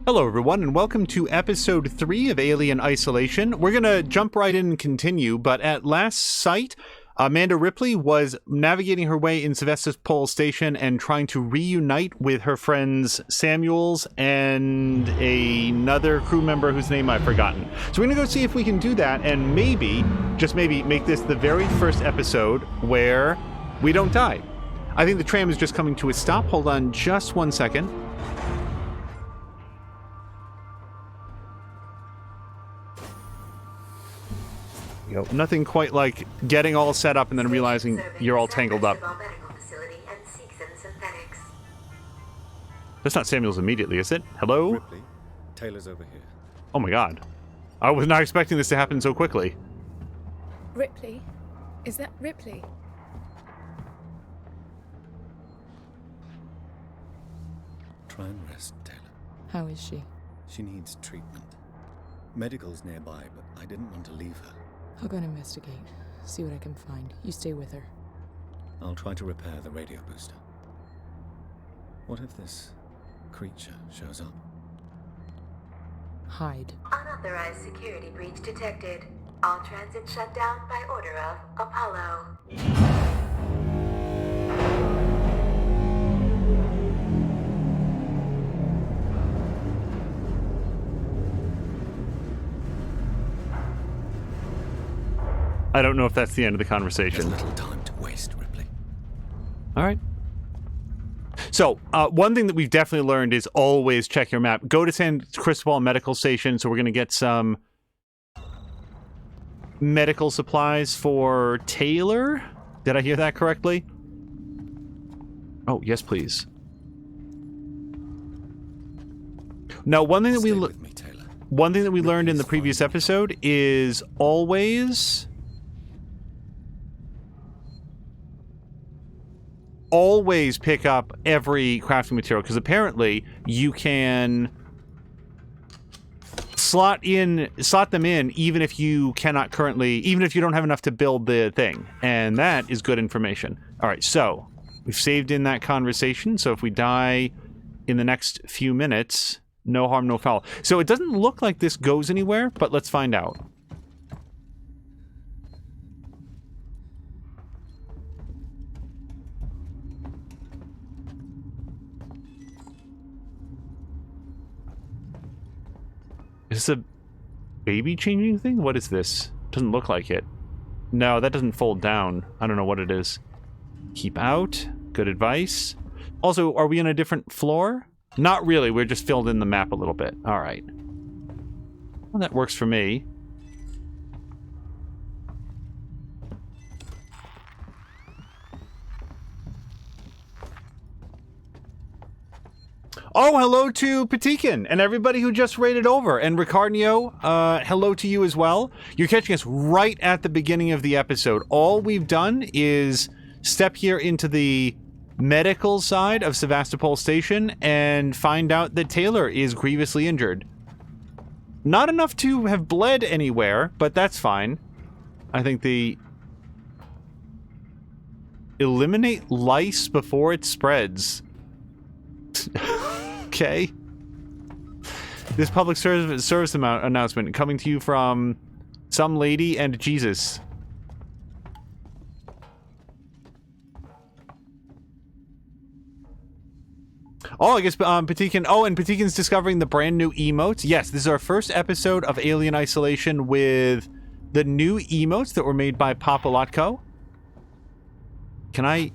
Hello everyone, and welcome to episode 3 of Alien Isolation. We're gonna jump right in and continue, but at last sight, Amanda Ripley was navigating her way in Sevastopol Station and trying to reunite with her friends Samuels and another crew member whose name I've forgotten. So we're gonna go see if we can do that, and maybe, just maybe, make this the very first episode where we don't die. I think the tram is just coming to a stop. Hold on just 1 second. Nothing quite like getting all set up and then realizing you're all tangled up. That's not Samuels immediately, is it? Hello? Ripley, Taylor's over here. Oh my god. I was not expecting this to happen so quickly. Ripley? Is that Ripley? Try and rest, Taylor. How is she? She needs treatment. Medical's nearby, but I didn't want to leave her. I'll go and investigate. See what I can find. You stay with her. I'll try to repair the radio booster. What if this creature shows up? Hide. Unauthorized security breach detected. All transit shut down by order of Apollo. I don't know if that's the end of the conversation. There's little time to waste, Ripley. All right. So, one thing that we've definitely learned is always check your map. Go to San Cristobal Medical Station, so we're going to get some medical supplies for Taylor. Did I hear that correctly? Oh, yes, please. Now, one thing that we learned in the previous episode is always pick up every crafting material, because apparently you can slot them in even if you don't have enough to build the thing, and that is good information. All right, so we've saved in that conversation, so if we die in the next few minutes, no harm, no foul. So it doesn't look like this goes anywhere, but let's find out. Is this a baby changing thing? What is this? Doesn't look like it. No, that doesn't fold down. I don't know what it is. Keep out. Good advice. Also, are we on a different floor? Not really. We're just filled in the map a little bit. All right. Well, that works for me. Oh, hello to Patikin and everybody who just raided over. And Ricardio, hello to you as well. You're catching us right at the beginning of the episode. All we've done is step here into the medical side of Sevastopol Station and find out that Taylor is grievously injured. Not enough to have bled anywhere, but that's fine. I think the eliminate lice before it spreads. Okay. This public service announcement coming to you from some lady and Jesus. Oh, I guess Patikin. Oh, and Patikin's discovering the brand new emotes. Yes, this is our first episode of Alien Isolation with the new emotes that were made by Papalotko. Can I?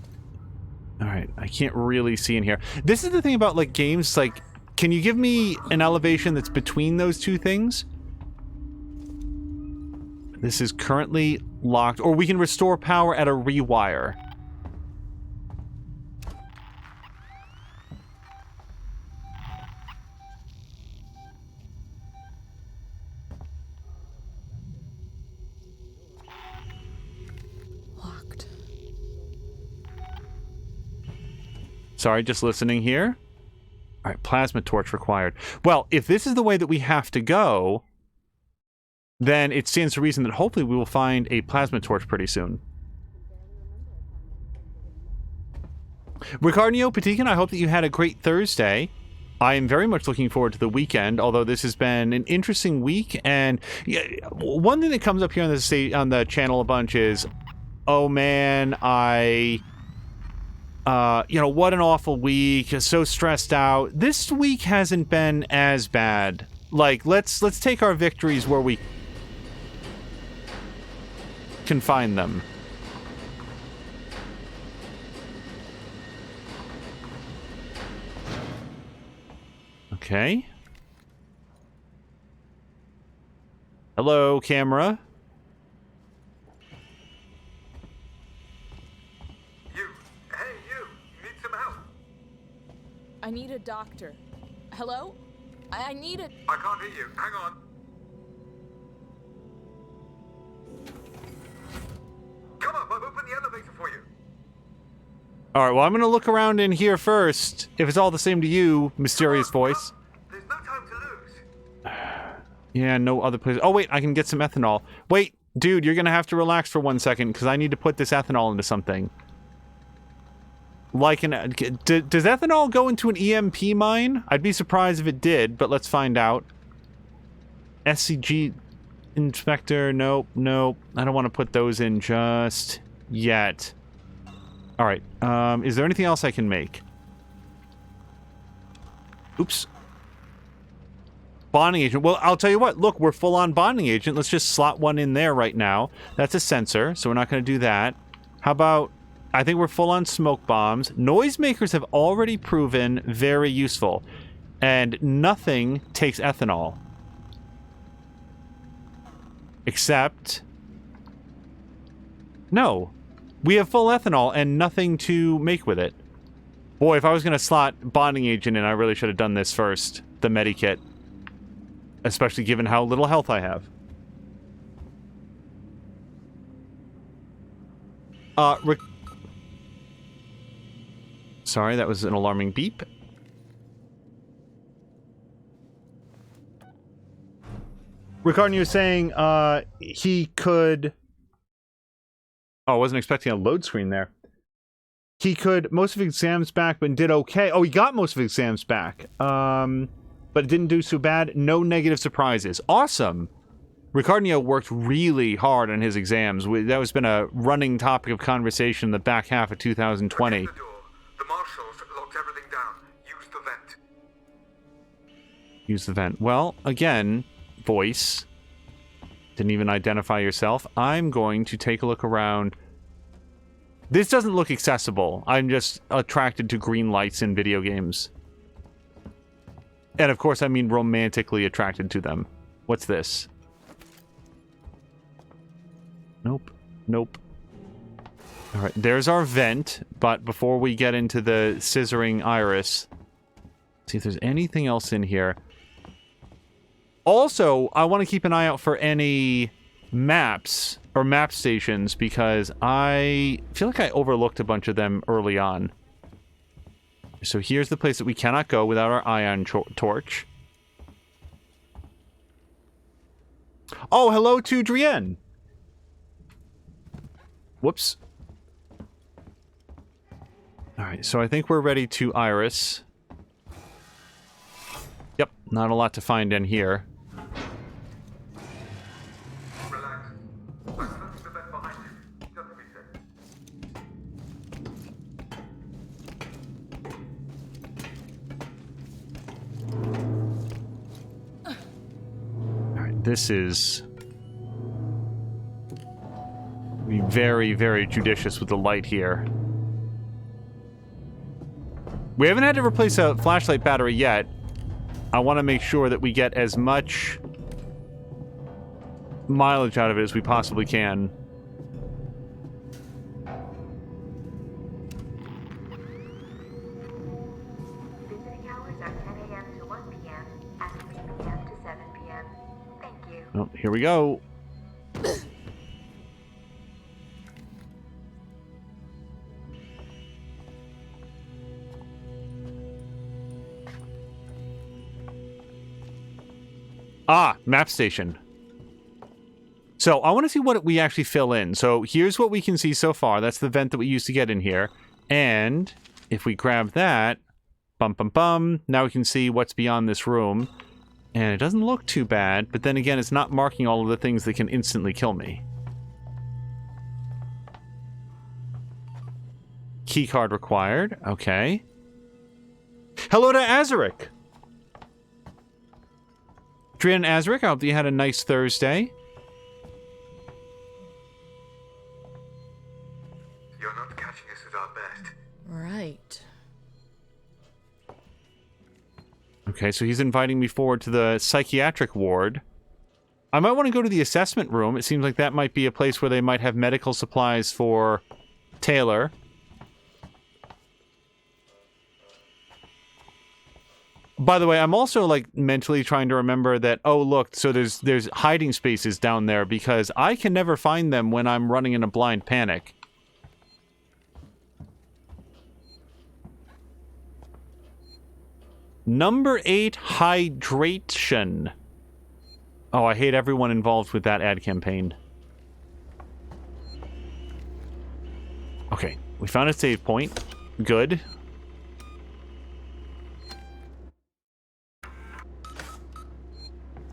All right, I can't really see in here. This is the thing about, like, games, like, can you give me an elevation that's between those two things? This is currently locked, or we can restore power at a rewire. Sorry, just listening here. All right, plasma torch required. Well, if this is the way that we have to go, then it stands to reason that hopefully we will find a plasma torch pretty soon. Ricardio, Patikin, I hope that you had a great Thursday. I am very much looking forward to the weekend, although this has been an interesting week. And yeah, one thing that comes up here on the channel a bunch is, oh man, what an awful week. So stressed out. This week hasn't been as bad. Like, let's take our victories where we can find them. Okay. Hello, camera. You. Hey, you. Need some help? I need a doctor. Hello? I need a... I can't hear you. Hang on. Come up, I've opened the elevator for you. All right, well, I'm going to look around in here first. If it's all the same to you, mysterious voice. There's no time to lose. Yeah, no other place. Oh, wait, I can get some ethanol. Wait, dude, you're going to have to relax for 1 second because I need to put this ethanol into something. Like does ethanol go into an EMP mine? I'd be surprised if it did, but let's find out. SCG inspector, nope. I don't want to put those in just yet. All right, is there anything else I can make? Oops. Bonding agent. Well, I'll tell you what. Look, we're full on bonding agent. Let's just slot one in there right now. That's a sensor, so we're not going to do that. How about... I think we're full on smoke bombs. Noisemakers have already proven very useful. And nothing takes ethanol. Except... No. We have full ethanol and nothing to make with it. Boy, if I was going to slot bonding agent in, I really should have done this first. The medikit. Especially given how little health I have. Sorry, that was an alarming beep. Ricardo, you were saying, he could... Oh, I wasn't expecting a load screen there. He could most of his exams back, but did okay. Oh, he got most of his exams back. But it didn't do so bad. No negative surprises. Awesome. Ricardo worked really hard on his exams. That has been a running topic of conversation in the back half of 2020. The door. The marshals locked everything down. Use the vent. Use the vent. Well, again, voice. Didn't even identify yourself. I'm going to take a look around. This doesn't look accessible. I'm just attracted to green lights in video games. And of course, I mean romantically attracted to them. What's this? Nope. Nope. Alright, there's our vent. But before we get into the scissoring iris, see if there's anything else in here. Also, I want to keep an eye out for any maps or map stations because I feel like I overlooked a bunch of them early on. So here's the place that we cannot go without our ion torch. Oh, hello to Drienne. Whoops. Alright, so I think we're ready to iris. Yep, not a lot to find in here. Relax. I'm closing the vent behind you. Just to be safe. Alright, this is... be very, very judicious with the light here. We haven't had to replace a flashlight battery yet. I want to make sure that we get as much mileage out of it as we possibly can. Visiting hours are 10 a.m. to 1 p.m. and 3 p.m. to 7 p.m. Thank you. Oh, here we go. Ah, map station. So I want to see what we actually fill in. So here's what we can see so far. That's the vent that we used to get in here. And if we grab that, Bum, bum, bum. Now we can see what's beyond this room. And it doesn't look too bad, but then again, it's not marking all of the things that can instantly kill me. Keycard required. Okay. Hello to Azaric! Drian Azaric, I hope you had a nice Thursday. You're not catching us at our best. Right. Okay, so he's inviting me forward to the psychiatric ward. I might want to go to the assessment room. It seems like that might be a place where they might have medical supplies for Taylor. By the way, I'm also, like, mentally trying to remember that, oh, look, so there's hiding spaces down there, because I can never find them when I'm running in a blind panic. Number 8, hydration. Oh, I hate everyone involved with that ad campaign. Okay, we found a save point. Good.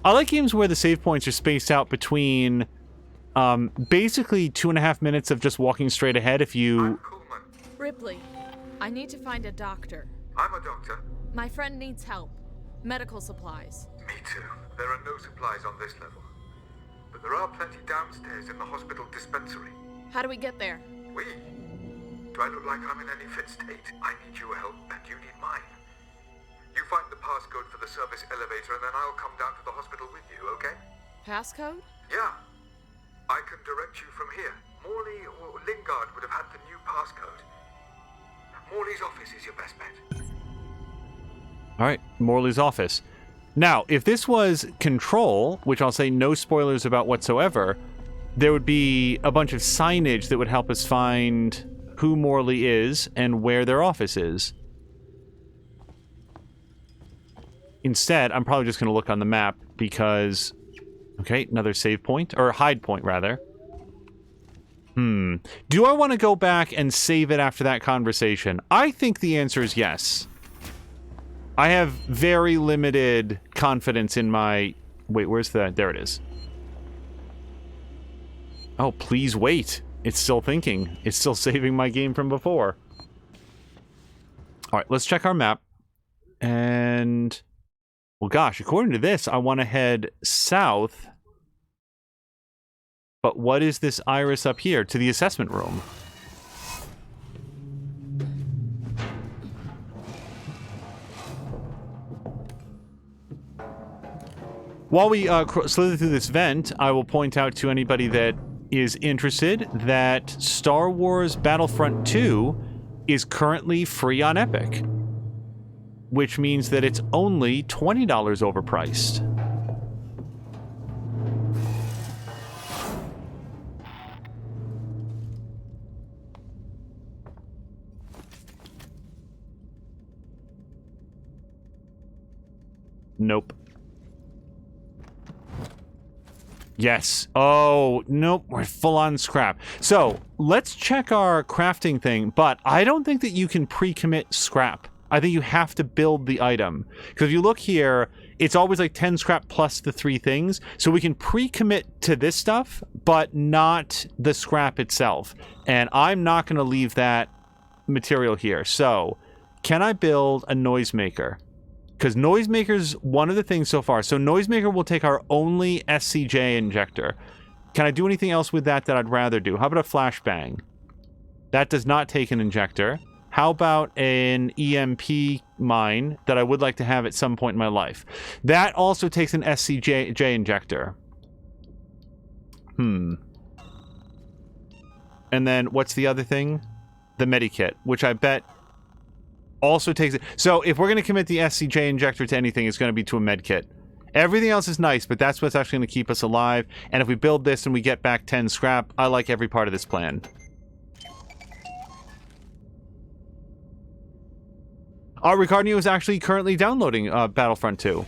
I like games where the save points are spaced out between basically 2.5 minutes of just walking straight ahead if you... I'm Coleman. Ripley, I need to find a doctor. I'm a doctor. My friend needs help. Medical supplies. Me too. There are no supplies on this level. But there are plenty downstairs in the hospital dispensary. How do we get there? We? Do I look like I'm in any fit state? I need your help and you need mine. You find the passcode for the service elevator and then I'll come down to the hospital with you, okay? Passcode? Yeah. I can direct you from here. Morley or Lingard would have had the new passcode. Morley's office is your best bet. Alright, Morley's office. Now, if this was Control, which I'll say no spoilers about whatsoever, there would be a bunch of signage that would help us find who Morley is and where their office is. Instead, I'm probably just going to look on the map because... Okay, another save point. Or hide point, rather. Do I want to go back and save it after that conversation? I think the answer is yes. I have very limited confidence in my... Wait, where's the... There it is. Oh, please wait. It's still thinking. It's still saving my game from before. Alright, let's check our map. And... Well, gosh, according to this, I want to head south. But what is this iris up here? To the assessment room. While we slither through this vent, I will point out to anybody that is interested that Star Wars Battlefront 2 is currently free on Epic. Which means that it's only $20 overpriced. Nope. Yes. Oh, nope. We're full on scrap. So, let's check our crafting thing, but I don't think that you can pre-commit scrap. I think you have to build the item. Because if you look here, it's always like 10 scrap plus the 3 things. So we can pre-commit to this stuff, but not the scrap itself. And I'm not going to leave that material here. So, can I build a noisemaker? Because Noisemaker's one of the things so far. So Noisemaker will take our only SCJ injector. Can I do anything else with that I'd rather do? How about a flashbang? That does not take an injector. How about an EMP mine that I would like to have at some point in my life? That also takes an SCJ injector. And then what's the other thing? The medikit, which I bet also takes it. So if we're going to commit the SCJ injector to anything, it's going to be to a medkit. Everything else is nice, but that's what's actually going to keep us alive. And if we build this and we get back 10 scrap, I like every part of this plan. Ricardo is actually currently downloading Battlefront 2.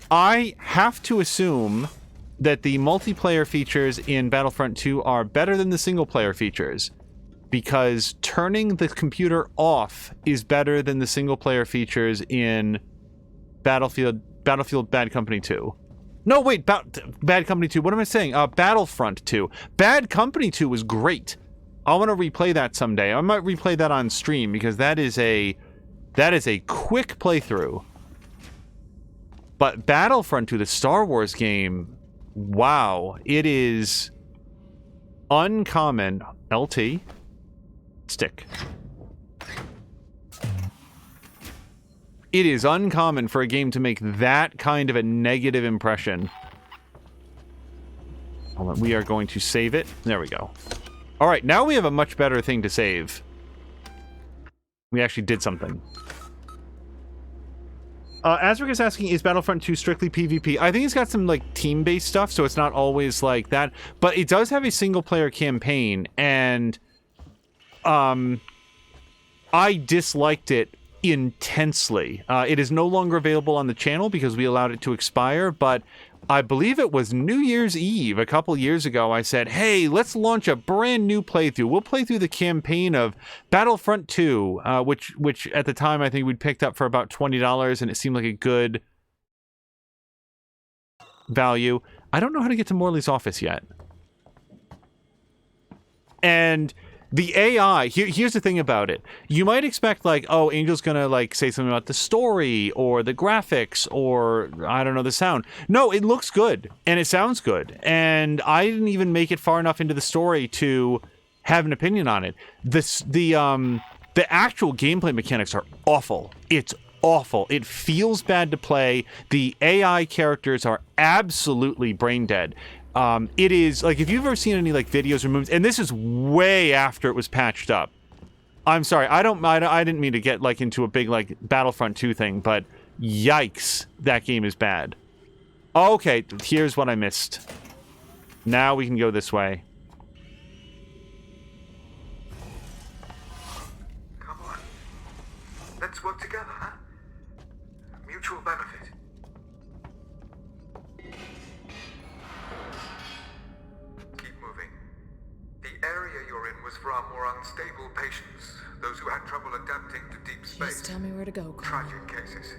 I have to assume that the multiplayer features in Battlefront 2 are better than the single-player features. because turning the computer off is better than the single-player features in Battlefield Bad Company 2. No, wait, Bad Company 2. What am I saying? Battlefront 2. Bad Company 2 was great. I want to replay that someday. I might replay that on stream because that is a quick playthrough. But Battlefront 2, the Star Wars game, wow, it is uncommon. LT. Stick. It is uncommon for a game to make that kind of a negative impression. Hold on, we are going to save it. There we go. Alright, now we have a much better thing to save. We actually did something. Azric is asking, is Battlefront 2 strictly PvP? I think it's got some, like, team-based stuff, so it's not always like that. But it does have a single-player campaign, and I disliked it intensely. It is no longer available on the channel because we allowed it to expire, but I believe it was New Year's Eve a couple years ago. I said, hey, let's launch a brand new playthrough. We'll play through the campaign of Battlefront 2, which at the time I think we'd picked up for about $20, and it seemed like a good value. I don't know how to get to Morley's office yet. And the AI, here's the thing about it. You might expect, like, oh, Angel's gonna, like, say something about the story, or the graphics, or, I don't know, the sound. No, it looks good, and it sounds good. And I didn't even make it far enough into the story to have an opinion on it. The actual gameplay mechanics are awful. It's awful. It feels bad to play. The AI characters are absolutely brain dead. It is, like, if you've ever seen any, like, videos or movies, and this is way after it was patched up. I'm sorry, I didn't mean to get, like, into a big, like, Battlefront 2 thing, but yikes, that game is bad. Okay, here's what I missed. Now we can go this way. Come on. Let's work together, huh? Mutual benefit. Area you're in was for our more unstable patients, those who had trouble adapting to deep space. Just tell me where to go, Connor. Tragic cases.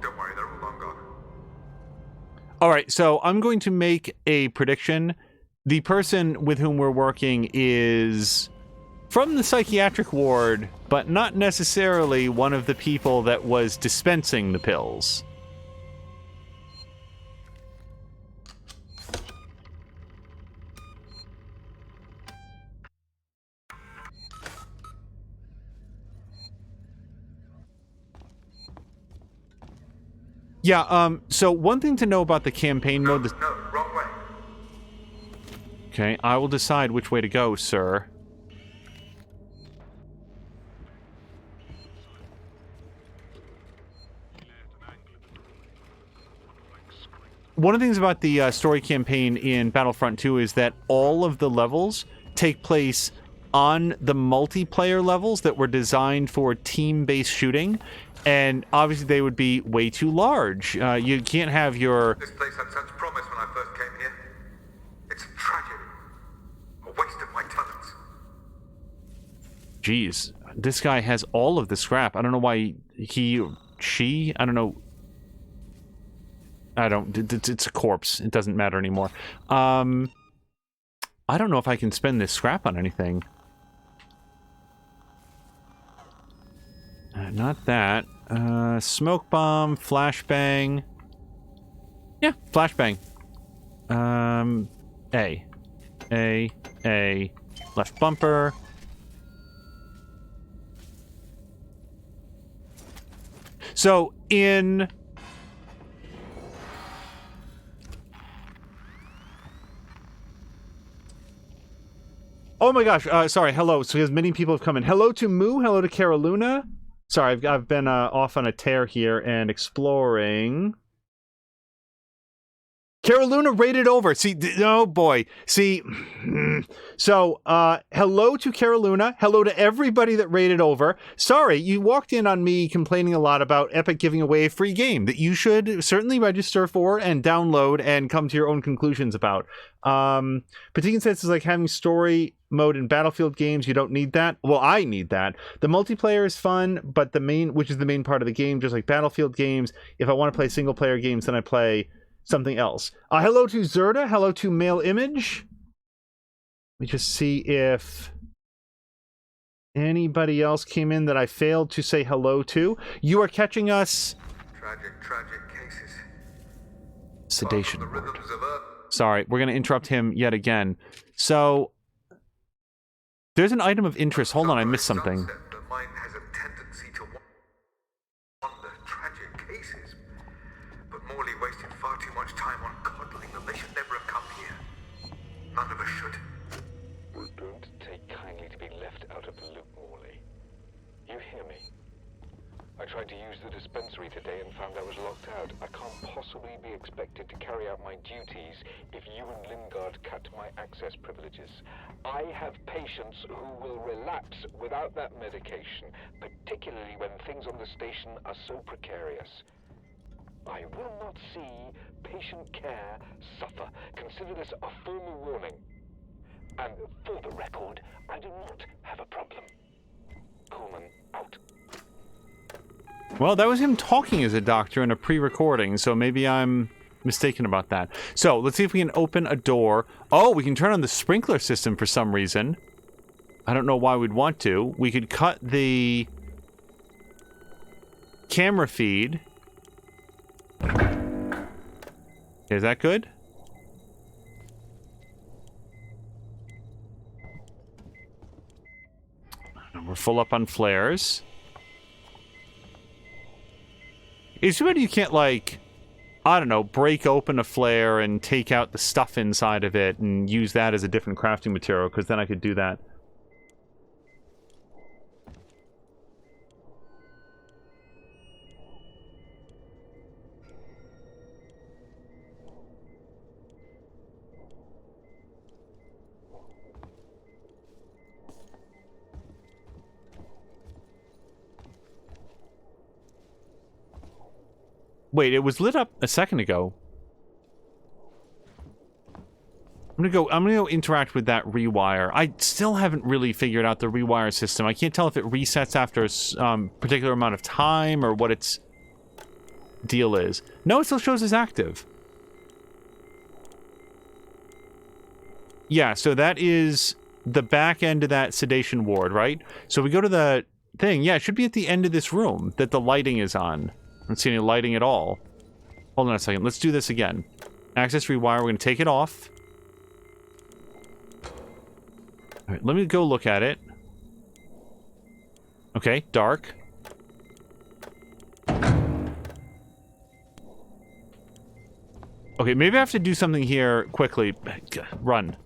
Don't worry, they're all long gone. Alright, so I'm going to make a prediction. The person with whom we're working is from the psychiatric ward, but not necessarily one of the people that was dispensing the pills. Yeah, so one thing to know about the campaign mode... No, wrong way. Okay, I will decide which way to go, sir. One of the things about the story campaign in Battlefront 2 is that all of the levels take place on the multiplayer levels that were designed for team-based shooting. And obviously they would be way too large. You can't have your... This place had such promise when I first came here. It's a tragedy. A waste of my talents. Jeez. This guy has all of the scrap. I don't know why she... I don't know. It's a corpse. It doesn't matter anymore. I don't know if I can spend this scrap on anything. Not that. Smoke bomb, flashbang. Yeah, flashbang. A. Left bumper. So, in... Oh my gosh, sorry, hello. So, because many people have come in. Hello to Moo, hello to Caroluna. Sorry, I've been off on a tear here and exploring. Caroluna rated over. See, oh boy. See, so hello to Caroluna. Hello to everybody that rated over. Sorry, you walked in on me complaining a lot about Epic giving away a free game that you should certainly register for and download and come to your own conclusions about. Particular sense is like having story mode in Battlefield games. You don't need that. Well, I need that. The multiplayer is fun, but which is the main part of the game, just like Battlefield games. If I want to play single player games, then I play something else. Hello to Zerda. Hello to Male Image. Let me just see if anybody else came in that I failed to say hello to. You are catching us. Tragic cases. Sedation. The rhythms of Earth. Sorry, we're going to interrupt him yet again. So, there's an item of interest. Hold on, I missed something. The mind has a tendency to wonder tragic cases. But Morley wasted far too much time on coddling them. They should never have come here. None of us should. Don't take kindly to be left out of the loop, Morley. You hear me? I tried to use the dispensary today and found I was locked out. I can't possibly be expected to carry out my duties if you and Lingard cut my access privileges. I have patients who will relapse without that medication, particularly when things on the station are so precarious. I will not see patient care suffer. Consider this a formal warning. And for the record, I do not have a problem. Coleman, out. Well, that was him talking as a doctor in a pre-recording, so maybe I'm mistaken about that. So, let's see if we can open a door. Oh, we can turn on the sprinkler system for some reason. I don't know why we'd want to. We could cut the camera feed. Is that good? We're full up on flares. It's too bad you can't, like, I don't know, break open a flare and take out the stuff inside of it and use that as a different crafting material, because then I could do that. Wait, it was lit up a second ago. I'm gonna go interact with that rewire. I still haven't really figured out the rewire system. I can't tell if it resets after a particular amount of time or what its deal is. No, it still shows as active. Yeah, so that is the back end of that sedation ward, right? So we go to the thing. Yeah, it should be at the end of this room that the lighting is on. I don't see any lighting at all. Hold on a second. Let's do this again. Access rewire. We're going to take it off. All right, let me go look at it. Okay, dark. Okay, maybe I have to do something here quickly. Run.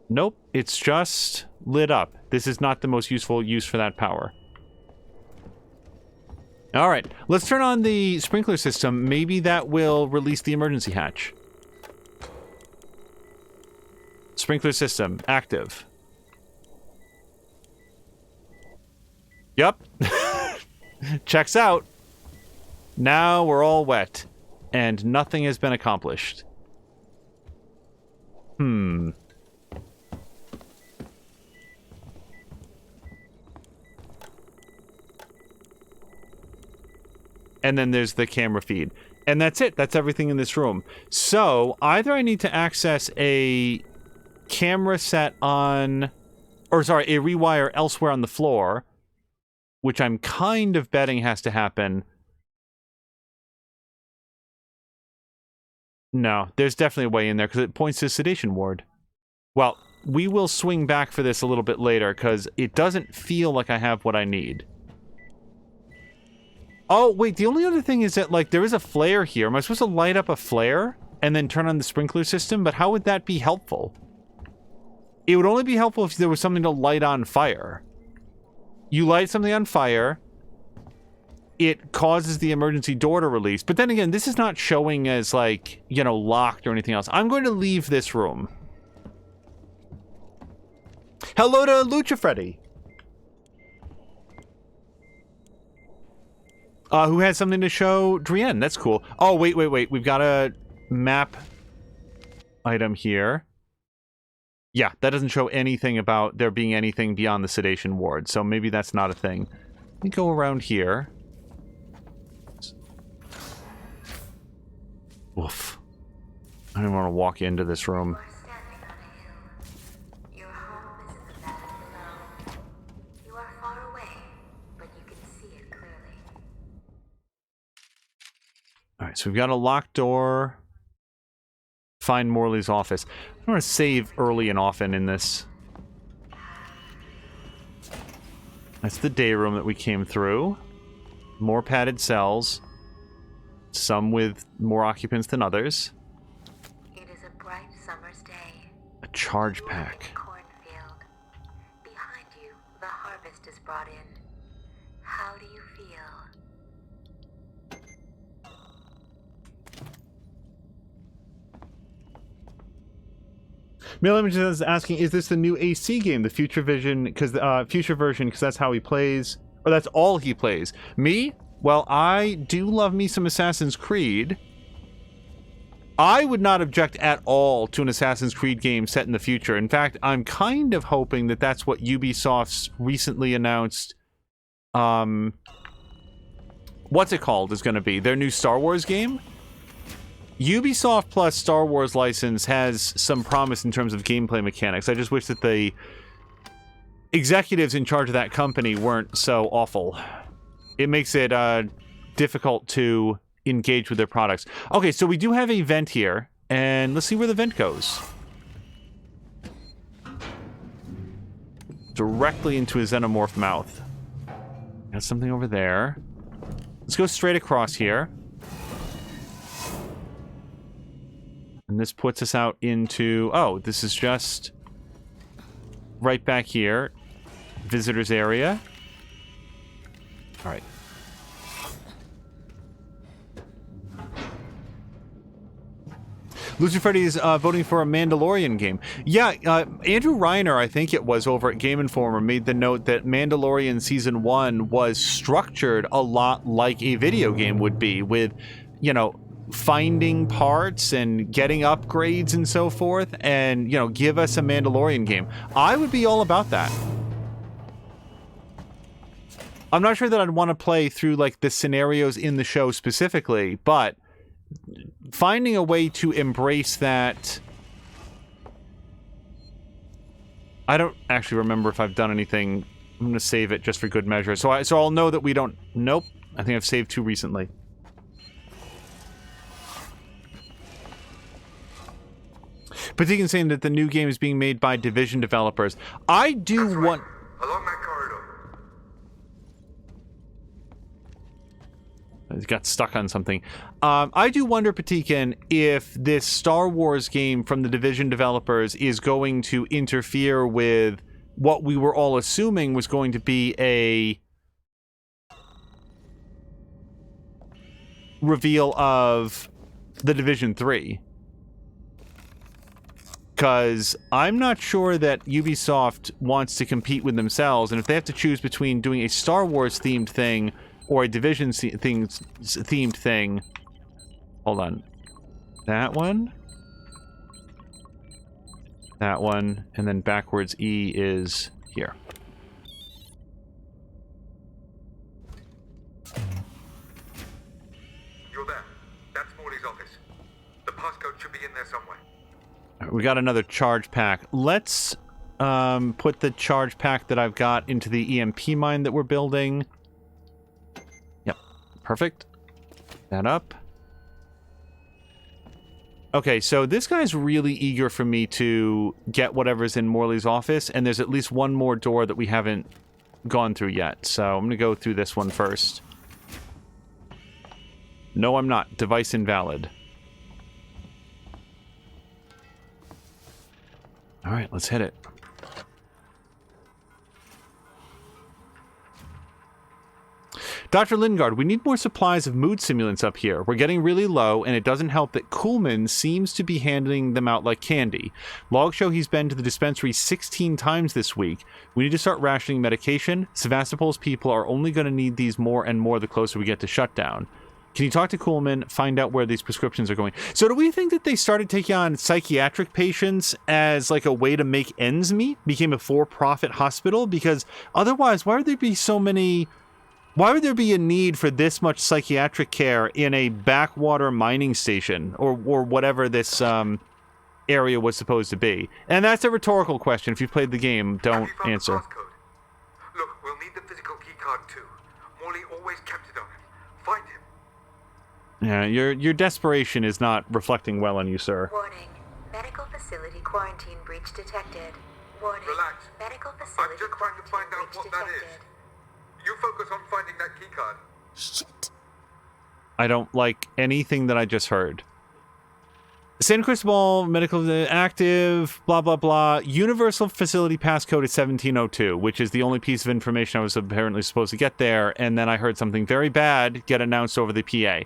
Nope, it's just lit up. This is not the most useful use for that power. All right, let's turn on the sprinkler system. Maybe that will release the emergency hatch. Sprinkler system active. Yep. Checks out. Now we're all wet, and nothing has been accomplished. And then there's the camera feed. And that's it. That's everything in this room. So, either I need to access a camera set on... Or, sorry, a rewire elsewhere on the floor, which I'm kind of betting has to happen. No, there's definitely a way in there, because it points to the sedation ward. Well, we will swing back for this a little bit later, because it doesn't feel like I have what I need. Oh, wait, the only other thing is that, like, there is a flare here. Am I supposed to light up a flare and then turn on the sprinkler system? But how would that be helpful? It would only be helpful if there was something to light on fire. You light something on fire, it causes the emergency door to release. But then again, this is not showing as, like, you know, locked or anything else. I'm going to leave this room. Hello to Lucha Freddy. Who has something to show Drienne. That's cool. Oh, wait. We've got a map item here. Yeah, that doesn't show anything about there being anything beyond the sedation ward, so maybe that's not a thing. Let me go around here. Oof. I don't want to walk into this room. You are standing on a hill. Your home is in the valley below. You are far away, but you can see it clearly. Alright, so we've got a locked door. Find Morley's office. I want to save early and often in this. That's the day room that we came through. More padded cells. Some with more occupants than others. It is a bright summer's day. A charge You are pack. in a cornfield. Behind you, the harvest is brought in. How do you feel? Mail Images is asking, is this the new AC game, the Future Vision, because Future version, because that's how he plays, or that's all he plays. Me? Well, I do love me some Assassin's Creed. I would not object at all to an Assassin's Creed game set in the future. In fact, I'm kind of hoping that that's what Ubisoft's recently announced, what's it called, is going to be. Their new Star Wars game? Ubisoft plus Star Wars license has some promise in terms of gameplay mechanics. I just wish that the executives in charge of that company weren't so awful. It makes it difficult to engage with their products. Okay, so we do have a vent here, and let's see where the vent goes. Directly into a xenomorph mouth. Got something over there. Let's go straight across here. And this puts us out into... Oh, this is just right back here. Visitors area. All right. Lucy Freddy is voting for a Mandalorian game. Yeah, Andrew Reiner, I think it was, over at Game Informer, made the note that Mandalorian Season 1 was structured a lot like a video game would be, with, you know, finding parts and getting upgrades and so forth, and, you know, give us a Mandalorian game. I would be all about that. I'm not sure that I'd want to play through, like, the scenarios in the show specifically, but finding a way to embrace that... I don't actually remember if I've done anything. I'm going to save it just for good measure. So I'll know that we don't... Nope. I think I've saved too recently. Particularly saying that the new game is being made by Division developers. I do want... Along that corridor. It got stuck on something. I do wonder, Patikan, if this Star Wars game from the Division developers is going to interfere with what we were all assuming was going to be a reveal of the Division 3. Because I'm not sure that Ubisoft wants to compete with themselves, and if they have to choose between doing a Star Wars themed thing or a Division themed thing... Hold on. That one? That one, and then backwards E is here. You're there. That's Morley's office. The passcode should be in there somewhere. We got another charge pack. Let's put the charge pack that I've got into the EMP mine that we're building. Yep. Perfect. That up. Okay, so this guy's really eager for me to get whatever's in Morley's office, and there's at least one more door that we haven't gone through yet. So I'm going to go through this one first. No, I'm not. Device invalid. All right, let's hit it. Dr. Lingard, we need more supplies of mood stimulants up here. We're getting really low, and it doesn't help that Kuhlman seems to be handing them out like candy. Logs show he's been to the dispensary 16 times this week. We need to start rationing medication. Sevastopol's people are only going to need these more and more the closer we get to shutdown. Can you talk to Kuhlman, find out where these prescriptions are going? So do we think that they started taking on psychiatric patients as like a way to make ends meet? Became a for-profit hospital? Because otherwise, why would there be so many... Why would there be a need for this much psychiatric care in a backwater mining station or whatever this area was supposed to be? And that's a rhetorical question. If you've played the game, don't answer. The passcode? Look, we'll need the physical keycard too. Morley always kept it on him. Find him. Yeah, your desperation is not reflecting well on you, sir. Warning. Medical facility quarantine breach detected. Warning. Relax. Medical facility I'm just trying to find out what that is. You focus on finding that keycard. Shit. I don't like anything that I just heard. San Cristobal, medical active, blah, blah, blah. Universal facility passcode is 1702, which is the only piece of information I was apparently supposed to get there. And then I heard something very bad get announced over the PA.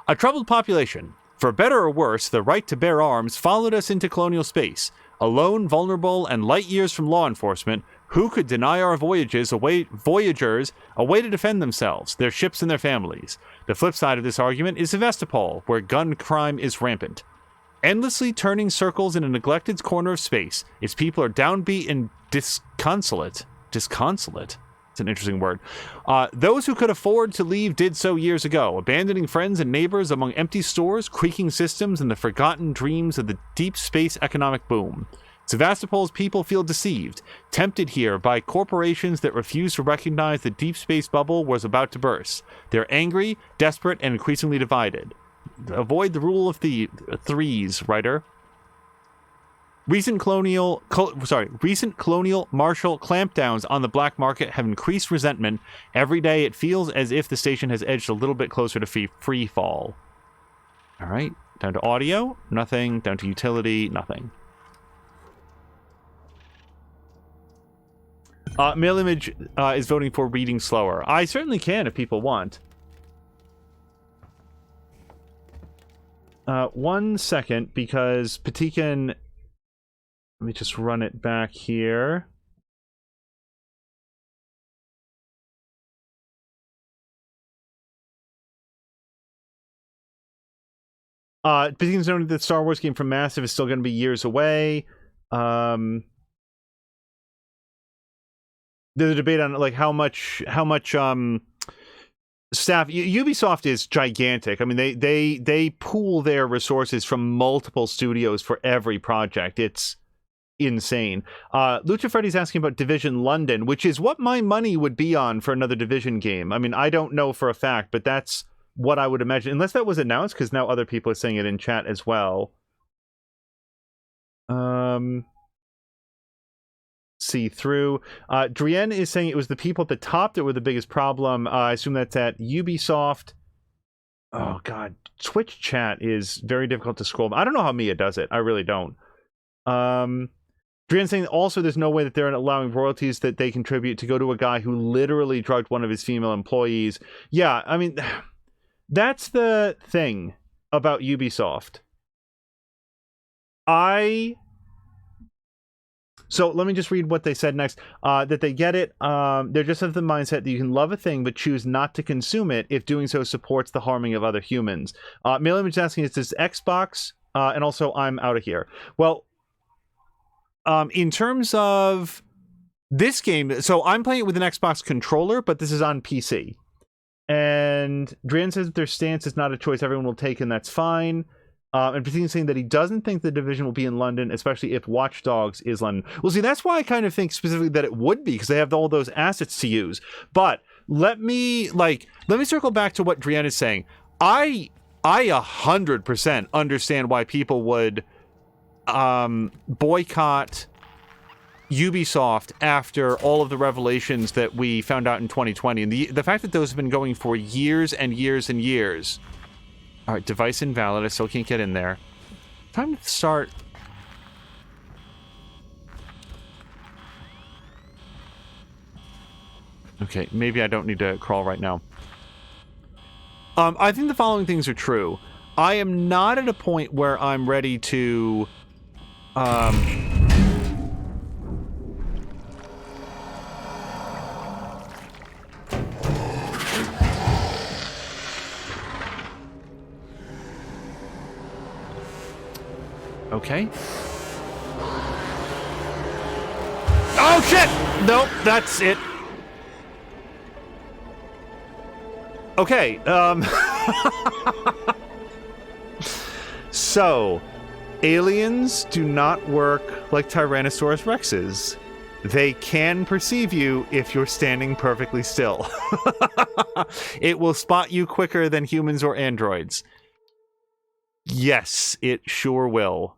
A troubled population. For better or worse, the right to bear arms followed us into colonial space. Alone, vulnerable, and light years from law enforcement, who could deny our voyagers a way to defend themselves, their ships, and their families? The flip side of this argument is Sevastopol, where gun crime is rampant. Endlessly turning circles in a neglected corner of space, its people are downbeat and disconsolate. Disconsolate? It's an interesting word. Those who could afford to leave did so years ago, abandoning friends and neighbors among empty stores, creaking systems, and the forgotten dreams of the deep space economic boom. Sevastopol's people feel deceived, tempted here by corporations that refuse to recognize the deep space bubble was about to burst. They're angry, desperate, and increasingly divided. Avoid the rule of the threes, writer. Recent colonial martial clampdowns on the black market have increased resentment. Every day it feels as if the station has edged a little bit closer to free fall. All right, down to audio, nothing. Down to utility, nothing. Mail Image is voting for reading slower. I certainly can if people want. 1 second, because Patikan... Let me just run it back here. Patikan's noted that the Star Wars game from Massive is still going to be years away. There's a debate on like how much staff. Ubisoft is gigantic. I mean, they pool their resources from multiple studios for every project. It's insane. Lucha Freddy's asking about Division London, which is what my money would be on for another Division game. I mean, I don't know for a fact, but that's what I would imagine, unless that was announced, because now other people are saying it in chat as well. See through. Drienne is saying it was the people at the top that were the biggest problem. I assume that's at Ubisoft. Oh god, Twitch chat is very difficult to scroll. I don't know how Mia does it. I really don't. Drienne saying also there's no way that they're allowing royalties that they contribute to go to a guy who literally drugged one of his female employees. Yeah, I mean, that's the thing about Ubisoft. So let me just read what they said next. That they get it. They're just of the mindset that you can love a thing but choose not to consume it if doing so supports the harming of other humans. Mail Image asking, is this Xbox? And also, I'm out of here. Well, in terms of this game, so I'm playing it with an Xbox controller, but this is on PC. And Drienne says that their stance is not a choice everyone will take, and that's fine. And Patikan's saying that he doesn't think the Division will be in London, especially if Watch Dogs is London. Well, see, that's why I kind of think specifically that it would be, because they have all those assets to use. But let me circle back to what Drienne is saying. I 100% understand why people would boycott Ubisoft after all of the revelations that we found out in 2020. And the fact that those have been going for years and years and years. All right, device invalid. I still can't get in there. Time to start. Okay, maybe I don't need to crawl right now. I think the following things are true. I am not at a point where I'm ready to... Okay. Oh, shit! Nope, that's it. Okay, So, aliens do not work like Tyrannosaurus Rexes. They can perceive you if you're standing perfectly still. It will spot you quicker than humans or androids. Yes, it sure will.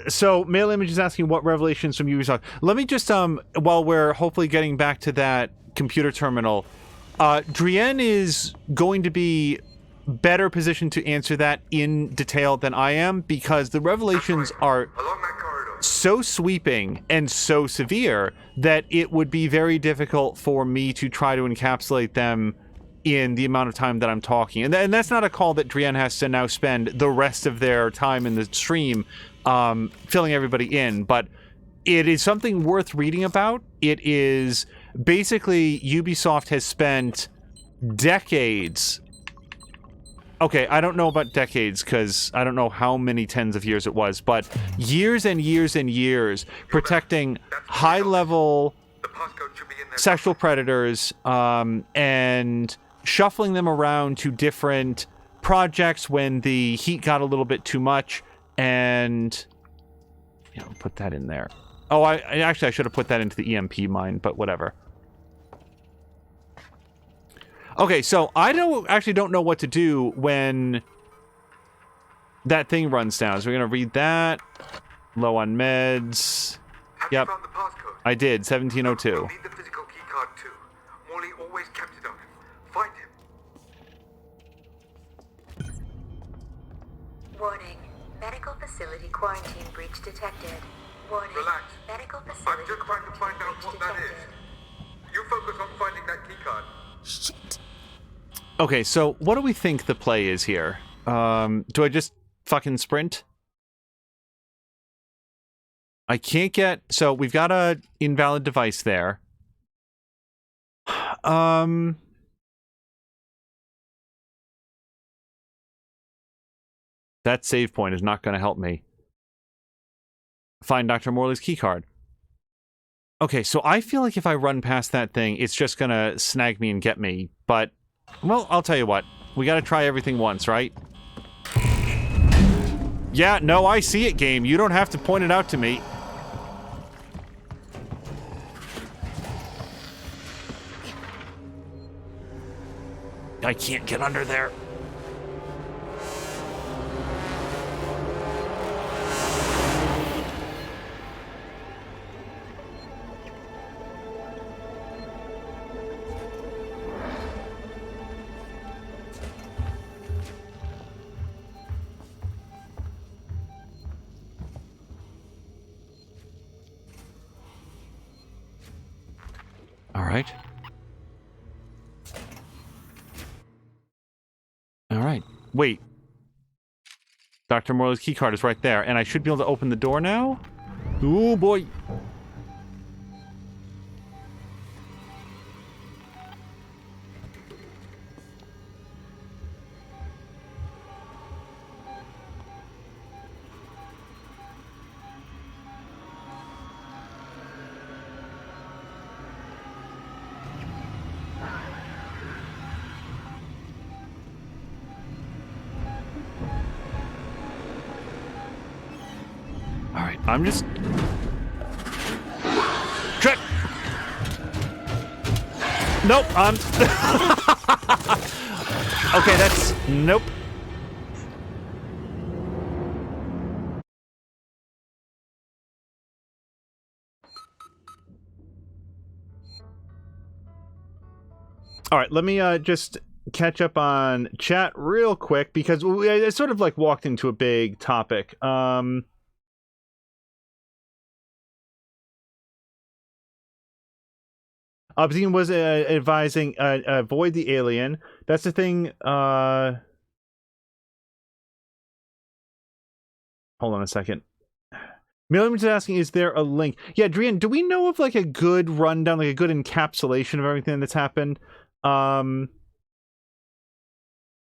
So Mail Image is asking what revelations from Ubisoft. Let me just, while we're hopefully getting back to that computer terminal, Drienne is going to be better positioned to answer that in detail than I am, because the revelations are Along that corridor. so sweeping and so severe that it would be very difficult for me to try to encapsulate them in the amount of time that I'm talking. And that's not a call that Drienne has to now spend the rest of their time in the stream filling everybody in, but it is something worth reading about. It is basically Ubisoft has spent decades. Okay, I don't know about decades because I don't know how many tens of years it was, but years and years and years protecting high-level The passcode should be in there. sexual predators and shuffling them around to different projects when the heat got a little bit too much, and put that in there. Oh, I should have put that into the EMP mine, but whatever. Okay, so I don't know what to do when that thing runs down. So we're gonna read that. Low on meds. Have Yep. you found the passcode? I did, 1702. You'll need the physical keycard too. Morley always kept it on him. Find him. Warning. Medical facility quarantine breach detected. Warning. Relax. Medical I'm facility just trying to find out what that is. You focus on finding that keycard. Shit. Okay, so what do we think the play is here? Do I just fucking sprint? I can't get... So we've got a invalid device there. That save point is not going to help me. Find Dr. Morley's keycard. Okay, so I feel like if I run past that thing, it's just going to snag me and get me. But, well, I'll tell you what. We got to try everything once, right? Yeah, no, I see it, game. You don't have to point it out to me. I can't get under there. All right. All right. Wait. Dr. Morley's keycard is right there, and I should be able to open the door now? Ooh, boy. Alright, I'm just... Trick! Nope, I'm... Okay, that's... Nope. Alright, let me just catch up on chat real quick, because I sort of like walked into a big topic. Patine was advising avoid the alien. That's the thing. Hold on a second. Milliam is asking, is there a link? Yeah, Drian, do we know of like a good rundown, like a good encapsulation of everything that's happened? Oh,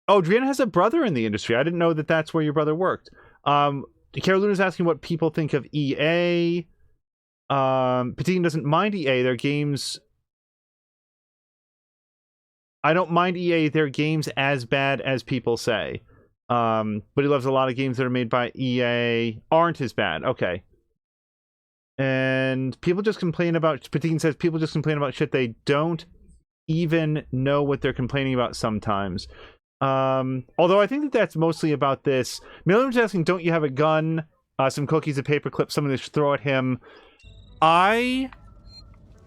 Drian has a brother in the industry. I didn't know that that's where your brother worked. Carolina is asking what people think of EA. Patine doesn't mind EA. Their games... I don't mind EA. Their games as bad as people say. But he loves a lot of games that are made by EA aren't as bad. Okay. And people just complain about... Patine says people just complain about shit they don't even know what they're complaining about sometimes. Although I think that that's mostly about this. Miller's asking, don't you have a gun? Some cookies, a paperclip, something to throw at him. I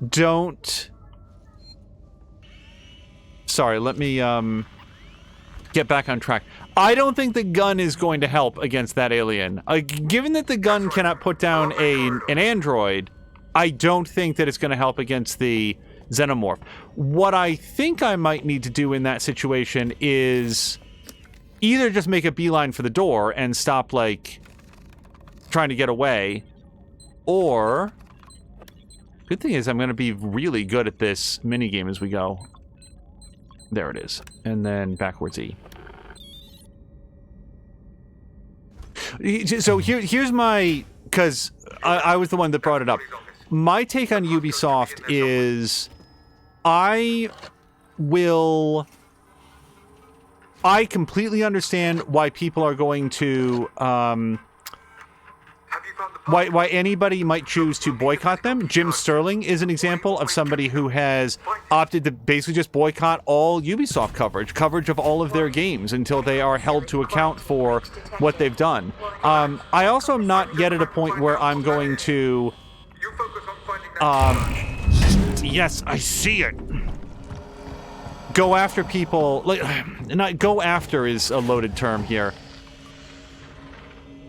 don't... Sorry, let me get back on track. I don't think the gun is going to help against that alien. Given that the gun cannot put down an android, I don't think that it's going to help against the xenomorph. What I think I might need to do in that situation is either just make a beeline for the door and stop, like, trying to get away, or... Good thing is I'm going to be really good at this minigame as we go. There it is. And then backwards E. So here's my... Because I was the one that brought it up. My take on Ubisoft is... I completely understand why people are going to... Why anybody might choose to boycott them. Jim Sterling is an example of somebody who has opted to basically just boycott all Ubisoft coverage of all of their games until they are held to account for what they've done. I also am not yet at a point where I'm going to... yes, I see it. Go after people... Not go after is a loaded term here.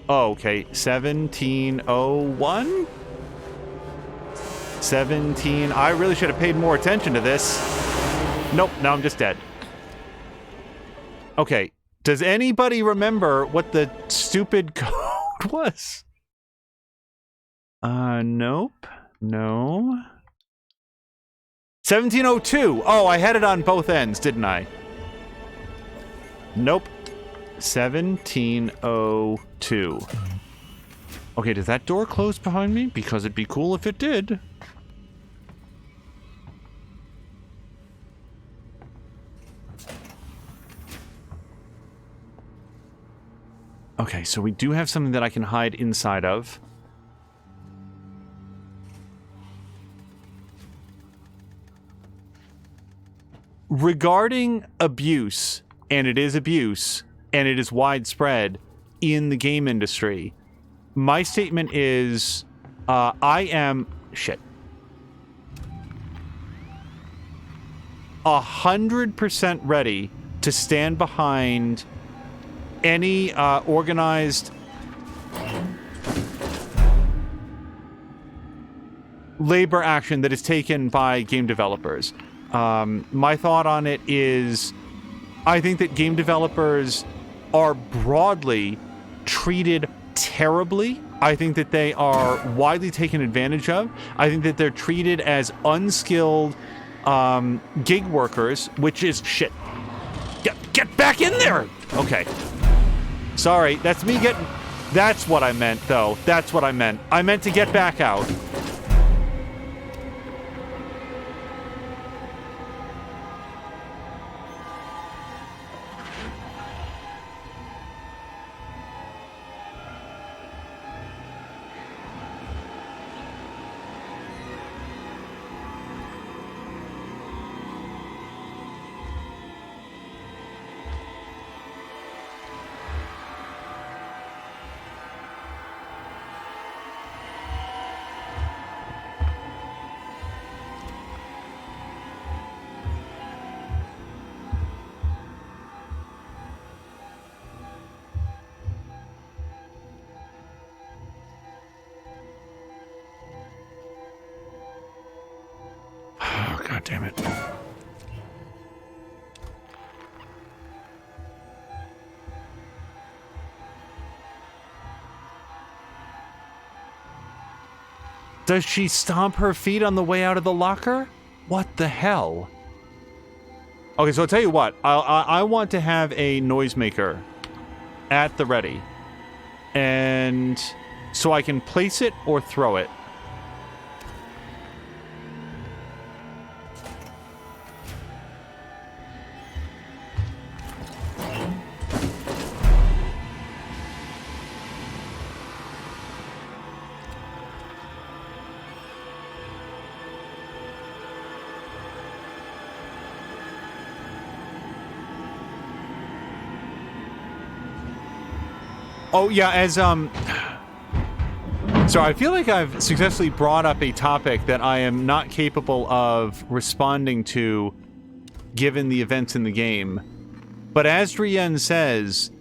Oh, okay. 1701? 17... I really should have paid more attention to this. Nope, now I'm just dead. Okay. Does anybody remember what the stupid code was? Nope. No. 1702! Oh, I had it on both ends, didn't I? Nope. 1702. Okay, did that door close behind me? Because it'd be cool if it did. Okay, so we do have something that I can hide inside of. Regarding abuse, and it is abuse, and it is widespread in the game industry, my statement is, I am... Shit. 100% ready to stand behind any organized labor action that is taken by game developers. My thought on it is, I think that game developers are broadly treated terribly. I think that they are widely taken advantage of. I think that they're treated as unskilled gig workers, which is shit. Get back in there! Okay. Sorry, that's me getting... That's what I meant, though. That's what I meant. I meant to get back out. God damn it. Does she stomp her feet on the way out of the locker? What the hell? Okay, so I'll tell you what. I want to have a noisemaker at the ready. And so I can place it or throw it. Oh, yeah, as, So I feel like I've successfully brought up a topic that I am not capable of responding to given the events in the game. But as Drienne says,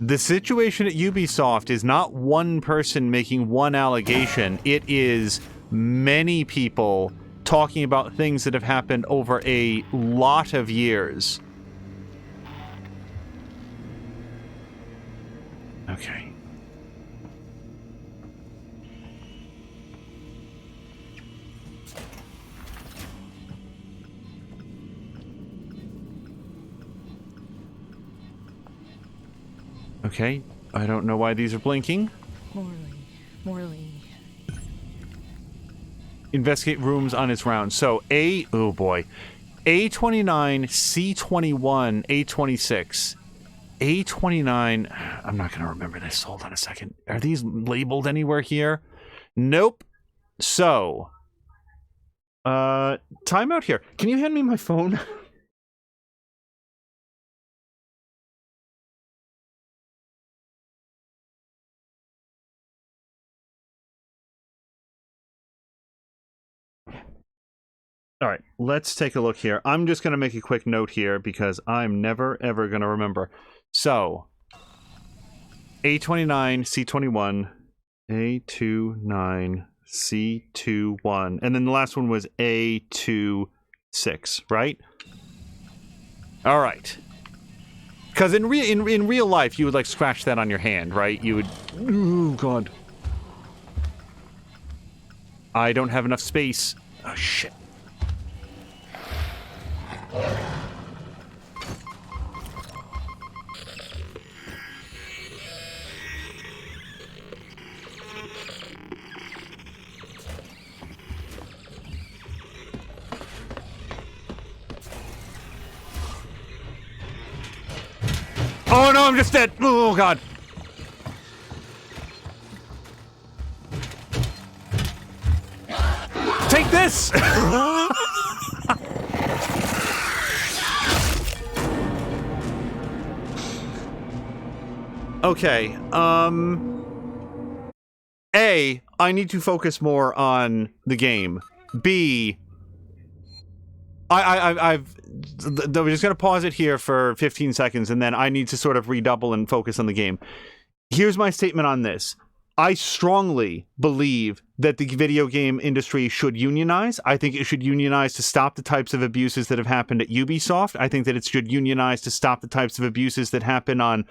the situation at Ubisoft is not one person making one allegation. It is many people talking about things that have happened over a lot of years. Okay. Okay, I don't know why these are blinking. Morley. Investigate rooms on its round. So oh boy. A29, C21, A26. A29, I'm not going to remember this. Hold on a second. Are these labeled anywhere here? Nope. So, time out here. Can you hand me my phone? All right, let's take a look here. I'm just going to make a quick note here because I'm never, ever going to remember. So, A29, C21, A29, C21, and then the last one was A26, right? All right. Because in real life, you would, like, scratch that on your hand, right? You would... Oh, God. I don't have enough space. Oh, shit. Oh no, I'm just dead! Oh god! Take this! Okay, A, I need to focus more on the game. B, I'm just gonna pause it here for 15 seconds, and then I need to sort of redouble and focus on the game. Here's my statement on this. I strongly believe that the video game industry should unionize. I think it should unionize to stop the types of abuses that have happened at Ubisoft. I think that it should unionize to stop the types of abuses that happen on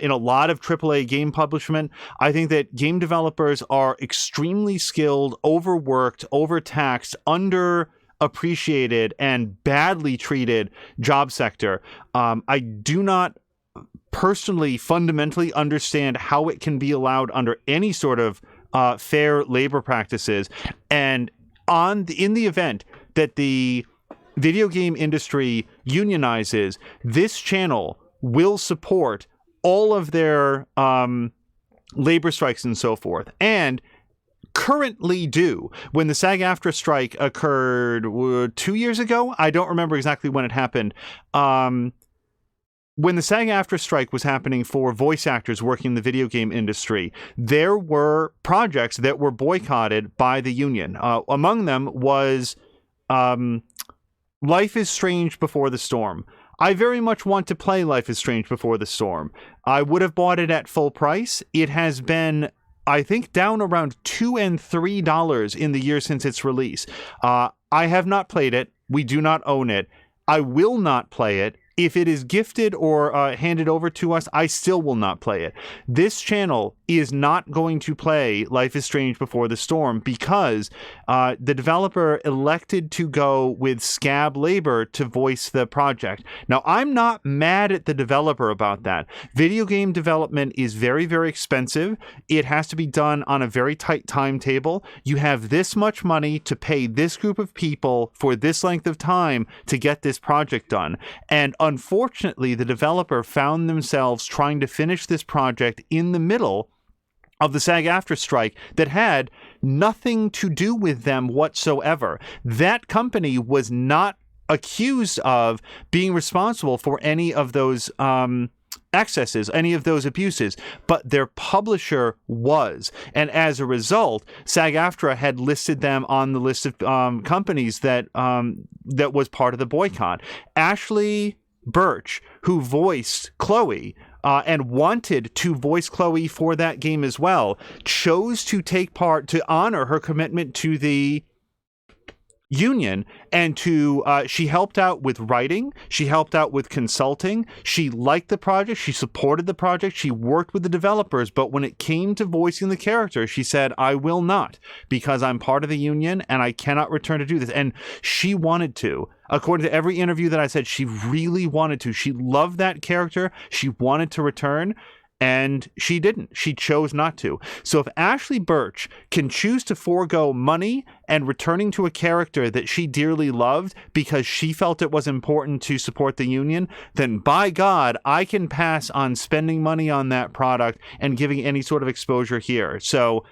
in a lot of AAA game publishment. I think that game developers are extremely skilled, overworked, overtaxed, underappreciated, and badly treated job sector. I do not personally fundamentally understand how it can be allowed under any sort of fair labor practices, and in the event that the video game industry unionizes, this channel will support all of their labor strikes and so forth, and currently do. When the SAG-AFTRA strike occurred 2 years ago, I don't remember exactly when it happened. When the SAG-AFTRA strike was happening for voice actors working in the video game industry, there were projects that were boycotted by the union. Among them was Life is Strange Before the Storm. I very much want to play Life is Strange Before the Storm. I would have bought it at full price. It has been, I think, down around $2 and $3 in the year since its release. I have not played it. We do not own it. I will not play it. If it is gifted or handed over to us, I still will not play it. This channel is not going to play Life is Strange Before the Storm because the developer elected to go with scab labor to voice the project. Now, I'm not mad at the developer about that. Video game development is very, very expensive. It has to be done on a very tight timetable. You have this much money to pay this group of people for this length of time to get this project done. And unfortunately, the developer found themselves trying to finish this project in the middle of the SAG-AFTRA strike that had nothing to do with them whatsoever. That company was not accused of being responsible for any of those excesses, any of those abuses, but their publisher was. And as a result, SAG-AFTRA had listed them on the list of companies that was part of the boycott. Ashley Birch, who voiced Chloe and wanted to voice Chloe for that game as well, chose to take part to honor her commitment to the union and to she helped out with writing, she helped out with consulting, she liked the project, she supported the project, she worked with the developers, but when it came to voicing the character, she said, I will not, because I'm part of the union and I cannot return to do this. And she wanted to. According to every interview that I said, she really wanted to. She loved that character. She wanted to return, and she didn't. She chose not to. So if Ashley Birch can choose to forego money and returning to a character that she dearly loved because she felt it was important to support the union, then by God, I can pass on spending money on that product and giving any sort of exposure here. So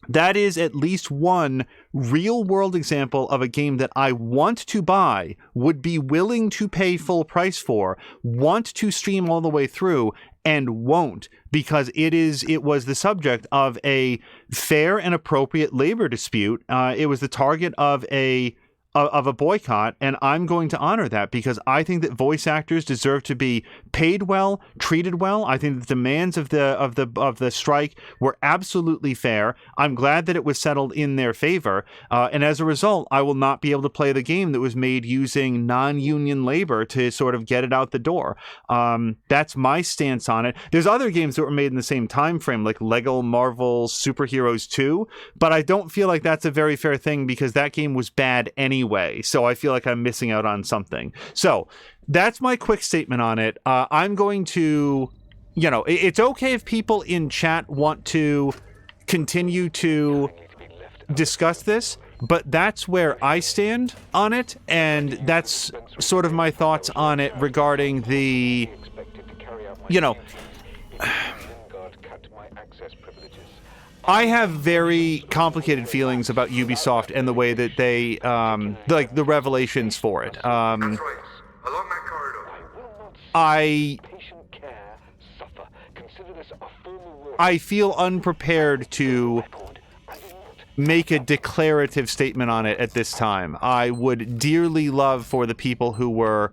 that is at least one real-world example of a game that I want to buy, would be willing to pay full price for, want to stream all the way through, and won't, because it was the subject of a fair and appropriate labor dispute. It was the target of a boycott, and I'm going to honor that because I think that voice actors deserve to be paid well, treated well. I think the demands of the strike were absolutely fair. I'm glad that it was settled in their favor, and as a result, I will not be able to play the game that was made using non-union labor to sort of get it out the door. That's my stance on it. There's other games that were made in the same time frame, like Lego Marvel Superheroes 2, but I don't feel like that's a very fair thing because that game was bad anyway. So I feel like I'm missing out on something. So that's my quick statement on it. I'm going to, it's okay if people in chat want to continue to discuss this, but that's where I stand on it, and that's sort of my thoughts on it regarding the, I have very complicated feelings about Ubisoft and the way that they, like the revelations for it. That's right. Along that corridor. I feel unprepared to make a declarative statement on it at this time. I would dearly love for the people who were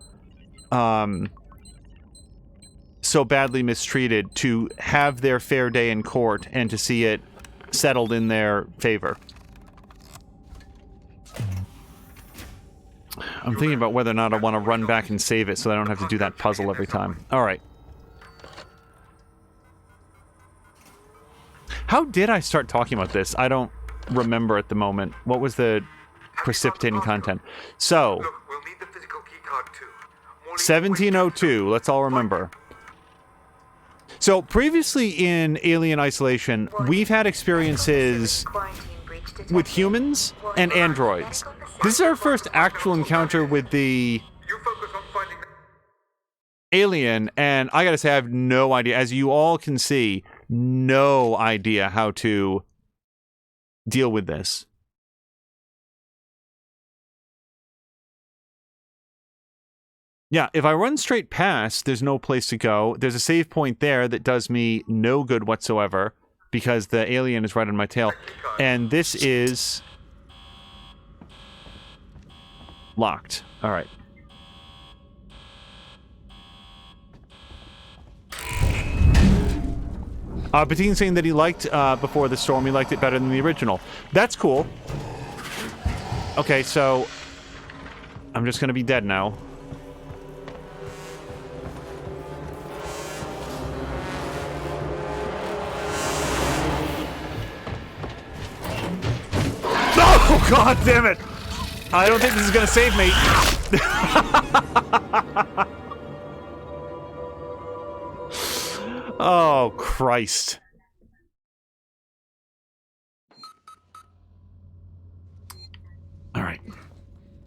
so badly mistreated to have their fair day in court and to see it settled in their favor. I'm thinking about whether or not I want to run back and save it so I don't have to do that puzzle every time. Alright. How did I start talking about this? I don't remember at the moment. What was the precipitating content? So, Look, we'll need the physical key card too. 1702, let's all remember. So, previously in Alien Isolation, we've had experiences with humans and androids. This is our first actual encounter with the You focus on finding alien, and I gotta say, I have no idea. As you all can see, no idea how to deal with this. Yeah, if I run straight past, there's no place to go. There's a save point there that does me no good whatsoever because the alien is right on my tail. And this is locked. All right. Batine's saying that he liked Before the Storm. He liked it better than the original. That's cool. Okay, so I'm just gonna be dead now. Oh, God damn it! I don't think this is gonna save me. Oh, Christ. All right.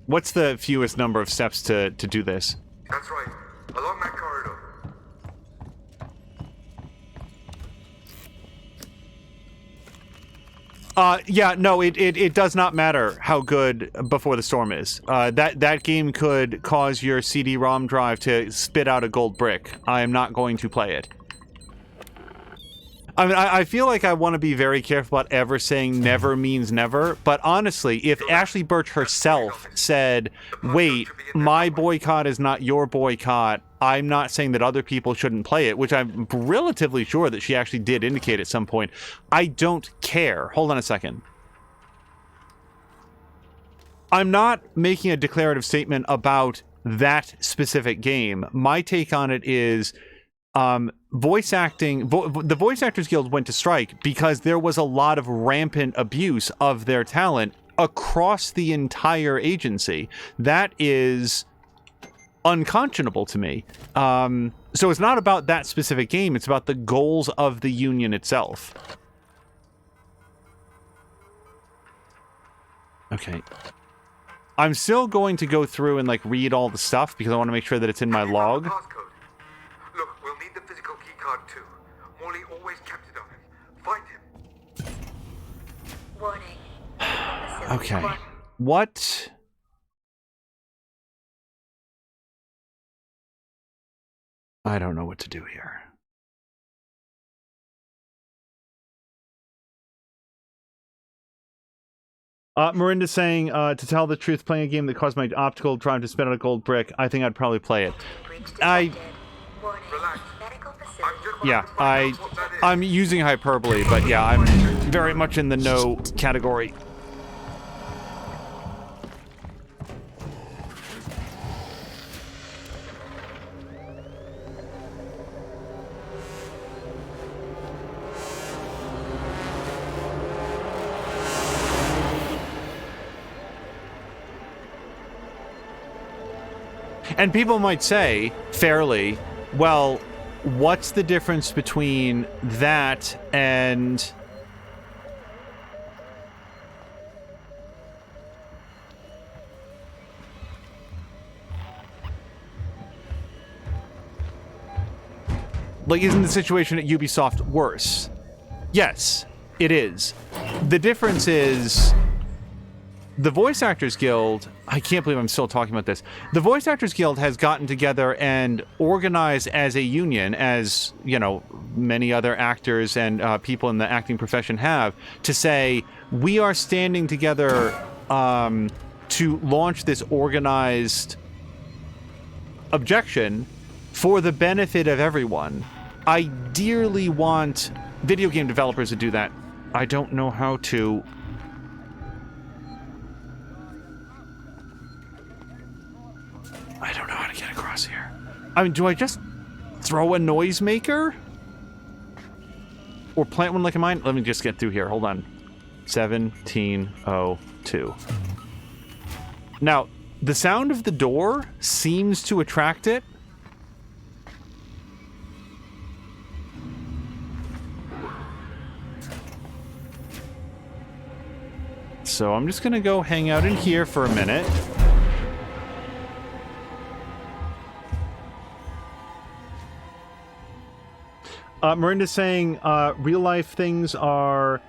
What's the fewest number of steps to do this? That's right. Along that corridor. Yeah, no, it does not matter how good Before the Storm is. That game could cause your CD-ROM drive to spit out a gold brick. I am not going to play it. I mean, I feel like I want to be very careful about ever saying never means never, but honestly, if Ashley Birch herself said, wait, my boycott is not your boycott, I'm not saying that other people shouldn't play it, which I'm relatively sure that she actually did indicate at some point, I don't care. Hold on a second. I'm not making a declarative statement about that specific game. My take on it is... voice acting, the Voice Actors Guild went to strike because there was a lot of rampant abuse of their talent across the entire agency. That is unconscionable to me. So it's not about that specific game, it's about the goals of the union itself. Okay. I'm still going to go through and, like, read all the stuff because I want to make sure that it's in my log. Look, we'll need the physical keycard too. Morley always kept it on him. Find him. Warning. Okay. What? I don't know what to do here. Miranda's saying, to tell the truth, playing a game that caused my optical drive to spit out a gold brick, I think I'd probably play it. Relax. Yeah, I'm using hyperbole, but yeah, I'm very much in the no category. And people might say, fairly, well, what's the difference between that and... like, isn't the situation at Ubisoft worse? Yes, it is. The difference is... the Voice Actors Guild, I can't believe I'm still talking about this. The Voice Actors Guild has gotten together and organized as a union, as, you know, many other actors and people in the acting profession have, to say, we are standing together to launch this organized objection for the benefit of everyone. I dearly want video game developers to do that. I don't know how to... I don't know how to get across here. I mean, do I just throw a noisemaker? Or plant one like a mine? Let me just get through here. Hold on. 1702. Now, the sound of the door seems to attract it. So I'm just gonna go hang out in here for a minute. Miranda's saying, real life things are...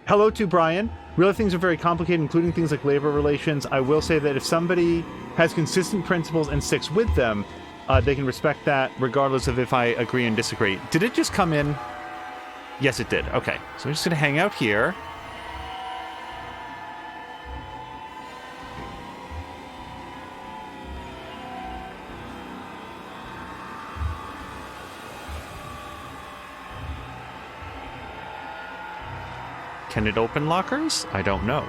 Hello to Brian. Real life things are very complicated, including things like labor relations. I will say that if somebody has consistent principles and sticks with them, they can respect that regardless of if I agree and disagree. Did it just come in? Yes, it did. Okay, so I'm just going to hang out here. Can it open lockers? I don't know.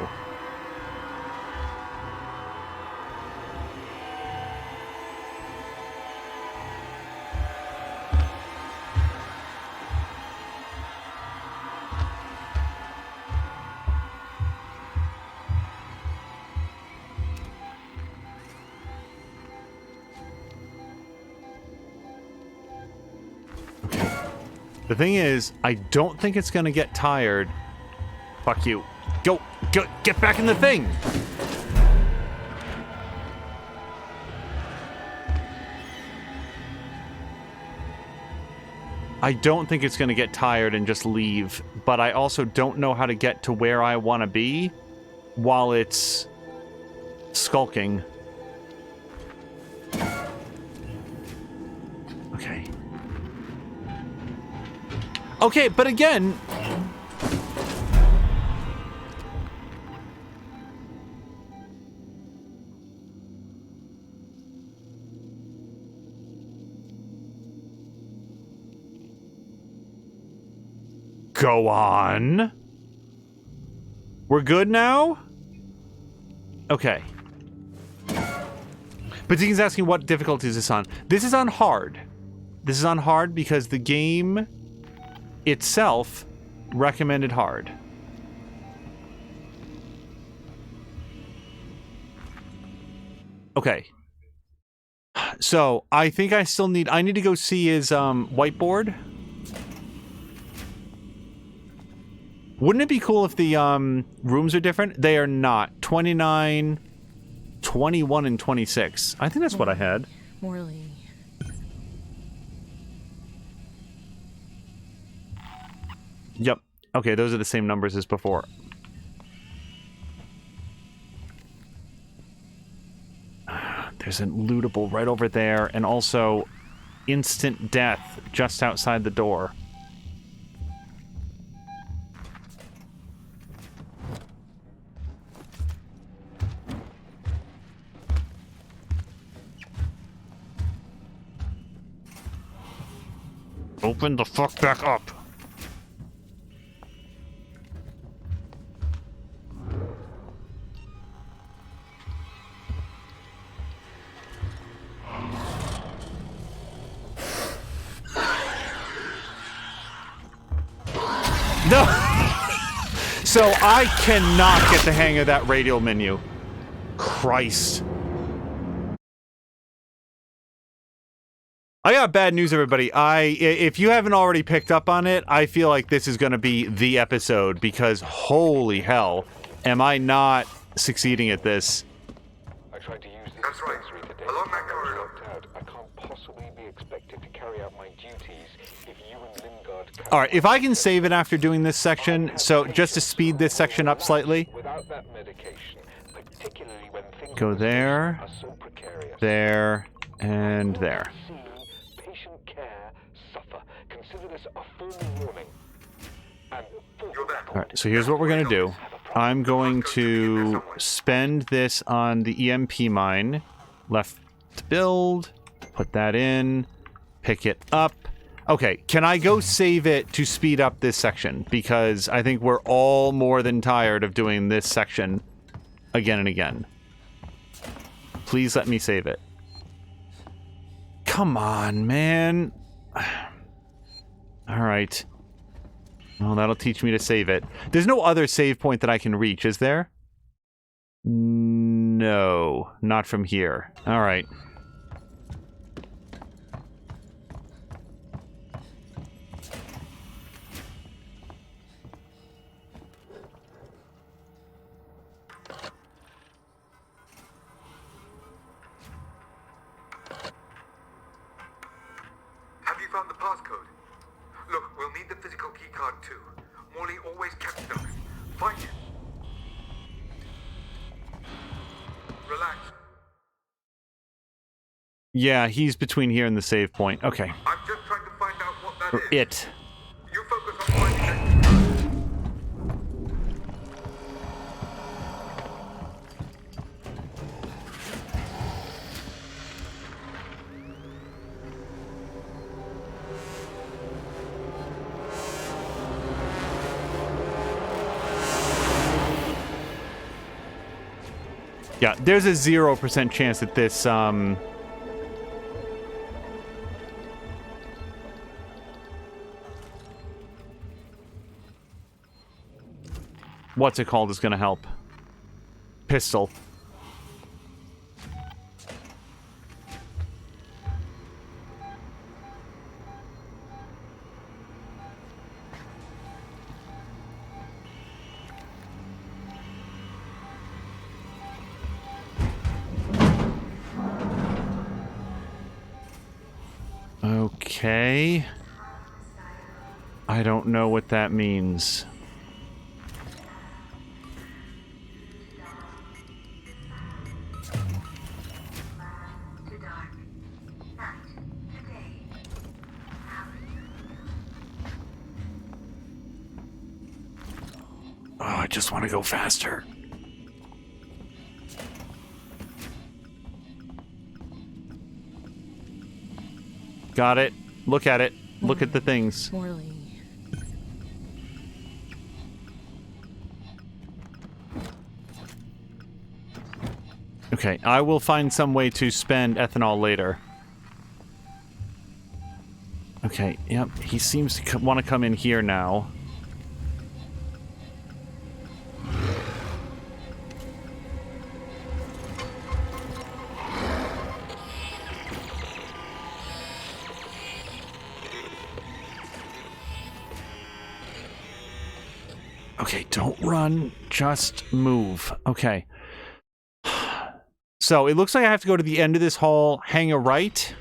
The thing is, I don't think it's gonna get tired. Fuck you. Go, get back in the thing! I don't think it's gonna get tired and just leave, but I also don't know how to get to where I want to be while it's skulking. Okay. Okay, but again... Go on. We're good now? Okay. But Deacon's asking what difficulty is this on. This is on hard. This is on hard because the game itself recommended hard. Okay. So, I think I still need... I need to go see his whiteboard. Wouldn't it be cool if the rooms are different? They are not. 29, 21, and 26. I think that's what I had. Morley. Yep. Okay, those are the same numbers as before. There's a lootable right over there, and also instant death just outside the door. Open the fuck back up. No! So I cannot get the hang of that radial menu. Christ. I got bad news, everybody. If you haven't already picked up on it, I feel like this is going to be the episode because holy hell, am I not succeeding at this? I tried to use the That's right. dispensary today. Along but that I was corridor. locked out. I can't possibly be expected to carry out my duties if you and Lingard can't. All right, if I can save it after doing this section, so just to speed this section up slightly. Without that medication, particularly when things Go there, are so precarious. there, and there. See patient care suffer. Consider this a formal warning. And You're there. All right, so here's what we're going to do. I'm going to spend this on the EMP mine. Left to build. Put that in. Pick it up. Okay, can I go save it to speed up this section? Because I think we're all more than tired of doing this section again and again. Please let me save it. Come on, man. All right. Well, that'll teach me to save it. There's no other save point that I can reach, is there? No, not from here. All right. Have you found the passcode? Look, we'll need the physical keycard too. Morley always kept those. Find it. Relax. Yeah, he's between here and the save point. Okay. I'm just trying to find out what that Or is. it. You focus on finding that keycard. Yeah, there's a 0% chance that this, what's it called is gonna help. Pistol. Okay. I don't know what that means. Oh, I just want to go faster. Got it. Look at it. Look at the things. Morley. Okay, I will find some way to spend ethanol later. Okay, yep, he seems to want to come in here now. Okay, don't run, just move. Okay. So, it looks like I have to go to the end of this hall, hang a right.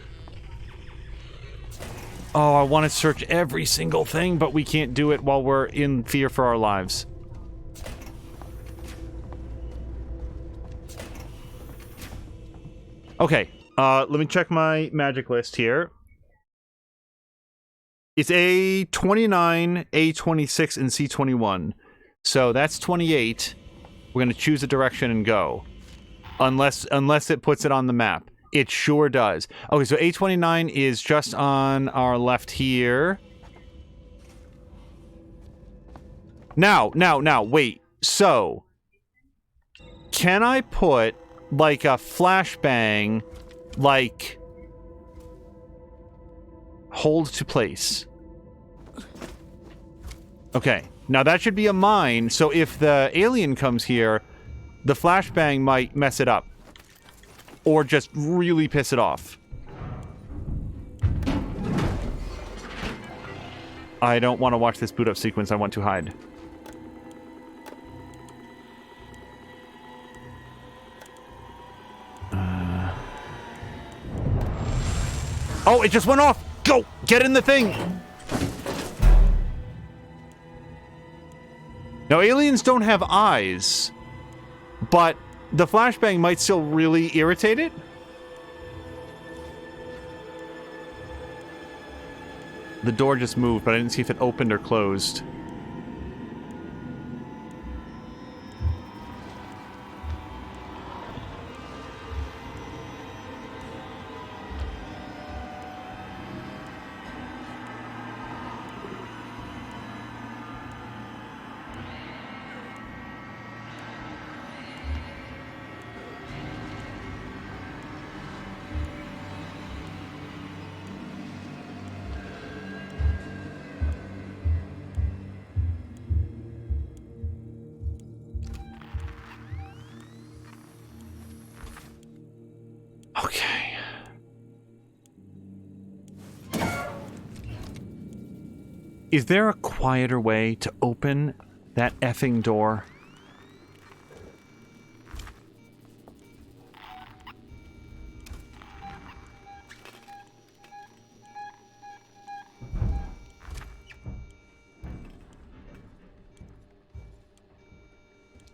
Oh, I want to search every single thing, but we can't do it while we're in fear for our lives. Okay, let me check my magic list here. It's A29, A26, and C21. So that's 28. We're going to choose a direction and go. Unless it puts it on the map. It sure does. Okay, so A29 is just on our left here. Now, wait. So, can I put, like, a flashbang, like, hold to place? Okay, now that should be a mine, so if the alien comes here, the flashbang might mess it up. Or just really piss it off. I don't want to watch this boot up sequence, I want to hide. Oh, it just went off! Go! Get in the thing! Now, aliens don't have eyes, but the flashbang might still really irritate it. The door just moved, but I didn't see if it opened or closed. Okay. Is there a quieter way to open that effing door?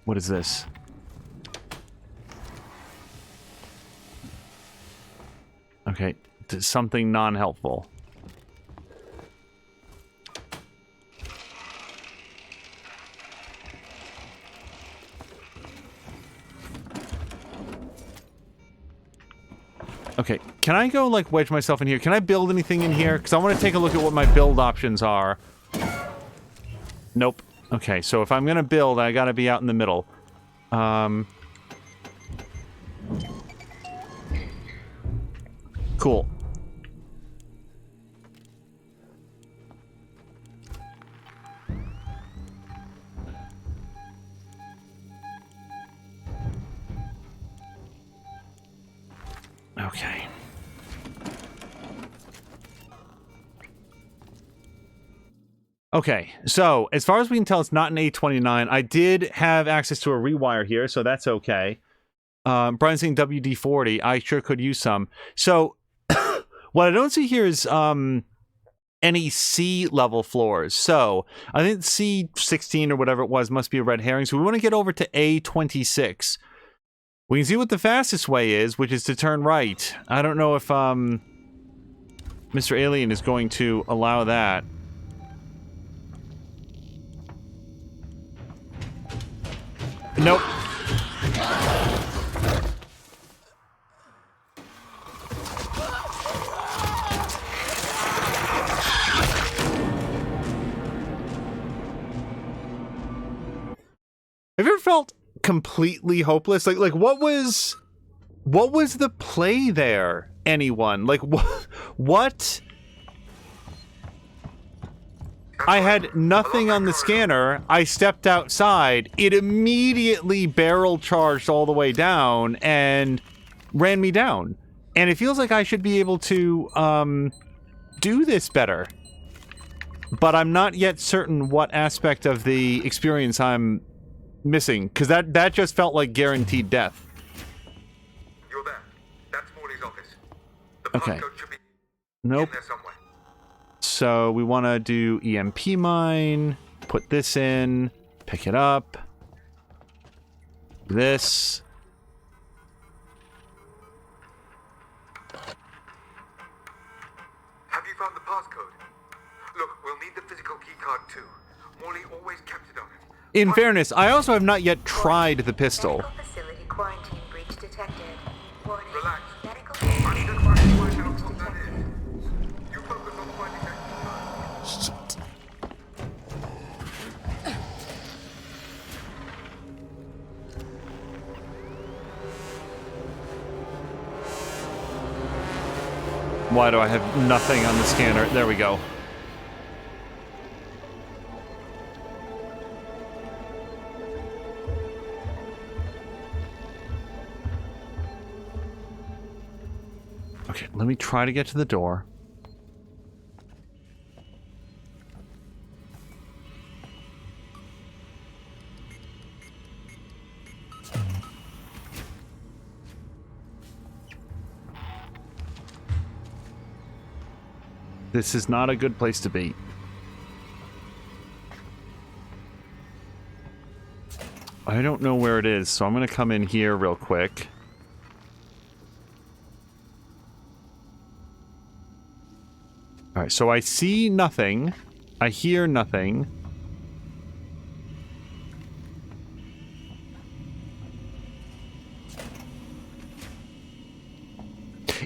What is this? Okay, something non-helpful. Okay, can I go, like, wedge myself in here? Can I build anything in here? Because I want to take a look at what my build options are. Nope. Okay, so if I'm going to build, I got to be out in the middle. Cool. Okay. Okay, so as far as we can tell, it's not an A29. I did have access to a rewire here, so that's okay. Brian's saying WD-40. I sure could use some. So, What I don't see here is any C level floors. So I think C16 or whatever it was must be a red herring. So we want to get over to A26. We can see what the fastest way is, which is to turn right. I don't know if Mr. Alien is going to allow that. Nope. Have you ever felt completely hopeless? Like what was the play there? Anyone? Like what? I had nothing on the scanner. I stepped outside. It immediately barrel charged all the way down and ran me down. And it feels like I should be able to do this better. But I'm not yet certain what aspect of the experience I'm missing, because that just felt like guaranteed death. You're there. That's Morley's office. The Okay. passcode should be Nope. in there somewhere. So we want to do EMP mine, put this in, pick it up, this. Have you found the passcode? Look, we'll need the physical keycard too. Morley always kept it on him. In fairness, I also have not yet tried the pistol. Medical facility quarantine breach detected. Warning. Relax. Medical I need facility to quarantine find out breach what that detected. is. You focus on finding that keycard. Shit. Why do I have nothing on the scanner? There we go. Okay, let me try to get to the door. This is not a good place to be. I don't know where it is, so I'm going to come in here real quick. Alright, so I see nothing. I hear nothing.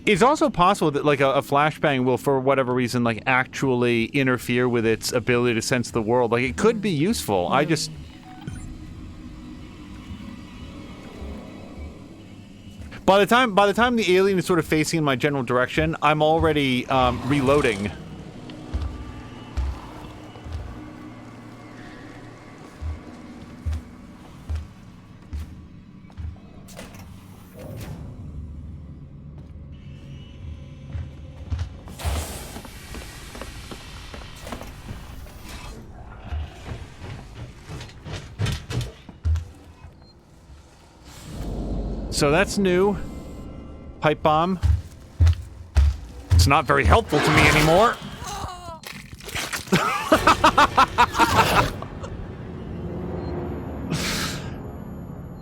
It's also possible that, like, a flashbang will, for whatever reason, like, actually interfere with its ability to sense the world. Like, it could be useful. I just... By the time the alien is sort of facing in my general direction, I'm already reloading. So that's new. Pipe bomb. It's not very helpful to me anymore.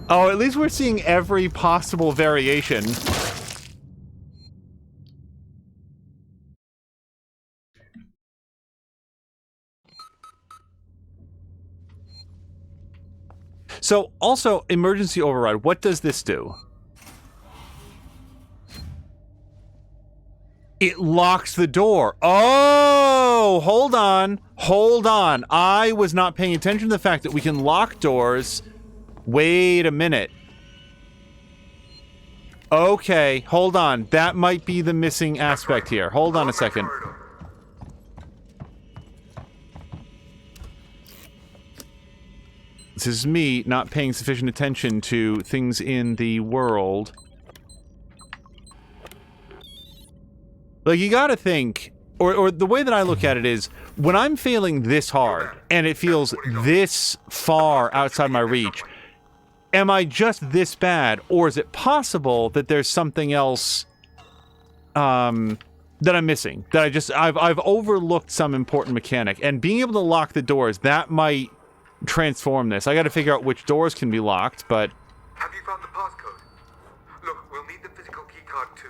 Oh, at least we're seeing every possible variation. So, also, emergency override. What does this do? It locks the door. Oh, hold on. Hold on. I was not paying attention to the fact that we can lock doors. Wait a minute. Okay, hold on. That might be the missing aspect here. Hold on a second. This is me not paying sufficient attention to things in the world. Like, you gotta think, or the way that I look at it is, when I'm failing this hard, and it feels this far outside my reach, am I just this bad, or is it possible that there's something else, that I'm missing. That I've overlooked some important mechanic. And being able to lock the doors, that might transform this. I got to figure out which doors can be locked, but... Have you found the passcode? Look, we'll need the physical keycard too.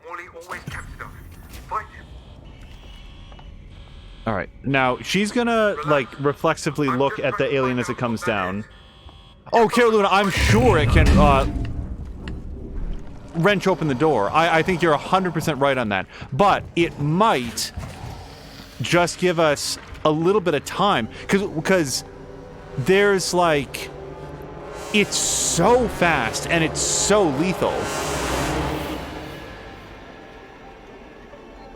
Morley always kept it on him. Find him. Alright, now, she's gonna, like, reflexively look at the alien as it comes down. Oh, Carolina, I'm sure it can, wrench open the door. I think you're 100% right on that. But it might just give us a little bit of time. Because there's, like... It's so fast, and it's so lethal.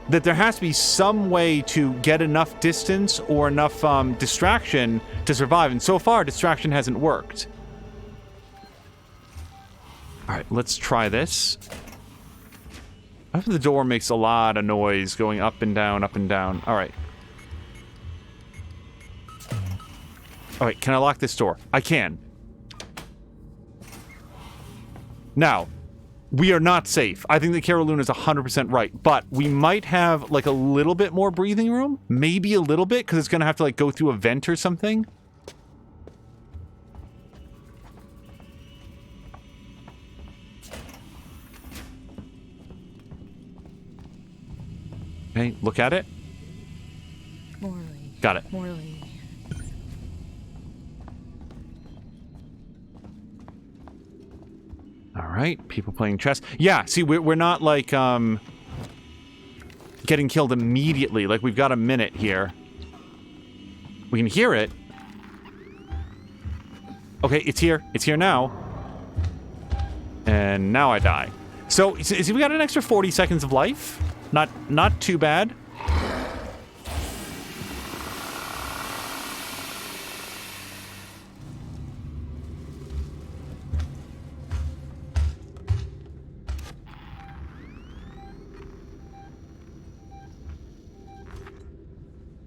That there has to be some way to get enough distance or enough distraction to survive. And so far, distraction hasn't worked. Alright, let's try this. After the door makes a lot of noise going up and down, up and down. Alright. Alright, can I lock this door? I can. Now, we are not safe. I think that Carolina is 100% right, but we might have, like, a little bit more breathing room. Maybe a little bit, because it's going to have to, like, go through a vent or something. Okay, look at it. Morley. Got it. Morley. All right, people playing chess. Yeah, see, we're not, like, getting killed immediately. Like, we've got a minute here. We can hear it. Okay, it's here. It's here now. And now I die. So, we got an extra 40 seconds of life. Not too bad.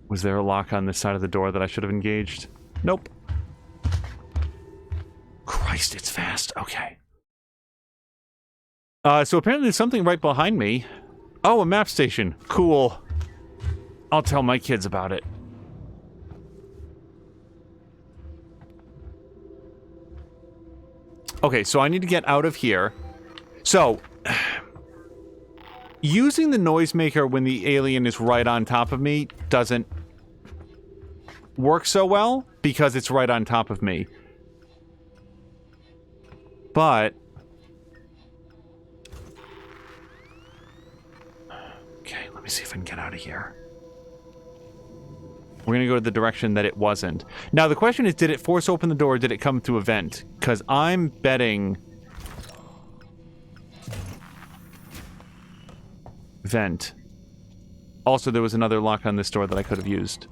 Was there a lock on this side of the door that I should have engaged? Nope. Christ, it's fast. Okay. So apparently there's something right behind me. Oh, a map station. Cool. I'll tell my kids about it. Okay, so I need to get out of here. So... using the noisemaker when the alien is right on top of me doesn't work so well because it's right on top of me. But... okay, let me see if I can get out of here. We're gonna go to the direction that it wasn't. Now, the question is, did it force open the door or did it come through a vent? Because I'm betting... vent. Also, there was another lock on this door that I could have used.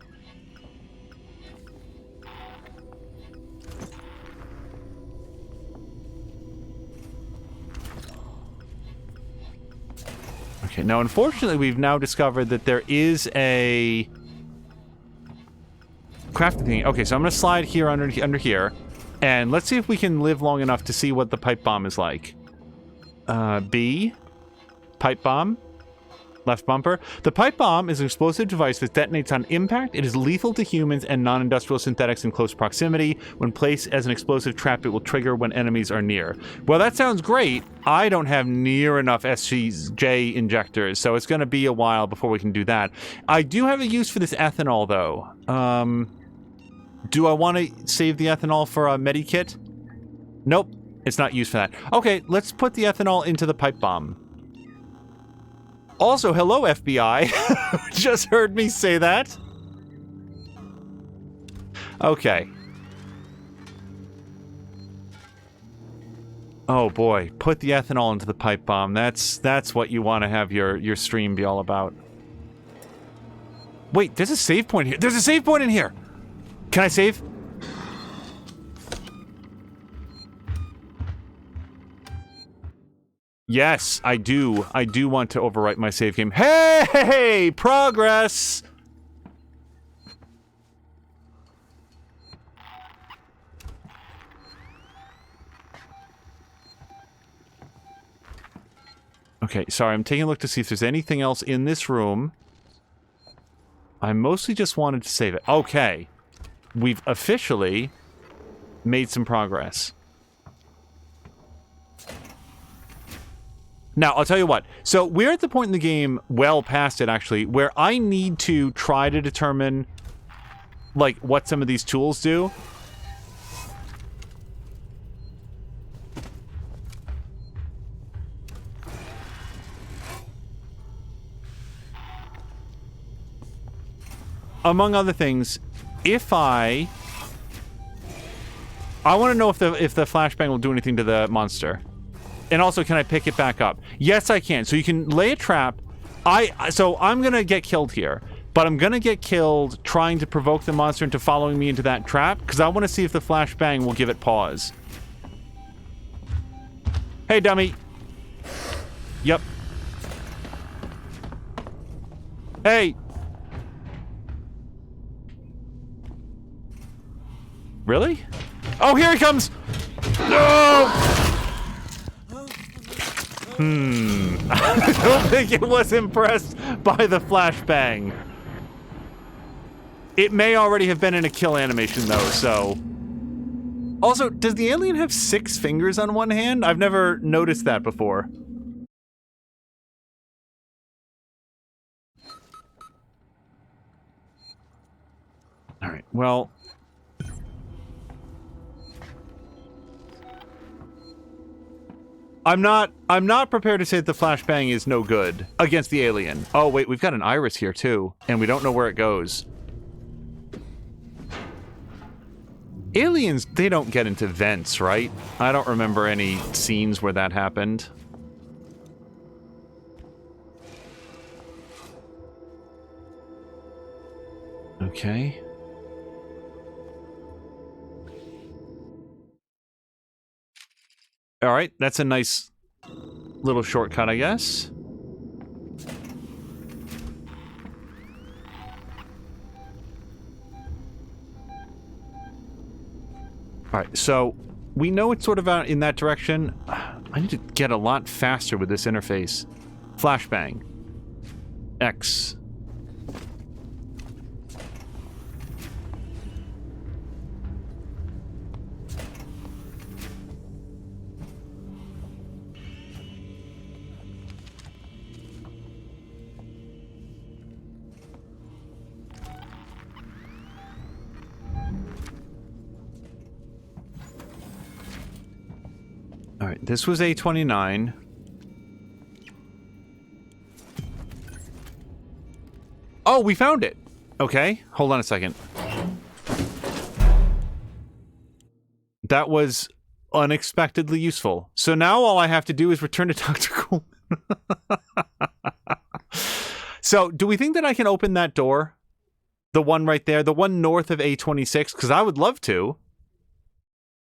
Okay, now unfortunately we've now discovered that there is a crafting thing. Okay, so I'm gonna slide here under here, and let's see if we can live long enough to see what the pipe bomb is like. B. Pipe bomb. Left bumper. The pipe bomb is an explosive device that detonates on impact. It is lethal to humans and non-industrial synthetics in close proximity. When placed as an explosive trap, it will trigger when enemies are near. Well, that sounds great. I don't have near enough SCJ injectors, so it's going to be a while before we can do that. I do have a use for this ethanol, though. Do I want to save the ethanol for a medikit? Nope. It's not used for that. Okay, let's put the ethanol into the pipe bomb. Also, hello, FBI. Just heard me say that. Okay. Oh boy, put the ethanol into the pipe bomb. That's what you want to have your stream be all about. Wait, there's a save point here. There's a save point in here. Can I save? Yes, I do. I do want to overwrite my save game. Hey, progress! Okay, sorry, I'm taking a look to see if there's anything else in this room. I mostly just wanted to save it. Okay. We've officially made some progress. Now, I'll tell you what. So, we're at the point in the game, well past it actually, where I need to try to determine, like, what some of these tools do. Among other things, if I want to know if the flashbang will do anything to the monster. And also, can I pick it back up? Yes, I can. So you can lay a trap. So I'm going to get killed here. But I'm going to get killed trying to provoke the monster into following me into that trap. Because I want to see if the flashbang will give it pause. Hey, dummy. Yep. Hey. Really? Oh, here he comes! No! I don't think it was impressed by the flashbang. It may already have been in a kill animation, though, so... Also, does the alien have 6 fingers on one hand? I've never noticed that before. Alright, well... I'm not prepared to say that the flashbang is no good against the alien. Oh, wait, we've got an iris here, too. And we don't know where it goes. Aliens, they don't get into vents, right? I don't remember any scenes where that happened. Okay. All right, that's a nice little shortcut, I guess. All right, so we know it's sort of out in that direction. I need to get a lot faster with this interface. Flashbang. X. All right, this was A29. Oh, we found it. Okay, hold on a second. That was unexpectedly useful. So now all I have to do is return to Dr. Coleman. So, do we think that I can open that door? The one right there, the one north of A26, because I would love to.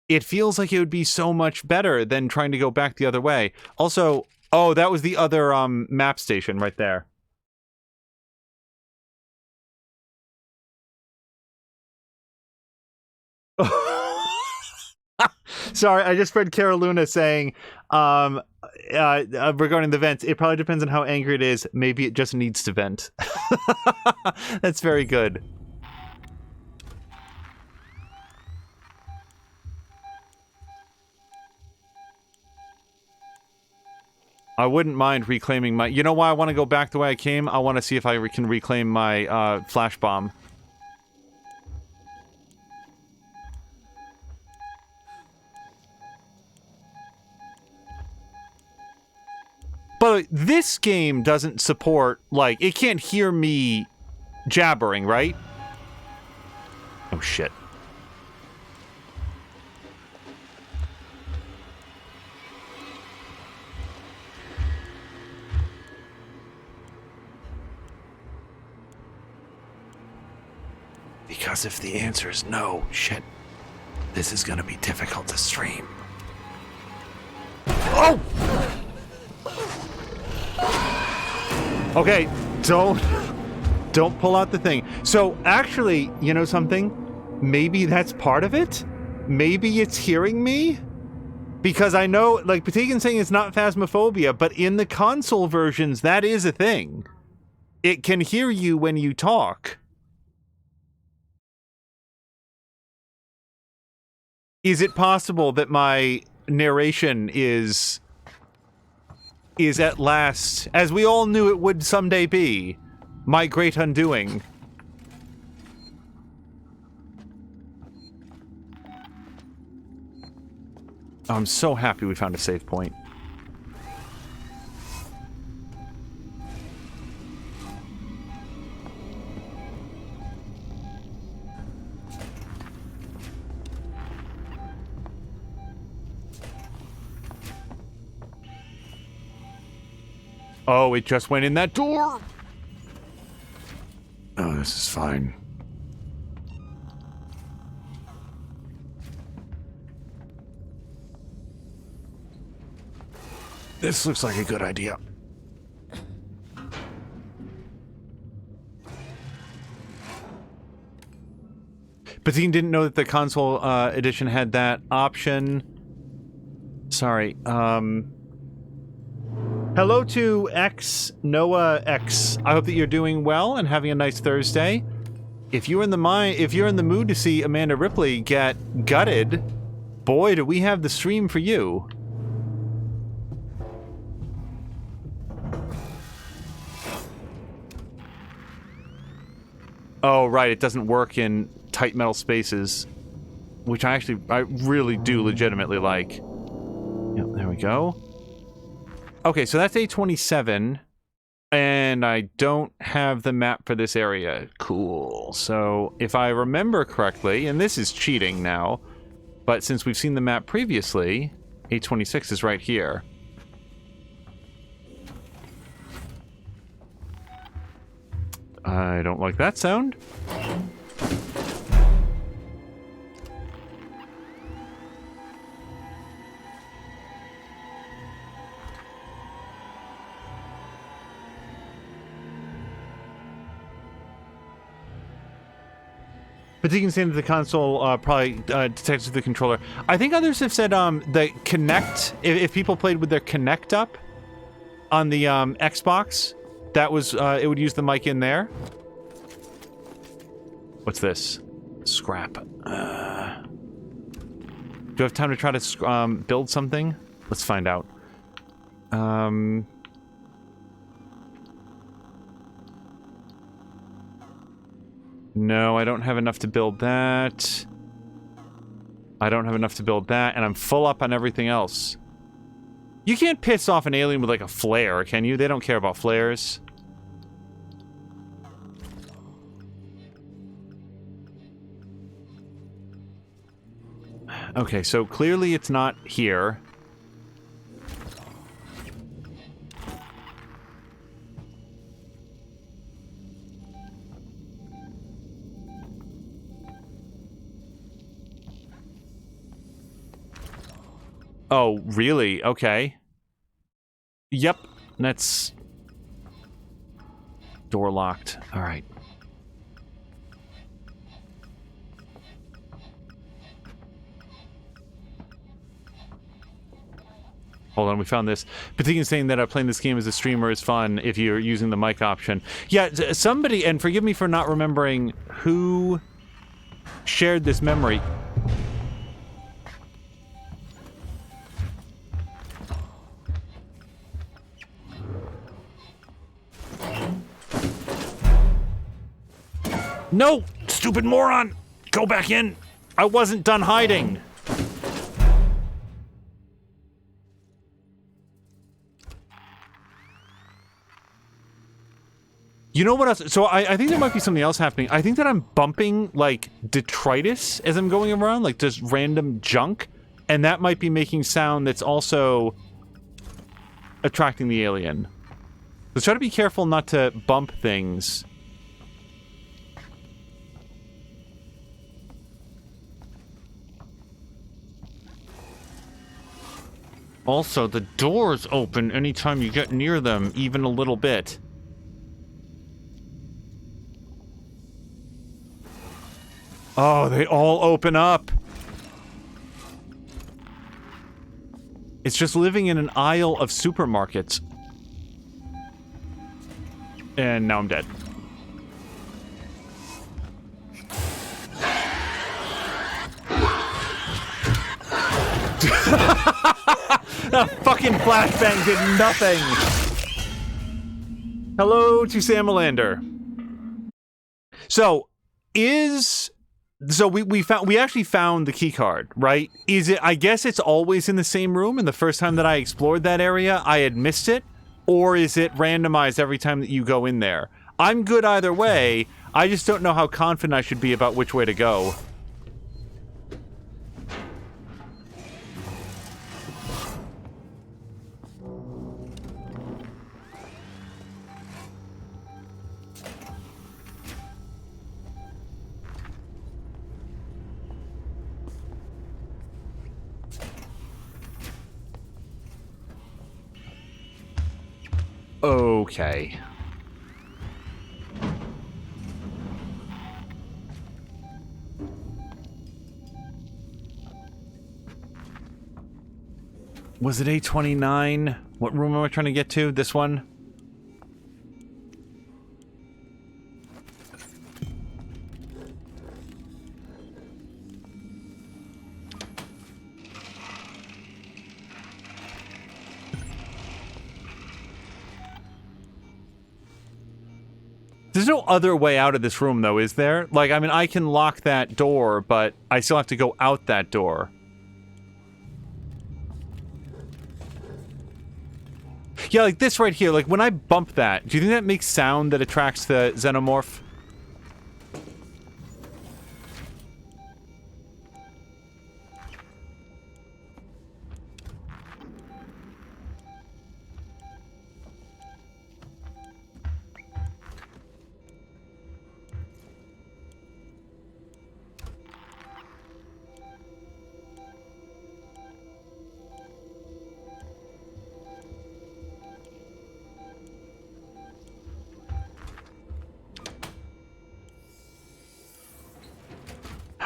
It feels like it would be so much better than trying to go back the other way. Also, oh, that was the other map station right there. Sorry, I just read Cara Luna saying, regarding the vents, it probably depends on how angry it is. Maybe it just needs to vent. That's very good. I wouldn't mind reclaiming my... You know why I want to go back the way I came? I want to see if I can reclaim my flash bomb. But this game doesn't support, like, it can't hear me jabbering, right? Oh, shit. Because if the answer is no, shit, this is gonna be difficult to stream. Oh! Okay, don't pull out the thing. So, actually, you know something? Maybe that's part of it? Maybe it's hearing me? Because I know, like, Patigan's saying it's not phasmophobia, but in the console versions, that is a thing. It can hear you when you talk. Is it possible that my narration is at last, as we all knew it would someday be, my great undoing? I'm so happy we found a save point. Oh, it just went in that door! Oh, this is fine. This looks like a good idea. Patine didn't know that the console edition had that option. Sorry. Hello to Noah X. I hope that you're doing well and having a nice Thursday. If you're in the mood to see Amanda Ripley get gutted, boy, do we have the stream for you. Oh, right, it doesn't work in tight metal spaces, which I really do legitimately like. Yep, there we go. Okay, so that's A27, and I don't have the map for this area. Cool. So if I remember correctly, and this is cheating now, but since we've seen the map previously, A26 is right here. I don't like that sound. But you can say that the console probably detects the controller. I think others have said the Kinect, if people played with their Kinect up on the Xbox, that was, it would use the mic in there. What's this? Scrap. Do I have time to try to build something? Let's find out. No, I don't have enough to build that. I don't have enough to build that, and I'm full up on everything else. You can't piss off an alien with, like, a flare, can you? They don't care about flares. Okay, so clearly it's not here. Oh, really? Okay. Yep, that's... door locked. Alright. Hold on, we found this. Patigan's saying that playing this game as a streamer is fun if you're using the mic option. Yeah, somebody, and forgive me for not remembering who shared this memory. No! Stupid moron! Go back in! I wasn't done hiding! You know what else? So I think there might be something else happening. I think that I'm bumping, like, detritus as I'm going around, like, just random junk. And that might be making sound that's also attracting the alien. So try to be careful not to bump things. Also, the doors open anytime you get near them, even a little bit. Oh, they all open up. It's just living in an aisle of supermarkets. And now I'm dead. That fucking flashbang did nothing. Hello to Samalander. So we actually found the key card, right? Is it? I guess it's always in the same room, and the first time that I explored that area, I had missed it, or is it randomized every time that you go in there? I'm good either way. I just don't know how confident I should be about which way to go. Okay. Was it A29? What room am I trying to get to? This one? There's no other way out of this room, though, is there? Like, I mean, I can lock that door, but I still have to go out that door. Yeah, like this right here. Like, when I bump that, do you think that makes sound that attracts the xenomorph?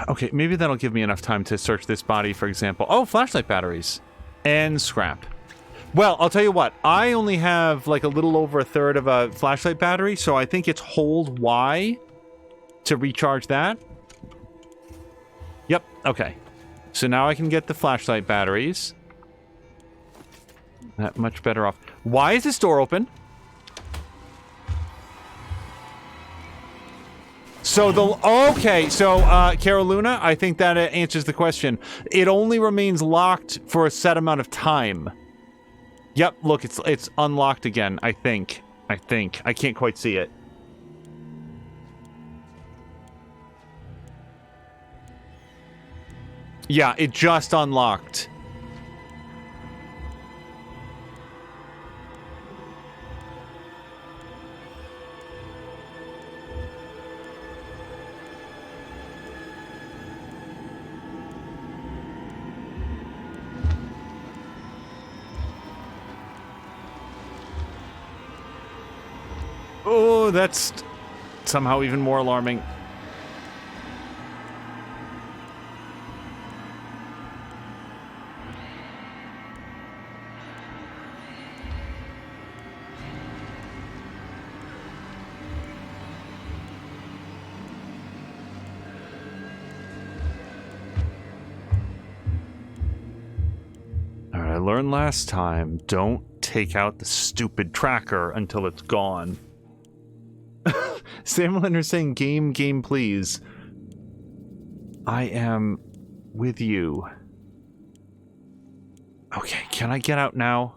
Okay, maybe that'll give me enough time to search this body, for example. Oh, flashlight batteries. And scrap. Well, I'll tell you what. I only have, like, a little over a third of a flashlight battery, so I think it's hold Y to recharge that. Yep, okay. So now I can get the flashlight batteries. That much better off. Why is this door open? So okay, so Caroluna, I think that answers the question. It only remains locked for a set amount of time. Yep, look, it's unlocked again, I think. I can't quite see it. Yeah, it just unlocked. Oh, that's somehow even more alarming. All right, I learned last time, don't take out the stupid tracker until it's gone. Samalander saying game please. I am with you. Okay, can I get out now?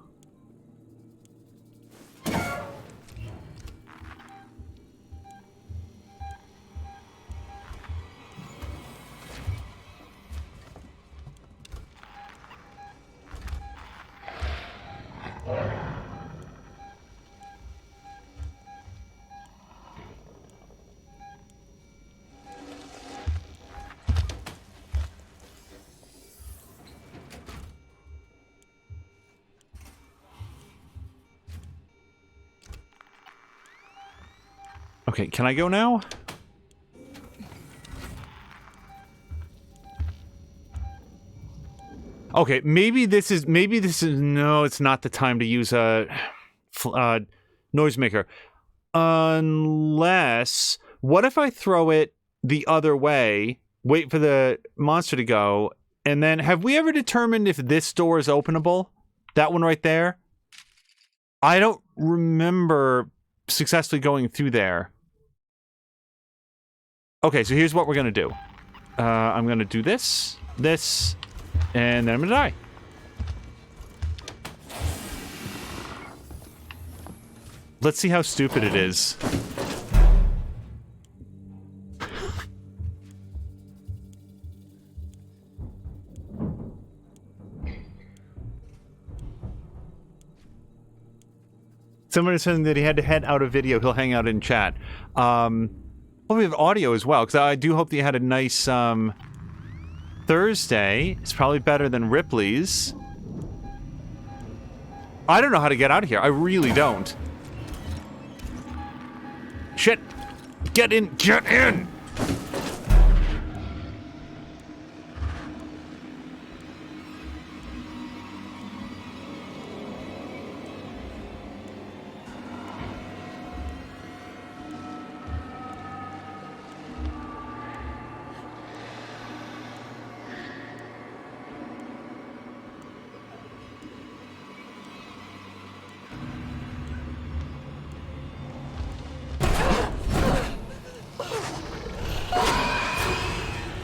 Okay, can I go now? Okay, maybe this is no, it's not the time to use a noisemaker. Unless, what if I throw it the other way, wait for the monster to go, and then have we ever determined if this door is openable? That one right there? I don't remember successfully going through there. Okay, so here's what we're gonna do. I'm gonna do this, and then I'm gonna die. Let's see how stupid it is. Someone is saying that he had to head out of video. He'll hang out in chat. Well, we have audio as well, because I do hope that you had a nice Thursday. It's probably better than Ripley's. I don't know how to get out of here. I really don't. Shit! Get in! Get in!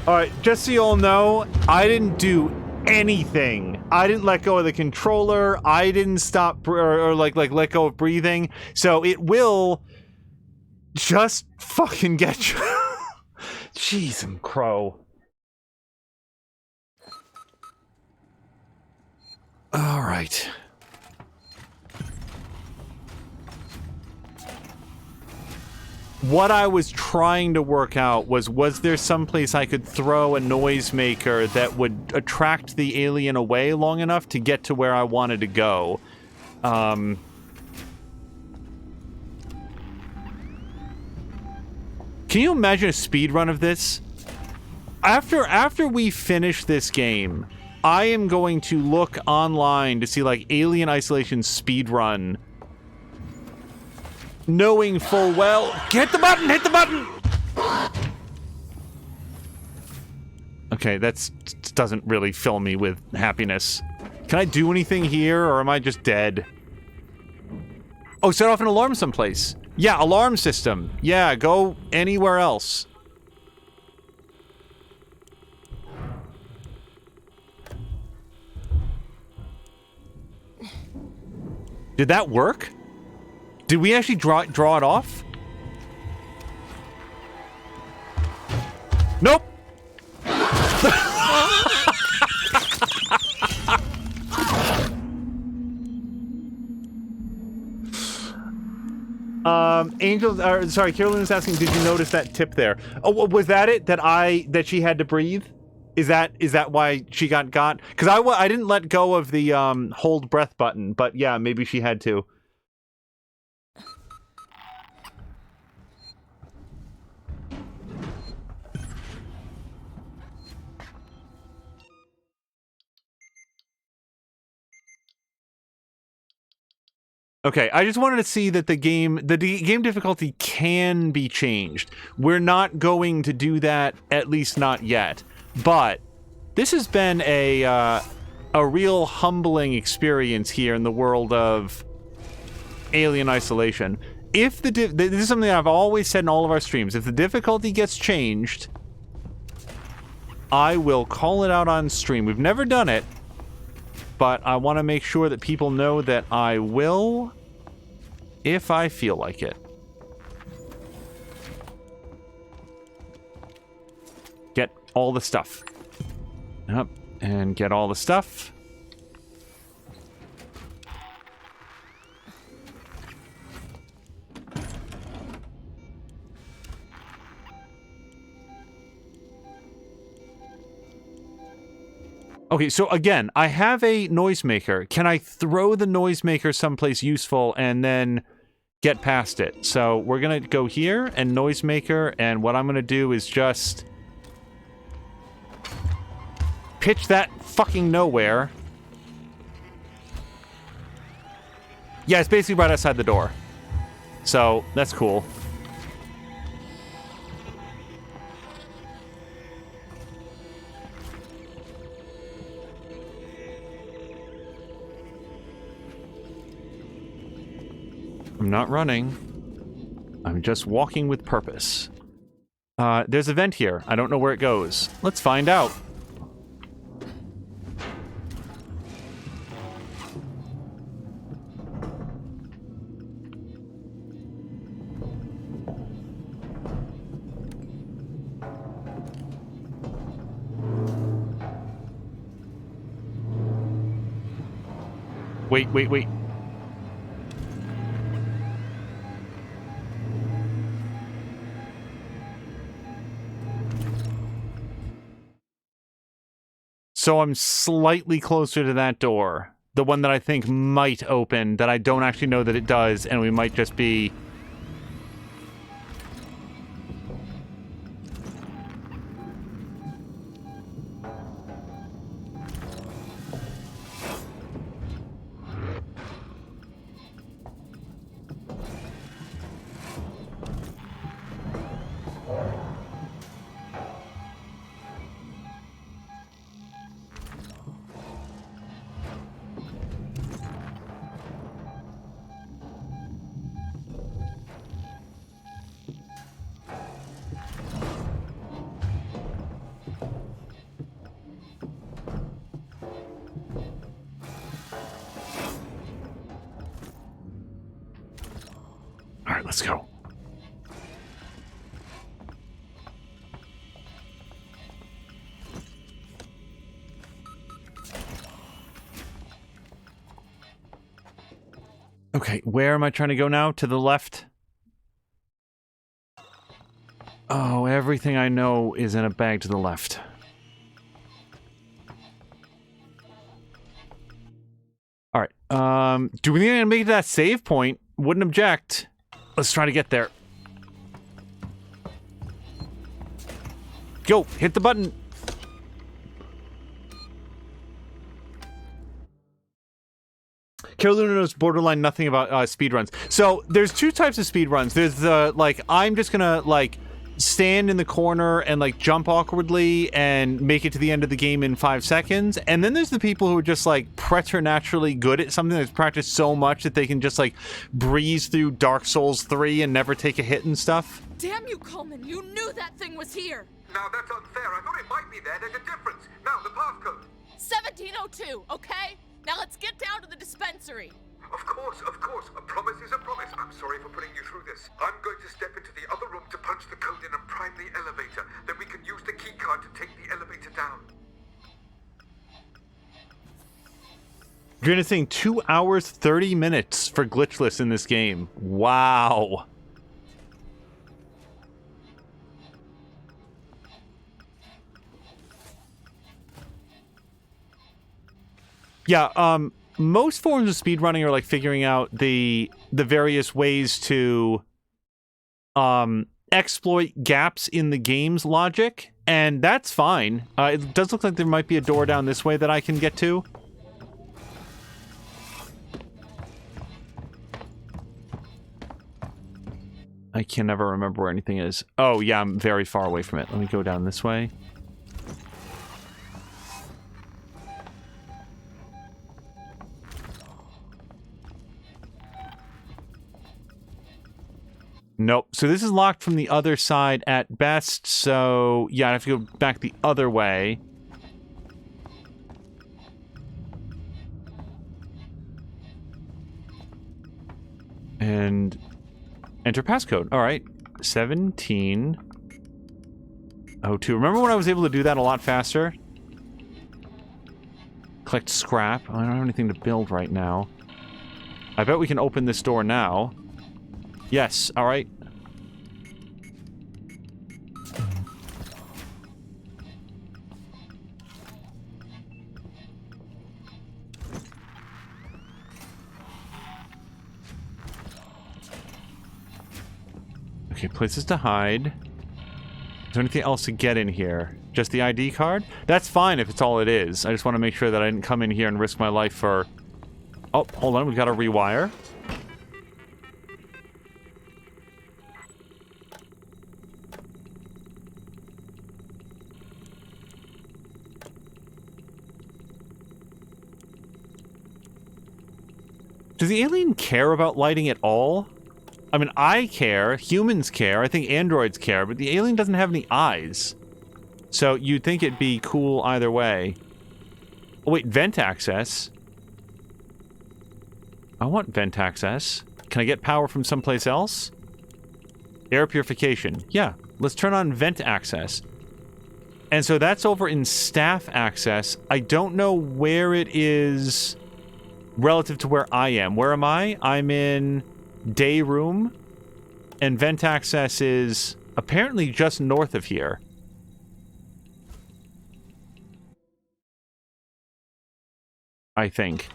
Alright, just so you all know, I didn't do anything. I didn't let go of the controller. I didn't stop or let go of breathing. So it will just fucking get you. Jeez, I'm crow. Alright. What I was trying to work out was there someplace I could throw a noisemaker that would attract the alien away long enough to get to where I wanted to go? Can you imagine a speed run of this? After we finish this game, I am going to look online to see like Alien Isolation speed run. Knowing full well... Hit the button! Hit the button! Okay, that doesn't really fill me with happiness. Can I do anything here, or am I just dead? Oh, set off an alarm someplace. Yeah, alarm system. Yeah, go anywhere else. Did that work? Did we actually draw it off? Nope. Sorry, Carolyn is asking, did you notice that tip there? Oh, was that it? That she had to breathe? Is that why she got? Because I didn't let go of the hold breath button, but yeah, maybe she had to. Okay, I just wanted to see that the game difficulty can be changed. We're not going to do that, at least not yet. But this has been a real humbling experience here in the world of Alien Isolation. If this is something I've always said in all of our streams. If the difficulty gets changed, I will call it out on stream. We've never done it. But I want to make sure that people know that I will, if I feel like it. Get all the stuff. Yep, and get all the stuff. Okay, so again, I have a noisemaker. Can I throw the noisemaker someplace useful and then get past it? So we're gonna go here and noisemaker, and what I'm gonna do is just... pitch that fucking nowhere. Yeah, it's basically right outside the door. So, that's cool. I'm not running. I'm just walking with purpose. There's a vent here. I don't know where it goes. Let's find out. Wait. So I'm slightly closer to that door. The one that I think might open, that I don't actually know that it does, and we might just be... Alright, let's go. Okay, where am I trying to go now? To the left? Oh, everything I know is in a bag to the left. Alright, do we need to make it to that save point? Wouldn't object. Let's try to get there. Go! Hit the button! Carolina knows borderline nothing about speedruns. So, there's two types of speedruns. There's the, like, I'm just gonna, like, stand in the corner and, like, jump awkwardly and make it to the end of the game in 5 seconds. And then there's the people who are just, like, preternaturally good at something that's practiced so much that they can just, like, breeze through Dark Souls 3 and never take a hit and stuff. Damn you, Coleman! You knew that thing was here! Now that's unfair. I thought it might be there. There's a difference. Now, the passcode. 1702, okay? Now let's get down to the dispensary. Of course. A promise is a promise. I'm sorry for putting you through this. I'm going to step into the other room to punch the code in and prime the elevator. Then we can use the key card to take the elevator down. You're gonna sing 2 hours, 30 minutes for glitchless in this game. Wow. Yeah, most forms of speedrunning are like figuring out the various ways to exploit gaps in the game's logic, and that's fine. It does look like there might be a door down this way that I can get to. I can never remember where anything is. Oh, yeah, I'm very far away from it. Let me go down this way. Nope. So this is locked from the other side at best, so yeah, I have to go back the other way. And enter passcode. All right. 1702. Remember when I was able to do that a lot faster? Collect scrap. I don't have anything to build right now. I bet we can open this door now. Yes, alright. Okay, places to hide. Is there anything else to get in here? Just the ID card? That's fine if it's all it is. I just want to make sure that I didn't come in here and risk my life for... Oh, hold on. We've got to rewire. Does the alien care about lighting at all? I mean, I care, humans care, I think androids care, but the alien doesn't have any eyes. So you'd think it'd be cool either way. Oh wait, vent access. I want vent access. Can I get power from someplace else? Air purification. Yeah, let's turn on vent access. And so that's over in staff access. I don't know where it is relative to where I am. Where am I? I'm in day room, and vent access is apparently just north of here. I think.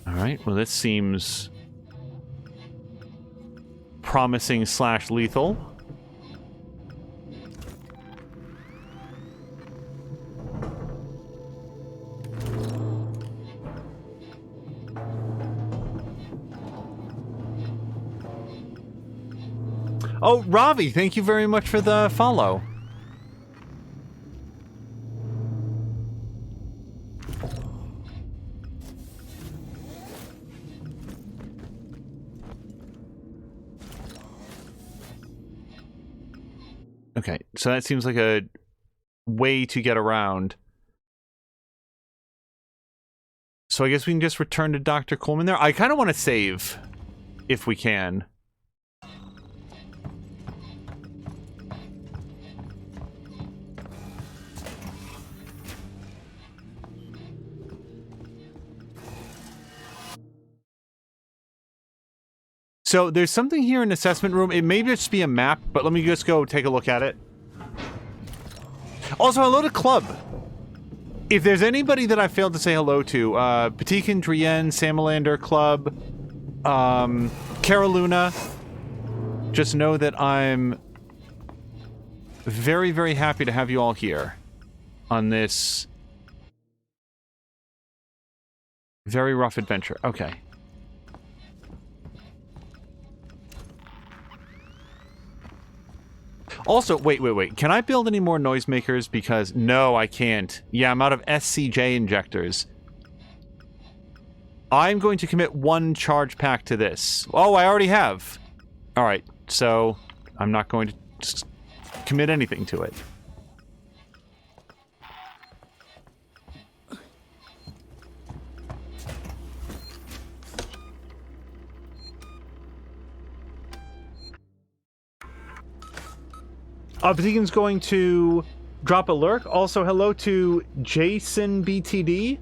Alright, well this seems promising / lethal. Oh, Ravi, thank you very much for the follow. Okay, so that seems like a way to get around. So I guess we can just return to Dr. Coleman there. I kind of want to save, if we can. So there's something here in assessment room. It may just be a map, but let me just go take a look at it. Also, hello to Club. If there's anybody that I failed to say hello to, Patikan, Drienne, Samalander, Club, Caroluna, just know that I'm very, very happy to have you all here on this very rough adventure. Okay. Also, wait. Can I build any more noisemakers? Because, no, I can't. Yeah, I'm out of SCJ injectors. I'm going to commit 1 charge pack to this. Oh, I already have. Alright, so I'm not going to just commit anything to it. Patikan's going to drop a lurk. Also, hello to Jason BTD,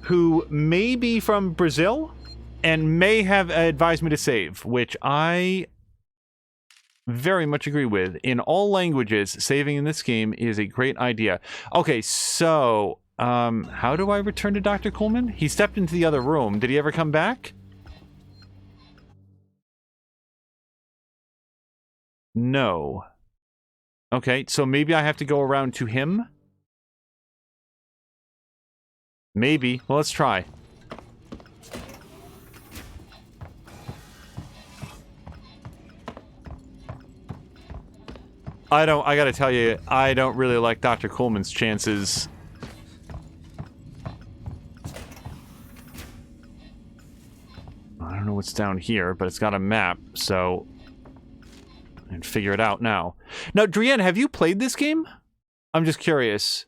who may be from Brazil and may have advised me to save, which I very much agree with. In all languages, saving in this game is a great idea. Okay, so, how do I return to Dr. Coleman? He stepped into the other room. Did he ever come back? No. Okay, so maybe I have to go around to him? Maybe. Well, let's try. I gotta tell you, I don't really like Dr. Coleman's chances. I don't know what's down here, but it's got a map, so... and figure it out now. Now, Drienne, have you played this game? I'm just curious.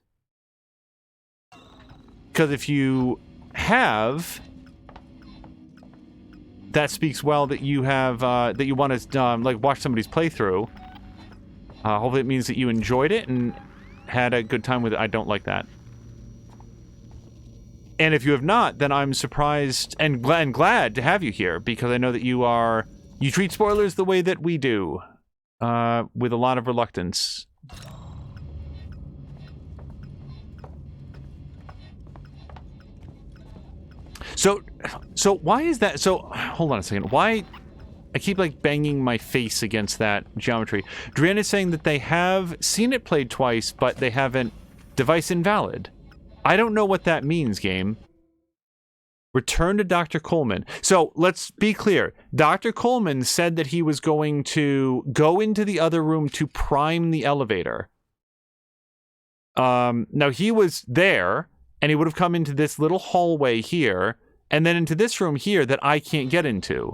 Because if you have, that speaks well that you have, that you want to, like, watch somebody's playthrough. Hopefully it means that you enjoyed it and had a good time with it. I don't like that. And if you have not, then I'm surprised and glad to have you here, because I know that you are You treat spoilers the way that we do, with a lot of reluctance. So why is that? So, hold on a second. Why... I keep, like, banging my face against that geometry. Drian is saying that they have seen it played twice, but they haven't... Device invalid. I don't know what that means, game. Return to Dr. Coleman. So, let's be clear. Dr. Coleman said that he was going to go into the other room to prime the elevator. Now, he was there, and he would have come into this little hallway here, and then into this room here that I can't get into.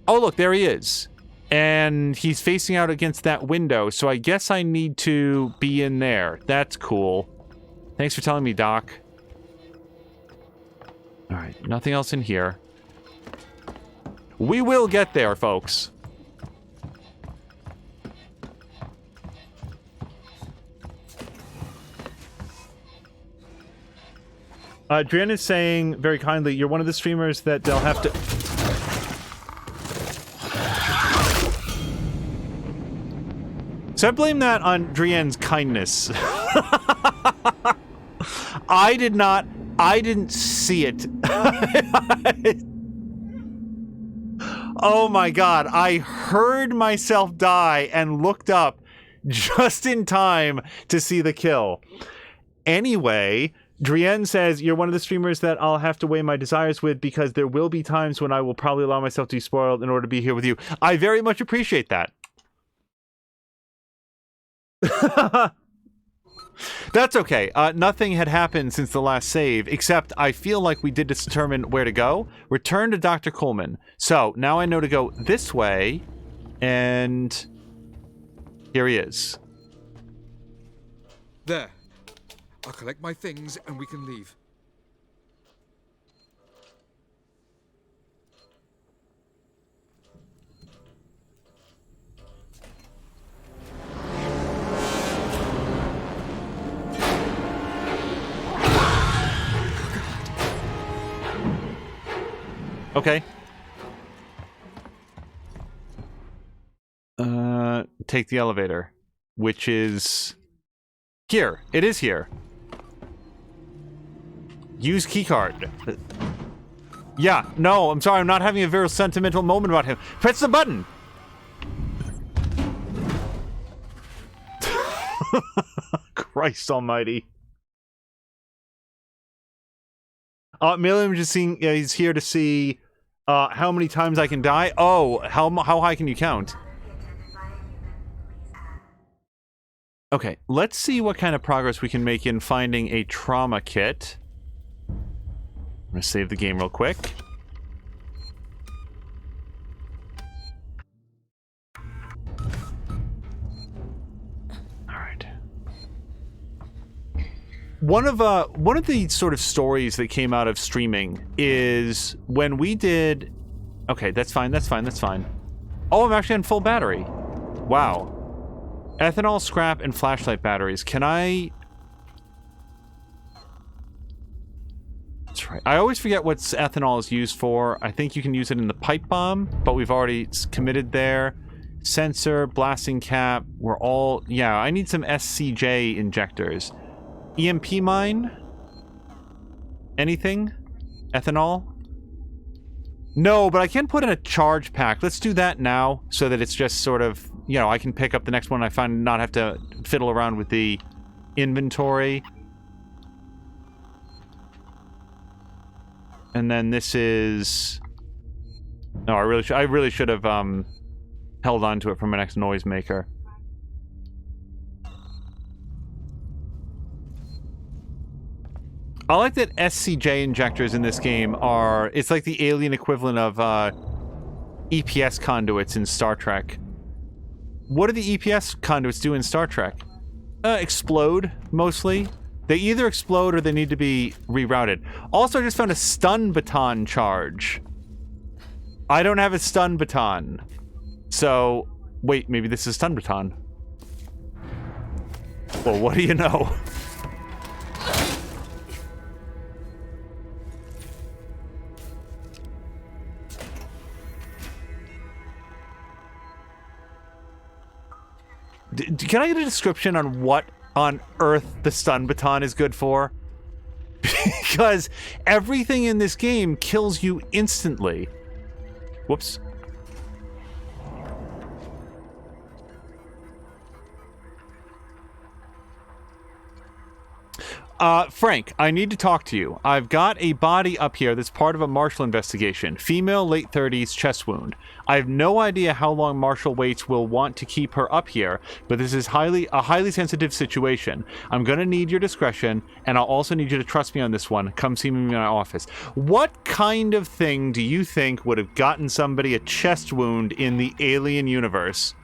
Oh, look, there he is. And he's facing out against that window, so I guess I need to be in there. That's cool. Thanks for telling me, Doc. Alright, nothing else in here. We will get there, folks. Drian is saying very kindly, you're one of the streamers that they'll have to... So I blame that on Drian's kindness. I didn't see it. Oh my god, I heard myself die and looked up just in time to see the kill. Anyway, Drian says, you're one of the streamers that I'll have to weigh my desires with because there will be times when I will probably allow myself to be spoiled in order to be here with you. I very much appreciate that. That's okay. Nothing had happened since the last save, except I feel like we did determine where to go. Return to Dr. Coleman. So, now I know to go this way, and here he is. There. I'll collect my things and we can leave. Okay. Take the elevator, which is here. It is here. Use keycard. Yeah, no, I'm sorry, I'm not having a very sentimental moment about him. Press the button! Christ almighty. Milliam just seeing, he's here to see how many times I can die. Oh, how high can you count? Okay, let's see what kind of progress we can make in finding a trauma kit. I'm gonna save the game real quick. Alright. One of the sort of stories that came out of streaming is when we did... Okay, that's fine, that's fine, that's fine. Oh, I'm actually on full battery. Wow. Ethanol, scrap, and flashlight batteries. Can I... That's right. I always forget what ethanol is used for. I think you can use it in the pipe bomb, but we've already committed there. Sensor, blasting cap, we're all... Yeah, I need some SCJ injectors. EMP mine? Anything? Ethanol? No, but I can put in a charge pack. Let's do that now, so that it's just sort of... You know, I can pick up the next one I find and not have to fiddle around with the inventory. And then this is... No, I really should have held on to it for my next noisemaker. I like that SCJ injectors in this game are... It's like the alien equivalent of EPS conduits in Star Trek. What do the EPS conduits do in Star Trek? Explode, mostly. They either explode or they need to be rerouted. Also, I just found a stun baton charge. I don't have a stun baton. So, wait, maybe this is stun baton. Well, what do you know? Can I get a description on what on earth the stun baton is good for? Because everything in this game kills you instantly. Whoops. Frank, I need to talk to you. I've got a body up here that's part of a Marshall investigation. Female, late 30s, chest wound. I have no idea how long Marshall waits will want to keep her up here, but this is a highly sensitive situation. I'm gonna need your discretion, and I'll also need you to trust me on this one. Come see me in my office. What kind of thing do you think would have gotten somebody a chest wound in the Alien universe?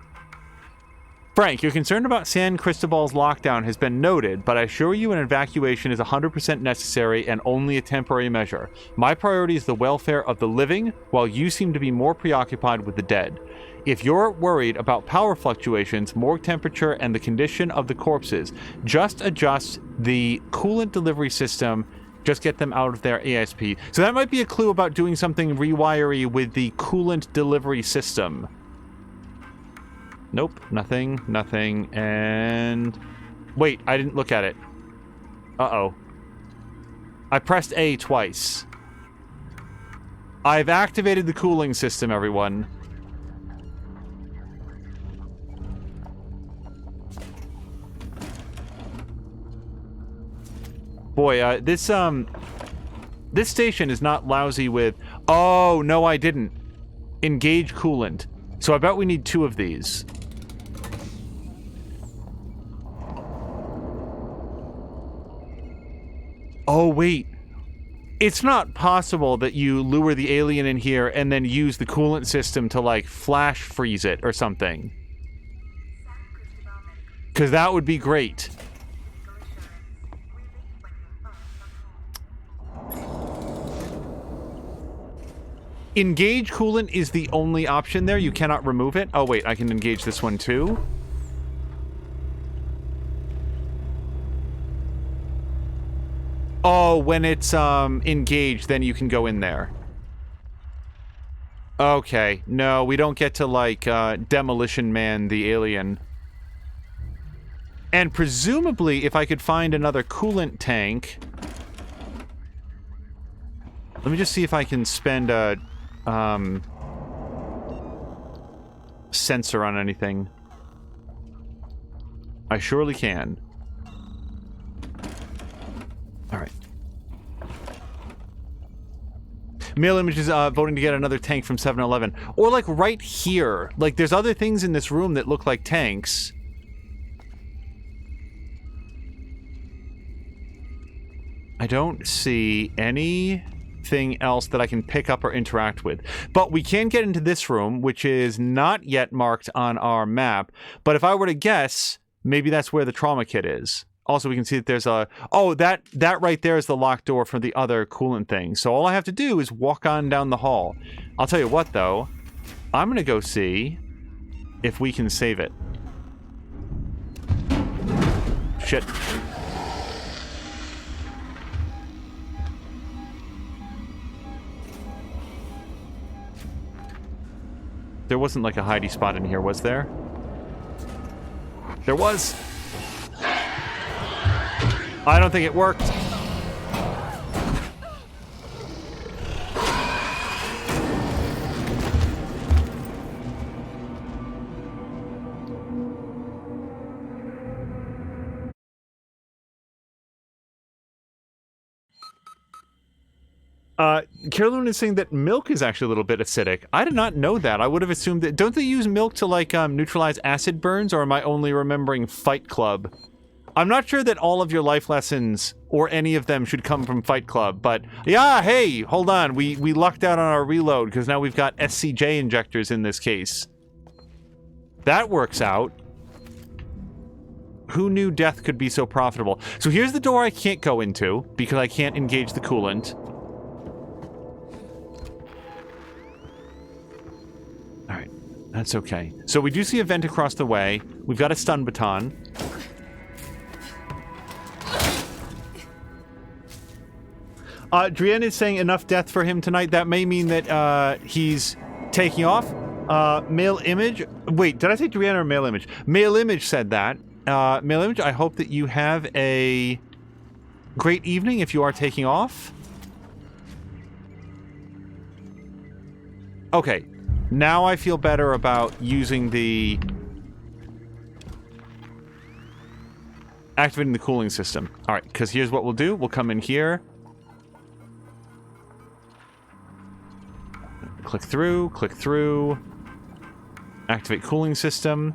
Frank, your concern about San Cristobal's lockdown has been noted, but I assure you an evacuation is 100% necessary and only a temporary measure. My priority is the welfare of the living, while you seem to be more preoccupied with the dead. If you're worried about power fluctuations, morgue temperature, and the condition of the corpses, just adjust the coolant delivery system. Just get them out of their ASP. So that might be a clue about doing something rewiry with the coolant delivery system. Nope, nothing, and... Wait, I didn't look at it. Uh-oh. I pressed A twice. I've activated the cooling system, everyone. Boy, this station is not lousy with... Oh, no, I didn't. Engage coolant. So I bet we need 2 of these. Oh, wait. It's not possible that you lure the alien in here and then use the coolant system to, like, flash freeze it or something. Because that would be great. Engage coolant is the only option there. You cannot remove it. Oh, wait. I can engage this one, too. Oh, when it's engaged, then you can go in there. Okay. No, we don't get to, like, Demolition Man the alien. And presumably, if I could find another coolant tank... Let me just see if I can spend a... sensor on anything. I surely can. Alright. Mail images voting to get another tank from 7-Eleven. Or like right here. Like there's other things in this room that look like tanks. I don't see anything else that I can pick up or interact with. But we can get into this room, which is not yet marked on our map. But if I were to guess, maybe that's where the trauma kit is. Also, we can see that there's a... Oh, that right there is the locked door for the other coolant thing. So all I have to do is walk on down the hall. I'll tell you what, though. I'm going to go see if we can save it. Shit. There wasn't like a hidey spot in here, was there? There was. I don't think it worked. Carolyn is saying that milk is actually a little bit acidic. I did not know that. I would have assumed that... Don't they use milk to, like, neutralize acid burns, or am I only remembering Fight Club? I'm not sure that all of your life lessons, or any of them, should come from Fight Club, but... Yeah, hey, hold on. We lucked out on our reload, because now we've got SCJ injectors in this case. That works out. Who knew death could be so profitable? So here's the door I can't go into, because I can't engage the coolant. Alright, that's okay. So we do see a vent across the way. We've got a stun baton. Drienne is saying enough death for him tonight. That may mean that he's taking off. Male image. Wait, did I say Brianna or male image? Male image said that. Male image, I hope that you have a great evening if you are taking off. Okay. Now I feel better about using the... activating the cooling system. Alright, because here's what we'll do. We'll come in here. Click through. Activate cooling system.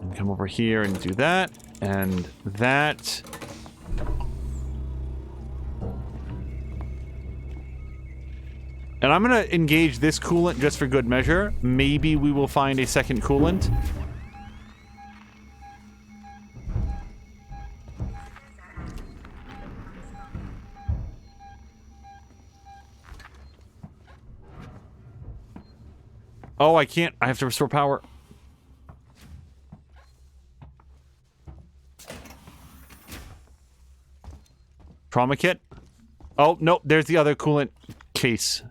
And come over here and do that. And that. And I'm going to engage this coolant just for good measure. Maybe we will find a second coolant. Oh, I can't. I have to restore power. Trauma kit? Oh, nope. There's the other coolant case.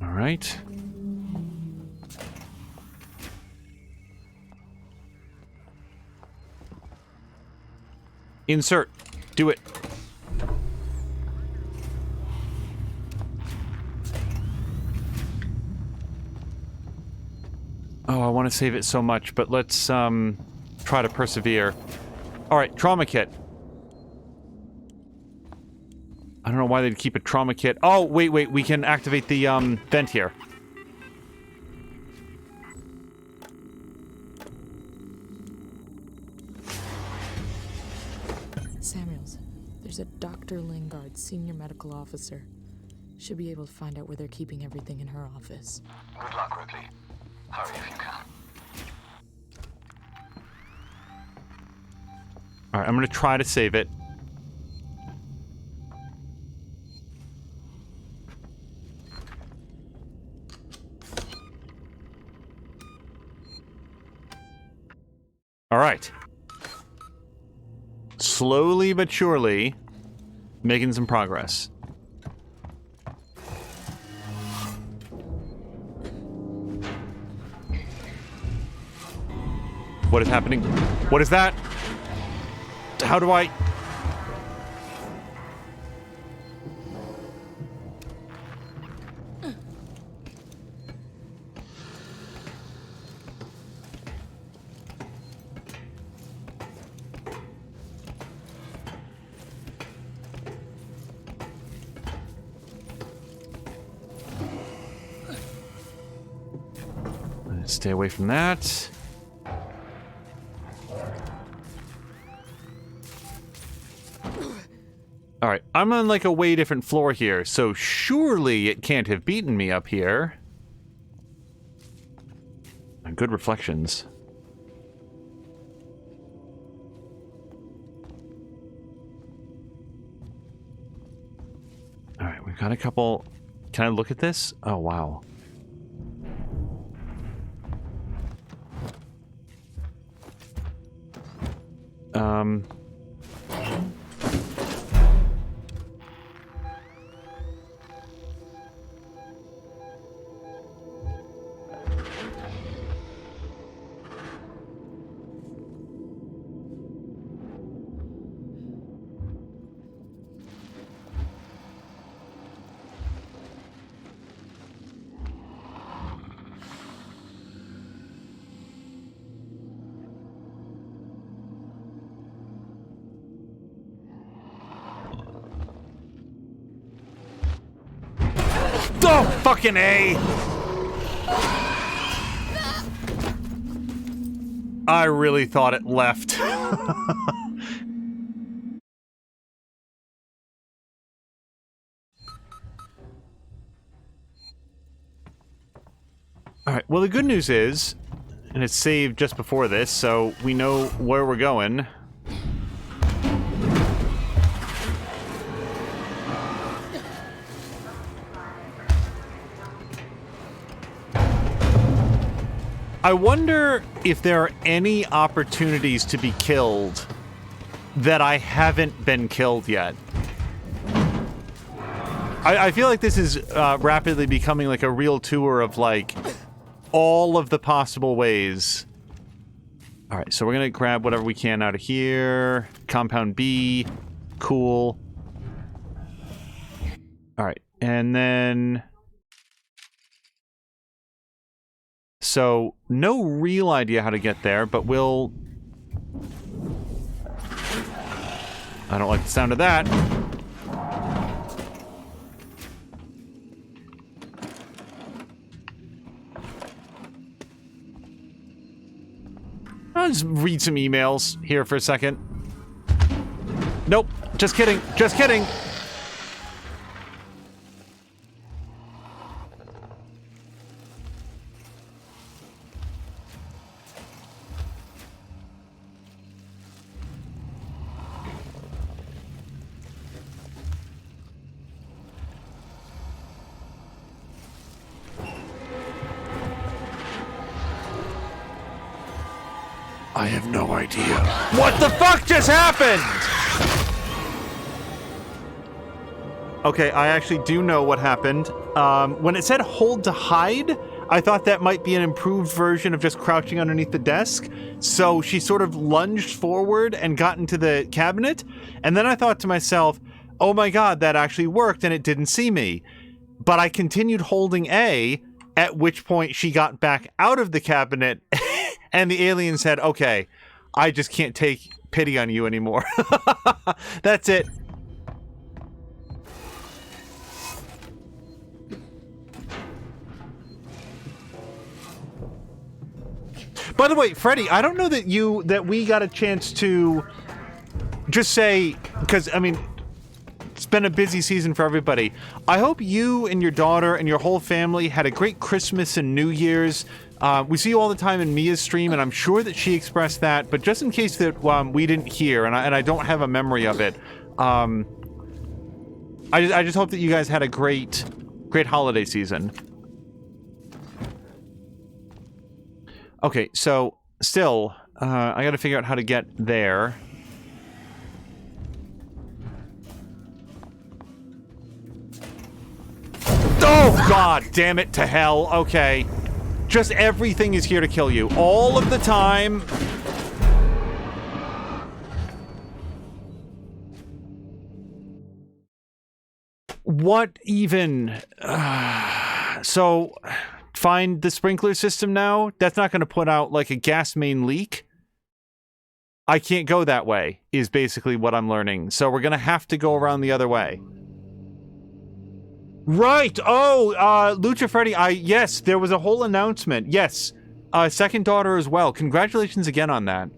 All right. Insert. Do it. Oh, I want to save it so much, but let's try to persevere. All right, trauma kit. I don't know why they'd keep a trauma kit. Oh, wait, we can activate the vent here. Samuels, there's a Dr. Lingard, senior medical officer. Should be able to find out where they're keeping everything in her office. Good luck, Ripley. Hurry if you can. All right, I'm going to try to save it. All right. Slowly but surely, making some progress. What is happening? What is that? How do I... Stay away from that. Alright, I'm on like a way different floor here, so surely it can't have beaten me up here. And good reflections. Alright, we've got a couple... Can I look at this? Oh, wow. Oh, fucking A! I really thought it left. Alright, well the good news is, and it's saved just before this, so we know where we're going. I wonder if there are any opportunities to be killed that I haven't been killed yet. I feel like this is rapidly becoming like a real tour of like all of the possible ways. All right, so we're gonna grab whatever we can out of here. Compound B, cool. All right, and then so no real idea how to get there, but we'll. I don't like the sound of that. I'll just read some emails here for a second. Nope, just kidding, just kidding. I have no idea. What the fuck just happened? Okay, I actually do know what happened. When it said hold to hide, I thought that might be an improved version of just crouching underneath the desk. So she sort of lunged forward and got into the cabinet. And then I thought to myself, oh my god, that actually worked and it didn't see me. But I continued holding A, at which point she got back out of the cabinet and the alien said, okay, I just can't take pity on you anymore. That's it. By the way, Freddy, I don't know that we got a chance to just say, because, I mean, it's been a busy season for everybody. I hope you and your daughter and your whole family had a great Christmas and New Year's. We see you all the time in Mia's stream, and I'm sure that she expressed that, but just in case that we didn't hear, and I don't have a memory of it, I just hope that you guys had a great holiday season. Okay, so, still, I gotta figure out how to get there. Oh, god damn it to hell. Okay. Just everything is here to kill you. All of the time. What even? So, find the sprinkler system now? That's not going to put out, like, a gas main leak? I can't go that way, is basically what I'm learning. So we're going to have to go around the other way. Right! Oh, Lucha Freddy, yes, there was a whole announcement. Yes. Second daughter as well. Congratulations again on that.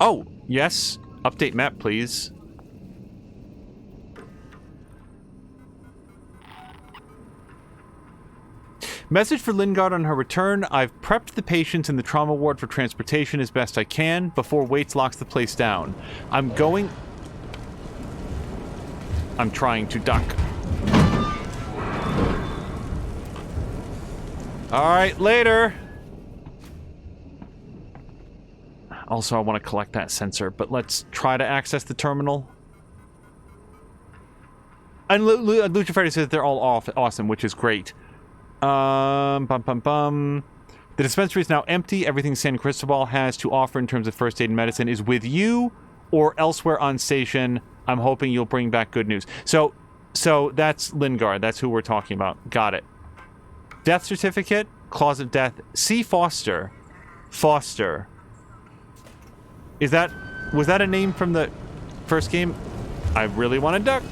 Oh, yes. Update map, please. Message for Lingard on her return. I've prepped the patients in the trauma ward for transportation as best I can before Waits locks the place down. I'm trying to duck. Alright, later. Also, I want to collect that sensor, but let's try to access the terminal. And Lucha Freddy says they're all awesome, which is great. The dispensary is now empty. Everything San Cristobal has to offer in terms of first aid and medicine is with you or elsewhere on station. I'm hoping you'll bring back good news. So that's Lingard. That's who we're talking about. Got it. Death certificate, cause of death. C. Foster. Foster. Was that a name from the first game? I really want to duck.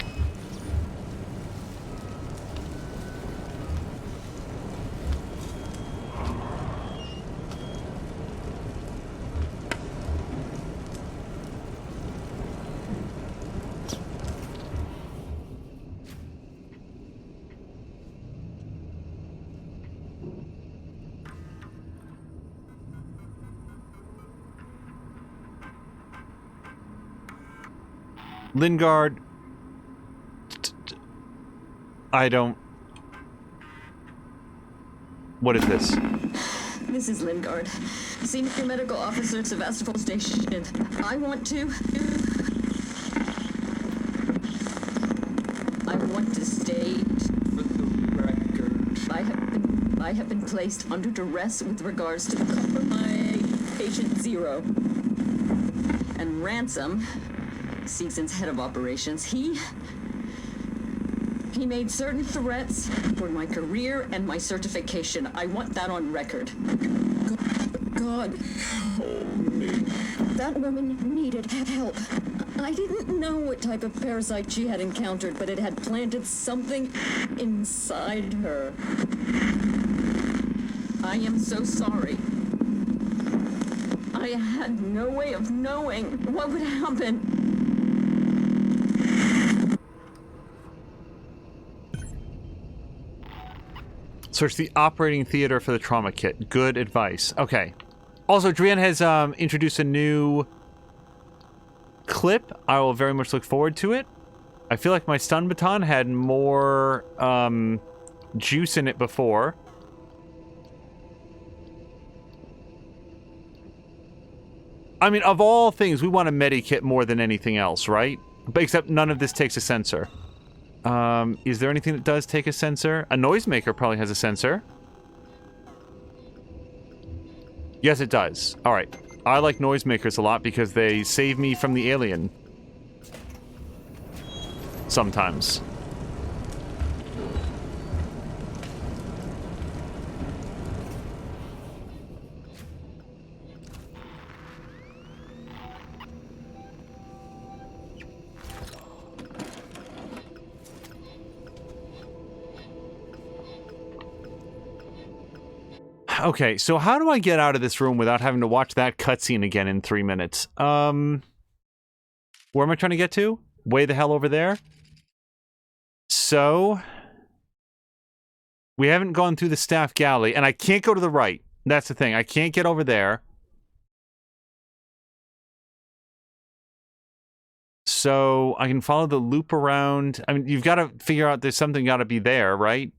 Lingard, I don't... What is this? This is Lingard, Senior Medical Officer at Sevastopol Station. I want to state for the record, I have been placed under duress with regards to the compromised patient Zero. And Ransom, Seegson's head of operations, he made certain threats for my career and my certification. I want that on record. God, help me. That woman needed help. I didn't know what type of parasite she had encountered, but it had planted something inside her. I am so sorry. I had no way of knowing what would happen. Search the operating theater for the trauma kit. Good advice. Okay. Also, Drian has introduced a new clip. I will very much look forward to it. I feel like my stun baton had more juice in it before. I mean, of all things, we want a medikit more than anything else, right? But except none of this takes a sensor. Is there anything that does take a sensor? A noisemaker probably has a sensor. Yes, it does. Alright. I like noisemakers a lot because they save me from the alien. Sometimes. Okay, so how do I get out of this room without having to watch that cutscene again in 3 minutes? Where am I trying to get to? Way the hell over there? So... we haven't gone through the staff galley, and I can't go to the right. That's the thing. I can't get over there. So I can follow the loop around. I mean, you've got to figure out there's something got to be there, right?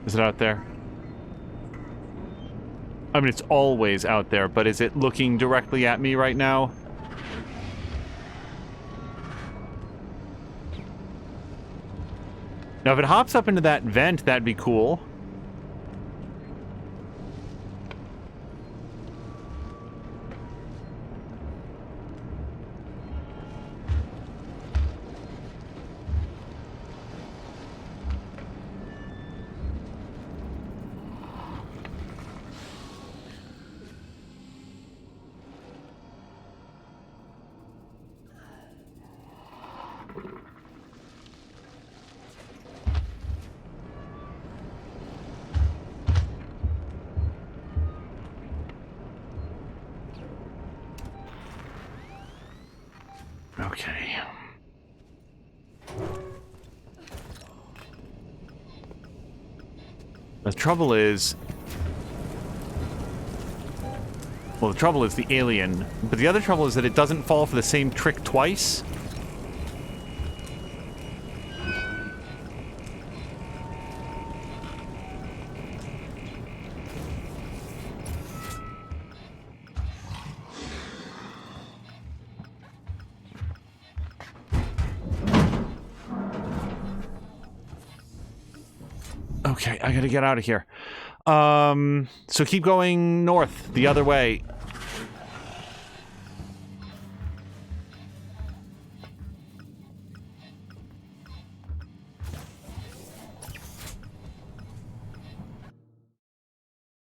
Is it out there? I mean, it's always out there, but is it looking directly at me right now? Now, if it hops up into that vent, that'd be cool. Okay. The trouble is... well, the trouble is the alien. But the other trouble is that it doesn't fall for the same trick twice. Okay, I gotta get out of here. So keep going north, the other way.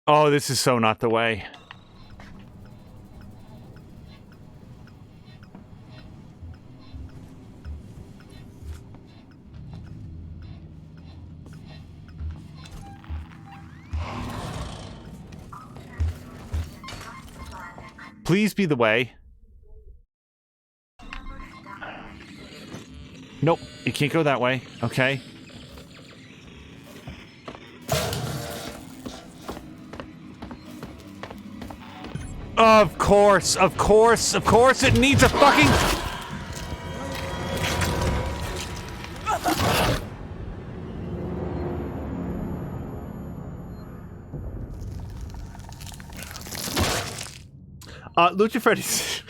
Oh, this is so not the way. Please be the way. Nope, you can't go that way. Okay. Of course, it needs a fucking... Lucha Freddy's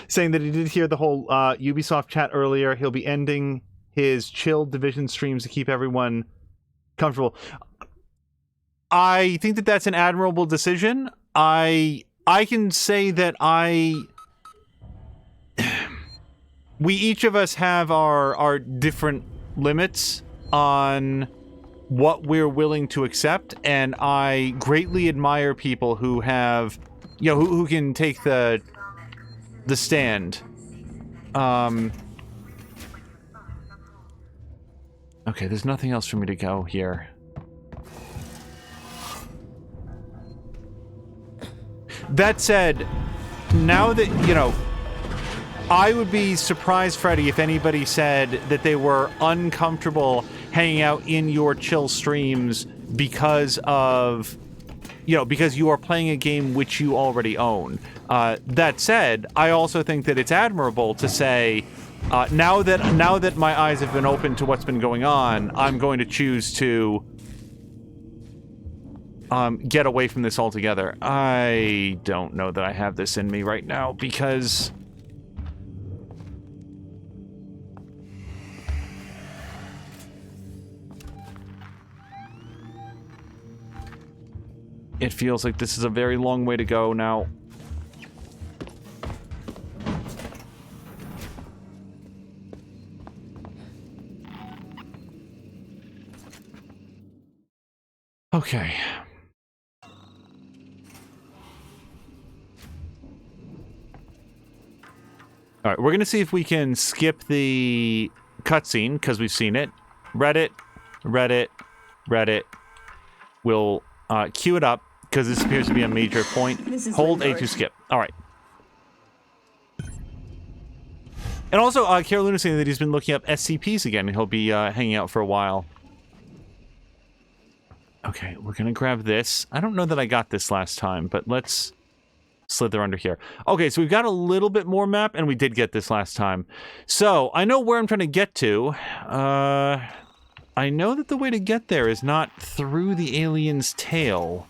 saying that he did hear the whole Ubisoft chat earlier. He'll be ending his chill Division streams to keep everyone comfortable. I think that that's an admirable decision. I can say that we each of us have our different limits on what we're willing to accept, and I greatly admire people who have, you know, who can take the stand. Okay, there's nothing else for me to go here. That said, now that, you know, I would be surprised, Freddy, if anybody said that they were uncomfortable hanging out in your chill streams because of, you know, because you are playing a game which you already own. That said, I also think that it's admirable to say, now that my eyes have been open to what's been going on, I'm going to choose to get away from this altogether. I don't know that I have this in me right now, because it feels like this is a very long way to go now. Okay. All right, we're going to see if we can skip the cutscene, because we've seen it. Read it. We'll queue it up, because this appears to be a major point. Hold A to skip. All right. And also, Carolina saying that he's been looking up SCPs again, and he'll be hanging out for a while. Okay, we're going to grab this. I don't know that I got this last time, but let's slither under here. Okay, so we've got a little bit more map, and we did get this last time. So, I know where I'm trying to get to. I know that the way to get there is not through the alien's tail.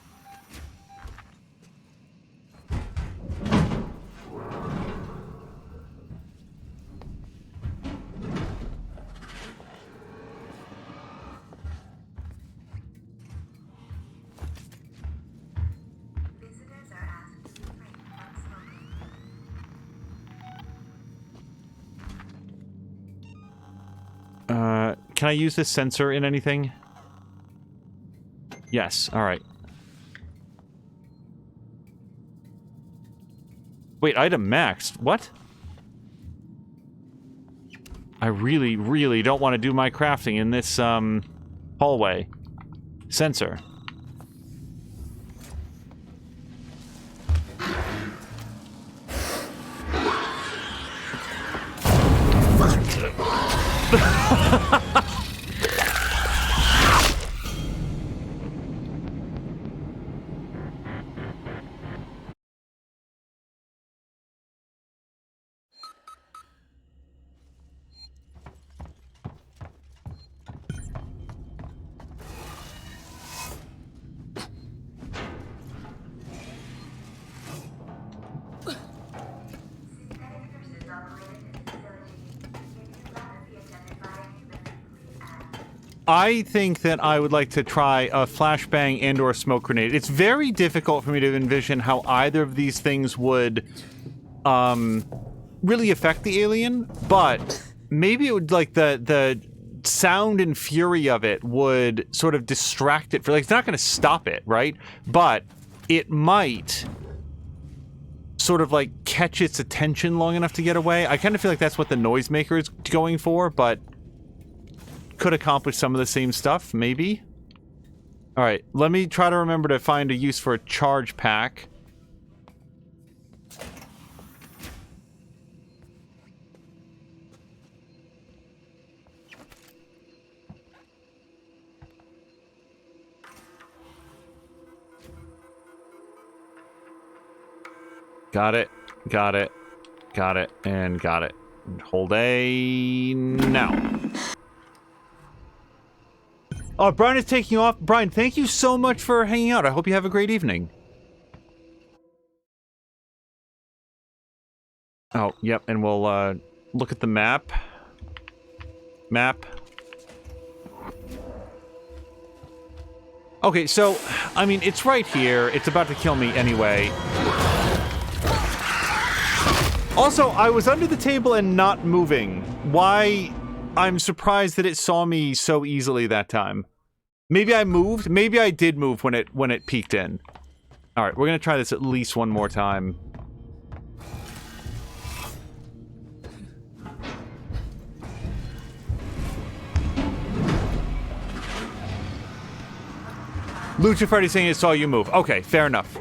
Can I use this sensor in anything? Yes, alright. Wait, item maxed. What? I really, really don't want to do my crafting in this, hallway. Sensor. I think that I would like to try a flashbang and or a smoke grenade. It's very difficult for me to envision how either of these things would really affect the alien, but maybe it would, like, the sound and fury of it would sort of distract it. For, like, it's not going to stop it, right? But it might sort of, like, catch its attention long enough to get away. I kind of feel like that's what the noisemaker is going for, but could accomplish some of the same stuff, maybe. Alright, let me try to remember to find a use for a charge pack. Got it. Got it. Got it. And got it. Hold A now. Oh, Brian is taking off. Brian, thank you so much for hanging out. I hope you have a great evening. Oh, yep, and we'll look at the map. Okay, so, I mean, it's right here. It's about to kill me anyway. Also, I was under the table and not moving. Why? I'm surprised that it saw me so easily that time. Maybe I moved. Maybe I did move when it peeked in. All right, we're gonna try this at least one more time. Lucha Freddy saying it saw you move. Okay, fair enough.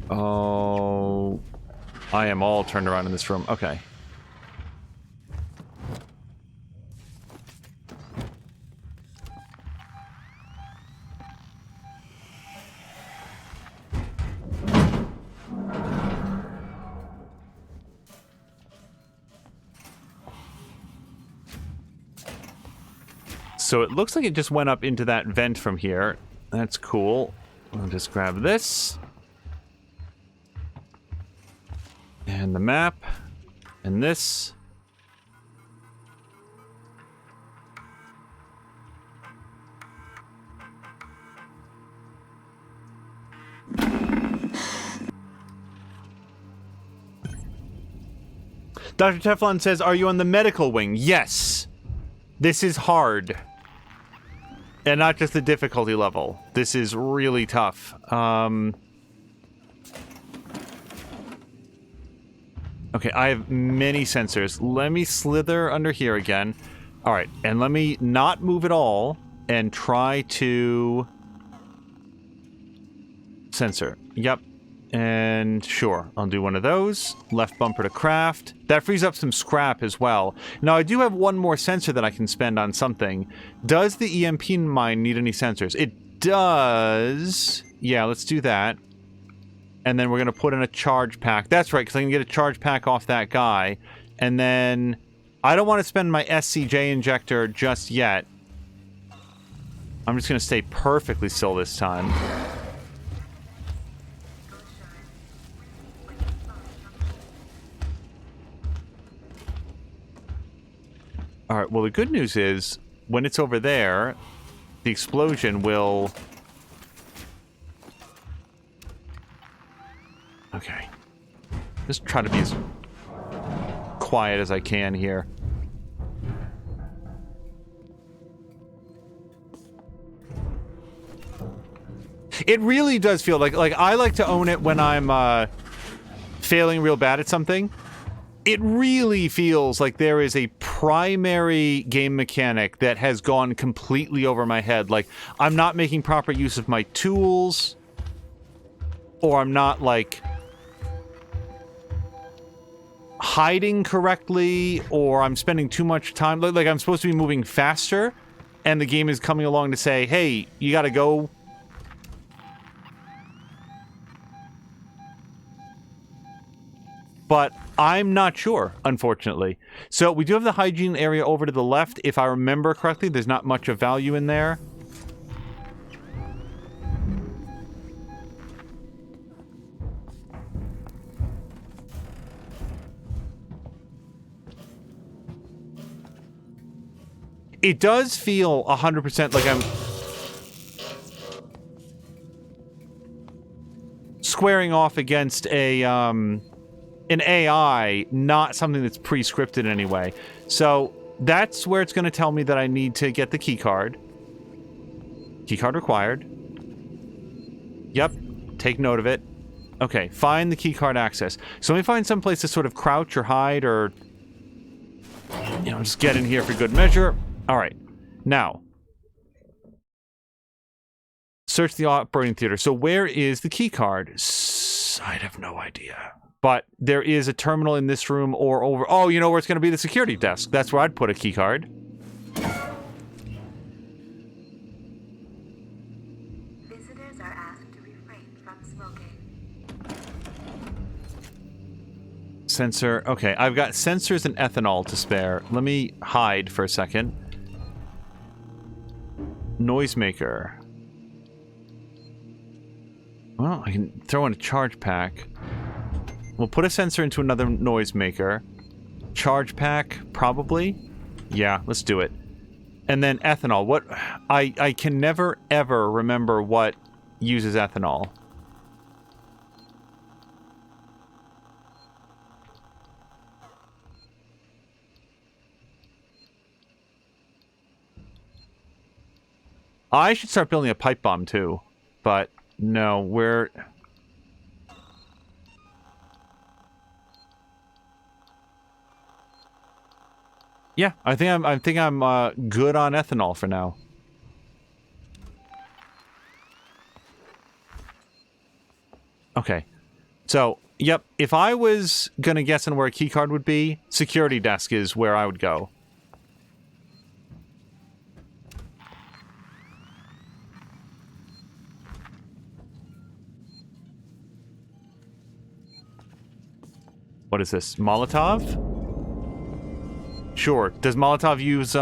Oh, I am all turned around in this room. Okay. So it looks like it just went up into that vent from here. That's cool. I'll just grab this. And the map. And this. Dr. Teflon says, are you on the medical wing? Yes. This is hard. And not just the difficulty level. This is really tough. Okay, I have many sensors. Let me slither under here again. Alright, and let me not move at all and try to... Sensor. Yep. And sure, I'll do one of those. Left bumper to craft. That frees up some scrap as well. Now, I do have one more sensor that I can spend on something. Does the EMP mine need any sensors? It does. Yeah, let's do that. And then we're going to put in a charge pack. That's right, because I can get a charge pack off that guy. And then I don't want to spend my SCJ injector just yet. I'm just going to stay perfectly still this time. Alright, well the good news is, when it's over there, the explosion will... Okay. Just try to be as quiet as I can here. It really does feel like I like to own it when I'm failing real bad at something. It really feels like there is a primary game mechanic that has gone completely over my head. Like, I'm not making proper use of my tools, or I'm not, like, hiding correctly, or I'm spending too much time. Like, I'm supposed to be moving faster, and the game is coming along to say, hey, you gotta go. But I'm not sure, unfortunately. So we do have the hygiene area over to the left. If I remember correctly, there's not much of value in there. It does feel 100% like I'm squaring off against a, an AI, not something that's pre-scripted anyway. So that's where it's going to tell me that I need to get the key card. Key card required. Yep. Take note of it. Okay, find the key card access. So let me find some place to sort of crouch or hide or... You know, just get in here for good measure. Alright. Now. Search the operating theater. So where is the key card? is? I'd have no idea. But there is a terminal in this room or over... Oh, you know where it's going to be? The security desk. That's where I'd put a key card. Visitors are asked to refrain from smoking. Sensor. Okay, I've got sensors and ethanol to spare. Let me hide for a second. Noisemaker. Well, I can throw in a charge pack. We'll put a sensor into another noisemaker. Charge pack, probably. Yeah, let's do it. And then ethanol. What? I can never, ever remember what uses ethanol. I should start building a pipe bomb, too. But, no, we're... Yeah, I think I'm good on ethanol for now. Okay. So, yep, if I was gonna guess on where a keycard would be, security desk is where I would go. What is this? Molotov? Sure. Does Molotov use,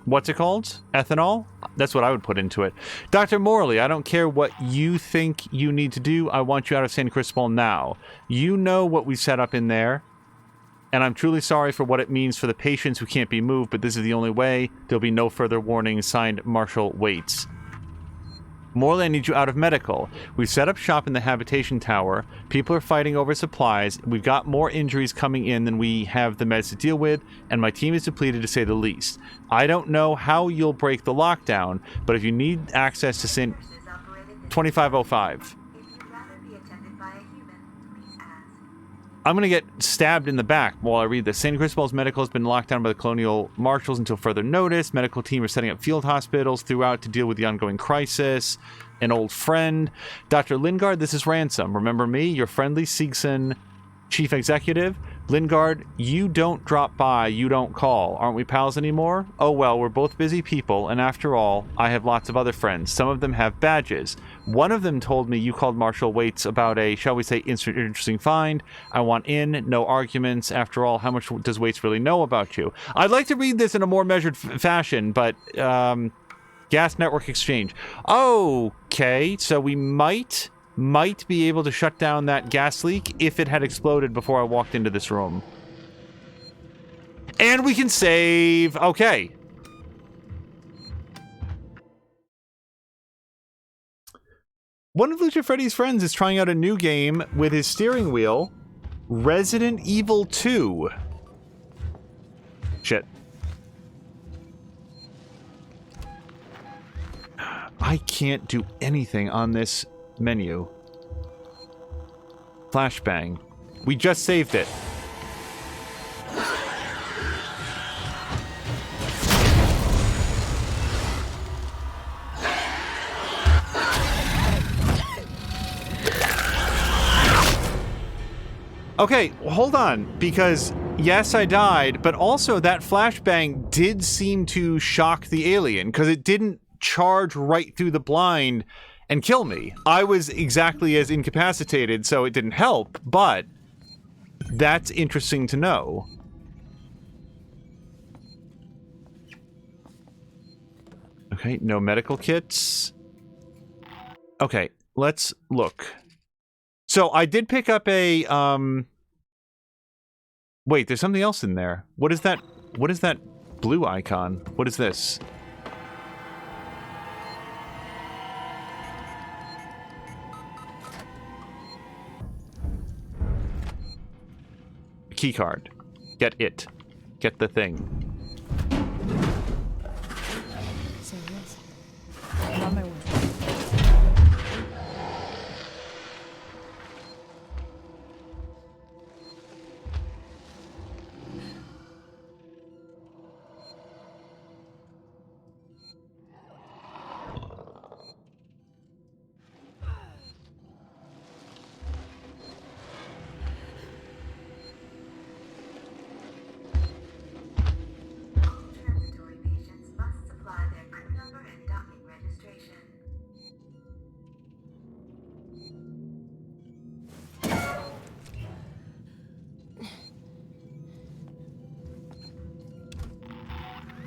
what's it called? Ethanol? That's what I would put into it. Dr. Morley, I don't care what you think you need to do. I want you out of San Cristobal now. You know what we set up in there. And I'm truly sorry for what it means for the patients who can't be moved, but this is the only way. There'll be no further warning. Signed, Marshall Waits. Morley, I need you out of medical. We've set up shop in the habitation tower. People are fighting over supplies. We've got more injuries coming in than we have the meds to deal with, and my team is depleted to say the least. I don't know how you'll break the lockdown, but if you need access to St. 2505. If you'd rather be attended by a human, please ask. I'm going to get stabbed in the back while I read this. San Cristobal's medical has been locked down by the Colonial Marshals until further notice. Medical team are setting up field hospitals throughout to deal with the ongoing crisis. An old friend. Dr. Lingard, this is Ransom. Remember me, your friendly Seegson chief executive? Lingard, you don't drop by, you don't call. Aren't we pals anymore? Oh well, we're both busy people, and after all, I have lots of other friends. Some of them have badges. One of them told me you called Marshall Waits about a, shall we say, interesting find. I want in, no arguments. After all, how much does Waits really know about you? I'd like to read this in a more measured fashion, but, gas network exchange. Okay, so we might be able to shut down that gas leak if it had exploded before I walked into this room. And we can save. Okay. One of Lucha Freddy's friends is trying out a new game with his steering wheel. Resident Evil 2. Shit. I can't do anything on this menu. Flashbang. We just saved it. Okay, hold on, because yes, I died, but also that flashbang did seem to shock the alien, because it didn't charge right through the blind and kill me. I was exactly as incapacitated, so it didn't help, but that's interesting to know. Okay, no medical kits. Okay, let's look. So I did pick up a, wait, there's something else in there. What is that? What is that blue icon? What is this? Key card. Get it. Get the thing. So yes, I'm on my way.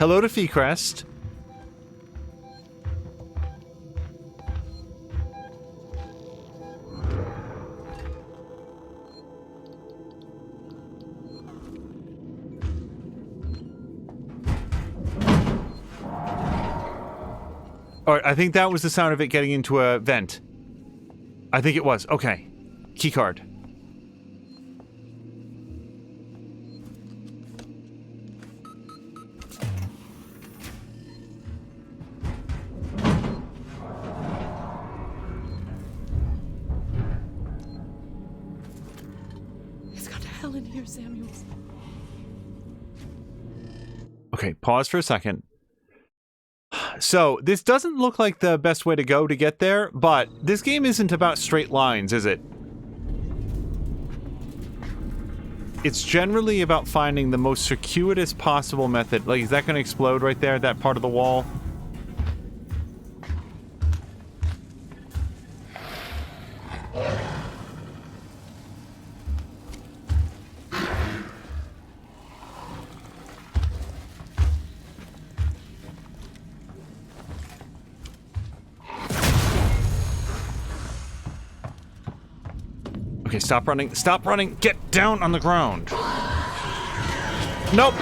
Hello to Feecrest. Alright, I think that was the sound of it getting into a vent. I think it was. Okay. Keycard. It's got hell in here, Samuels. Okay, pause for a second. So, this doesn't look like the best way to go to get there, but this game isn't about straight lines, is it? It's generally about finding the most circuitous possible method. Like, is that going to explode right there, that part of the wall? Okay, stop running. Stop running. Get down on the ground. Nope.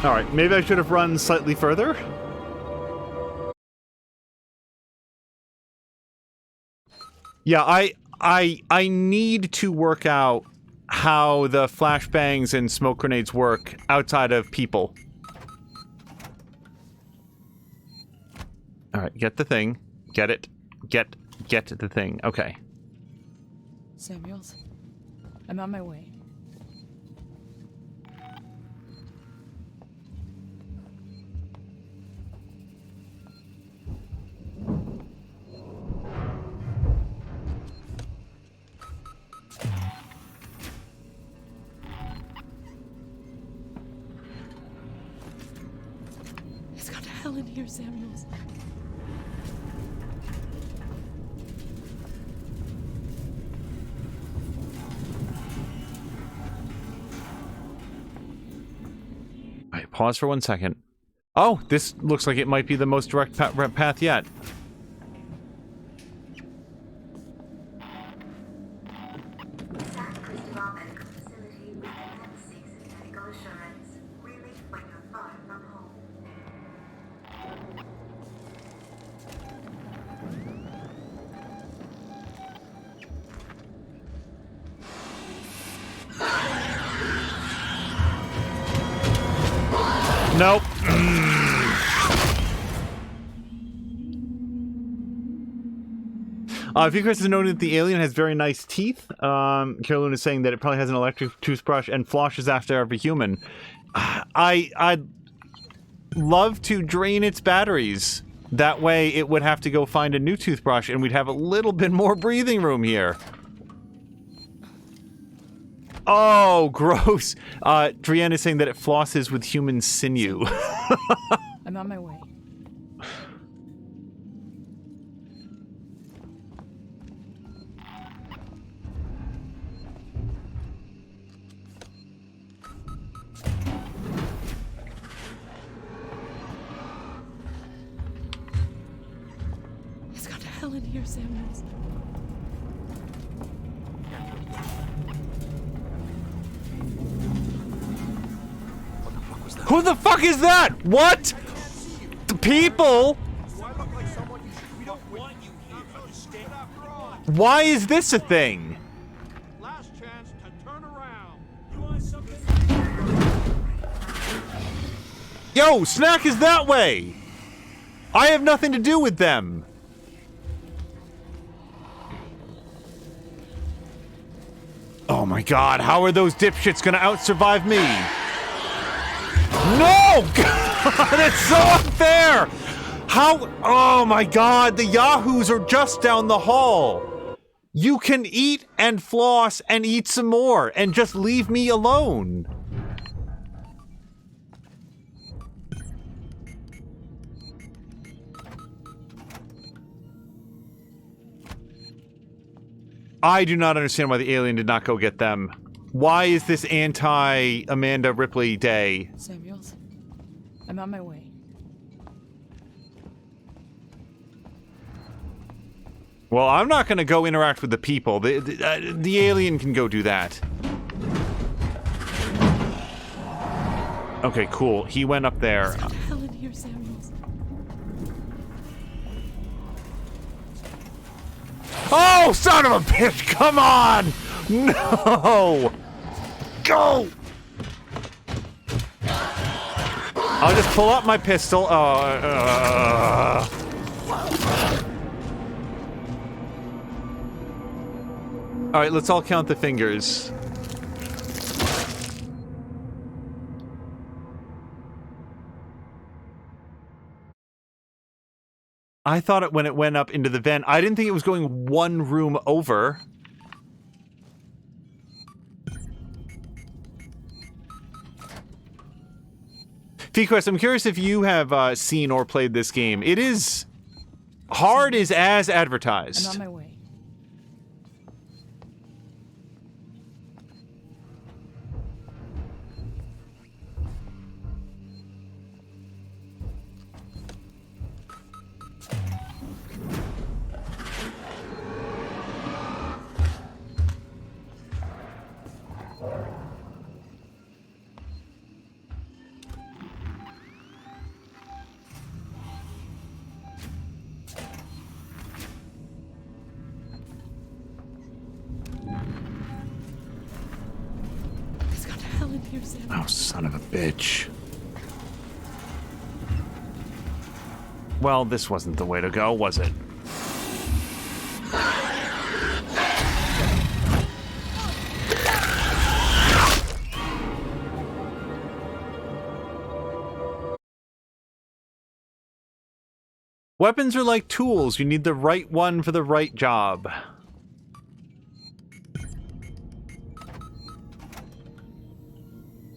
All right, maybe I should have run slightly further. Yeah, I need to work out how the flashbangs and smoke grenades work outside of people. All right, get the thing. Get it. Get the thing. Okay. Samuels, I'm on my way. It's got hell in here, Samuels. Alright, pause for 1 second. Oh, this looks like it might be the most direct path yet. Nope. Feecrest has noted that the alien has very nice teeth. Carolyn is saying that it probably has an electric toothbrush and flushes after every human. I'd love to drain its batteries. That way it would have to go find a new toothbrush and we'd have a little bit more breathing room here. Oh, gross. Drienne is saying that it flosses with human sinew. I'm on my way. It's got hell in here, Samuels. Who the fuck is that? What? The people? Why is this a thing? Last chance to turn around. You want something? Yo, Snack is that way! I have nothing to do with them. Oh my god, how are those dipshits gonna out-survive me? No! God, it's so unfair! How? Oh my god, the Yahoos are just down the hall. You can eat and floss and eat some more and just leave me alone. I do not understand why the alien did not go get them. Why is this anti-Amanda Ripley day? Samuels, I'm on my way. Well, I'm not going to go interact with the people. The alien can go do that. Okay, cool. He went up there. There's got hell in here, Samuels. Oh, son of a bitch! Come on! No! Go! I'll just pull out my pistol. Alright, let's all count the fingers. I thought it when it went up into the vent. I didn't think it was going one room over. Fequest, I'm curious if you have seen or played this game. It is hard is as advertised. I'm on my way. Oh, son of a bitch. Well, this wasn't the way to go, was it? Weapons are like tools. You need the right one for the right job.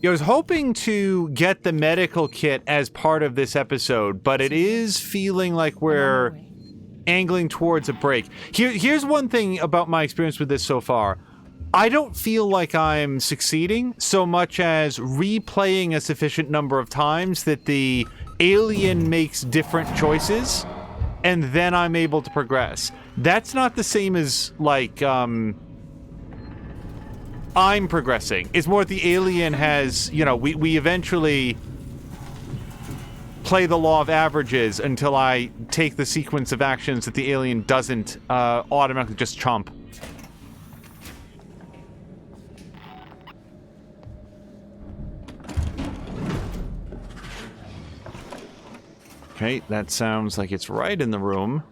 I was hoping to get the medical kit as part of this episode, but it is feeling like we're angling towards a break. Here's one thing about my experience with this so far. I don't feel like I'm succeeding so much as replaying a sufficient number of times that the alien makes different choices, and then I'm able to progress. That's not the same as, like, I'm progressing. It's more the alien has, you know, we eventually play the law of averages until I take the sequence of actions that the alien doesn't automatically just chomp. Okay, that sounds like it's right in the room.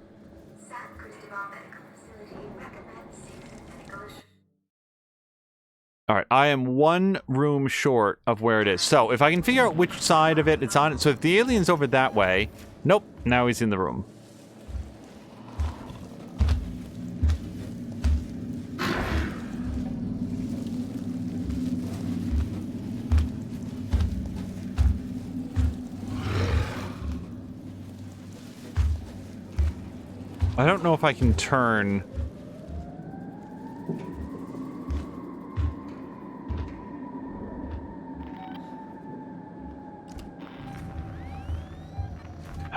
Alright, I am one room short of where it is. So, if I can figure out which side of it it's on. So, if the alien's over that way... Nope, now he's in the room. I don't know if I can turn...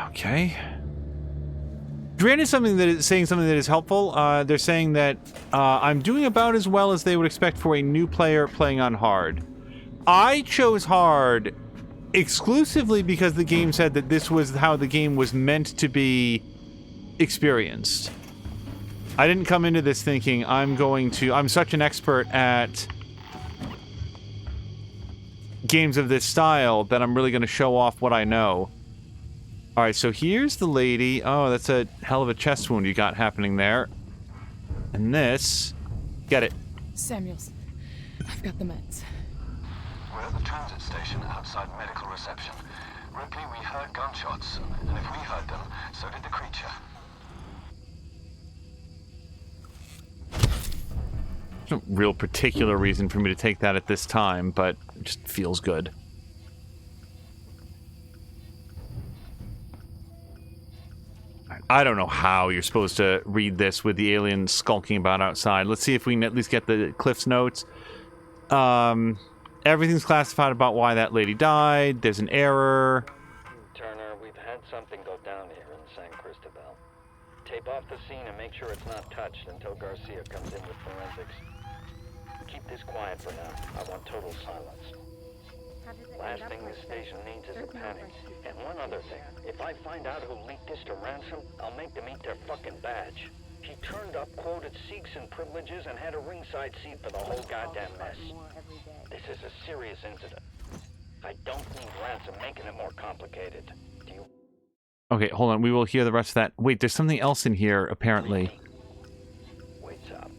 Okay. Granted, something that is saying something that is helpful. They're saying that I'm doing about as well as they would expect for a new player playing on hard. I chose hard exclusively because the game said that this was how the game was meant to be experienced. I didn't come into this thinking I'm such an expert at games of this style that I'm really going to show off what I know. Alright, so here's the lady. Oh, that's a hell of a chest wound you got happening there. And this... Get it. Samuels, I've got the meds. We're at the transit station outside medical reception. Ripley, we heard gunshots, and if we heard them, so did the creature. There's no real particular reason for me to take that at this time, but it just feels good. I don't know how you're supposed to read this with the alien skulking about outside. Let's see if we can at least get the Cliff's notes. Everything's classified about why that lady died. There's an error. Turner, we've had something go down here in San Cristobal. Tape off the scene and make sure it's not touched until Garcia comes in with forensics. Keep this quiet for now. I want total silence. Last thing this station needs is a panic. And one other thing. If I find out who leaked this to Ransom, I'll make them eat their fucking badge. He turned up, quoted Sikhs and privileges, and had a ringside seat for the whole goddamn mess. This is a serious incident. I don't need Ransom making it more complicated. Do you? Okay, hold on. We will hear the rest of that. Wait, there's something else in here, apparently. Waits up.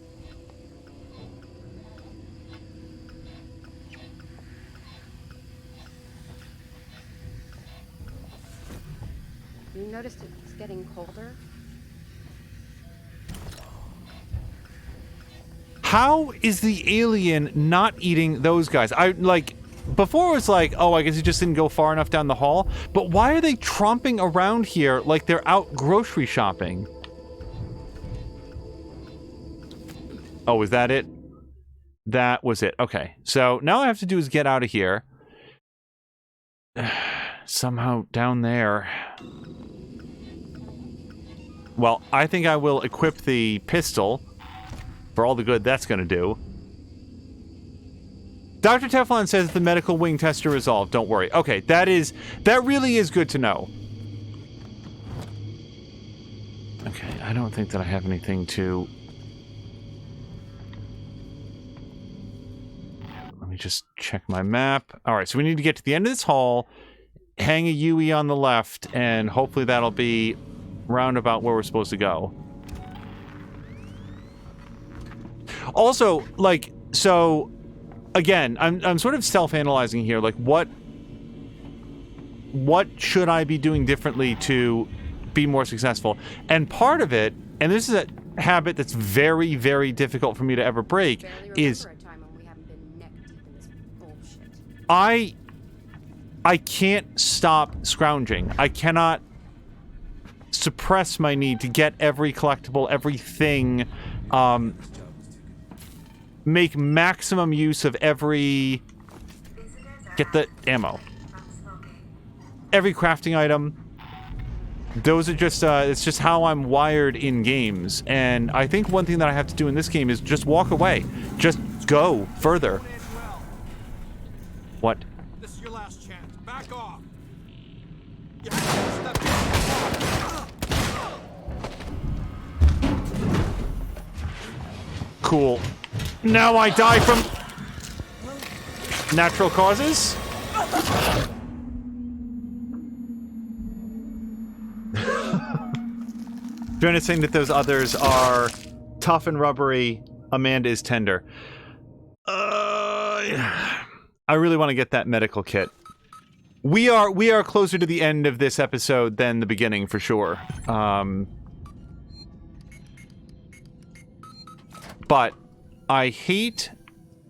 You noticed it's getting colder? How is the alien not eating those guys? Before it was like, oh, I guess he just didn't go far enough down the hall. But why are they tromping around here like they're out grocery shopping? Oh, is that it? That was it. Okay. So now all I have to do is get out of here. Somehow down there. Well, I think I will equip the pistol for all the good that's going to do. Dr. Teflon says the medical wing test are resolved. Don't worry. Okay, that really is good to know. Okay, I don't think that I have anything to... Let me just check my map. Alright, so we need to get to the end of this hall, hang a UE on the left, and hopefully that'll be roundabout where we're supposed to go. Also, like, so... Again, I'm sort of self-analyzing here. Like, what should I be doing differently to be more successful? And part of it, and this is a habit that's very, very difficult for me to ever break, is I can't stop scrounging. I cannot suppress my need to get every collectible, everything, make maximum use of every... Get the ammo. Every crafting item. Those are just, it's just how I'm wired in games. And I think one thing that I have to do in this game is just walk away. Just go further. What? This is your last chance. Back off. You have to step Cool. Now I die from natural causes? Joanna saying that those others are tough and rubbery. Amanda is tender. I really want to get that medical kit. We are closer to the end of this episode than the beginning for sure. But I hate...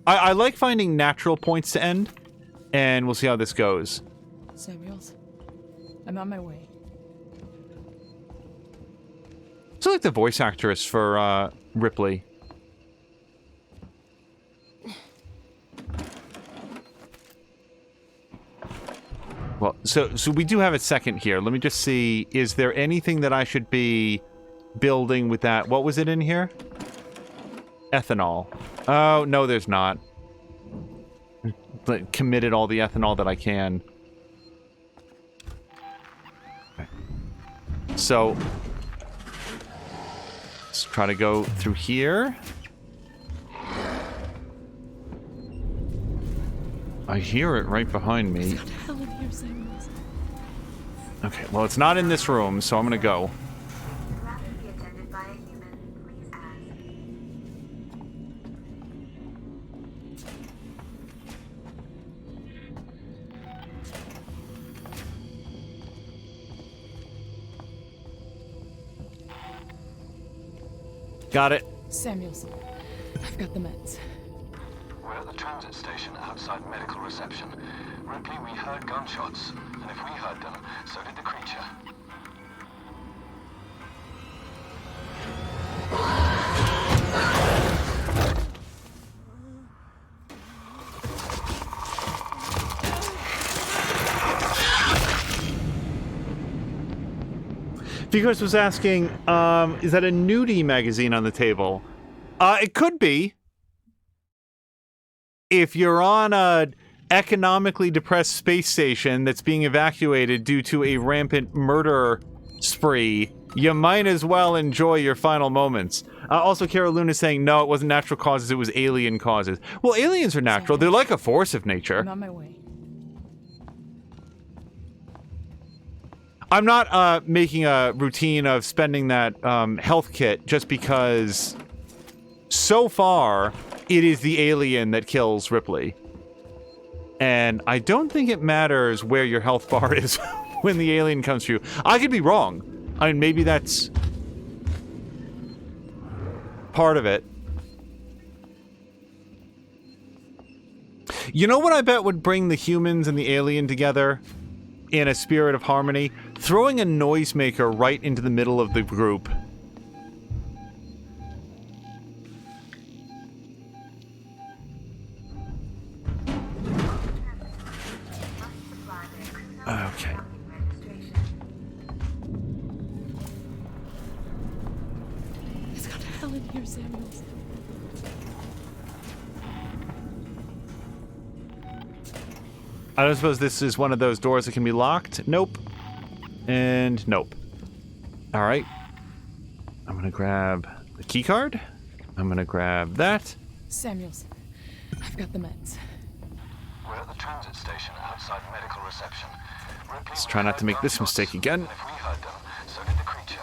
I like finding natural points to end, and we'll see how this goes. Samuels, I'm on my way. So like the voice actress for Ripley. Well, so we do have a second here. Let me just see, is there anything that I should be building with that? What was it in here? Ethanol. Oh, no, there's not. Committed all the ethanol that I can. Okay. So, let's try to go through here. I hear it right behind me. Okay, well, it's not in this room, so I'm gonna go. Got it. Samuels, I've got the meds. We're at the transit station outside medical reception. Ripley, we heard gunshots, and if we heard them, so did the creature. Figures was asking, is that a nudie magazine on the table? It could be. If you're on a economically depressed space station that's being evacuated due to a rampant murder spree, you might as well enjoy your final moments. Also, Carol Luna saying, no, it wasn't natural causes, it was alien causes. Well, aliens are natural. They're like a force of nature. I'm on my way. I'm not making a routine of spending that health kit just because so far it is the alien that kills Ripley. And I don't think it matters where your health bar is when the alien comes through. I could be wrong. I mean, maybe that's part of it. You know what I bet would bring the humans and the alien together in a spirit of harmony? Throwing a noisemaker right into the middle of the group. Okay. It's got hell in here, Samuels. I don't suppose this is one of those doors that can be locked. Nope. And nope. Alright. I'm gonna grab the key card. I'm gonna grab that. Samuels, I've got the meds. We're at the transit station outside medical reception. Let's try not to make this mistake again. If we heard them, so did the creature.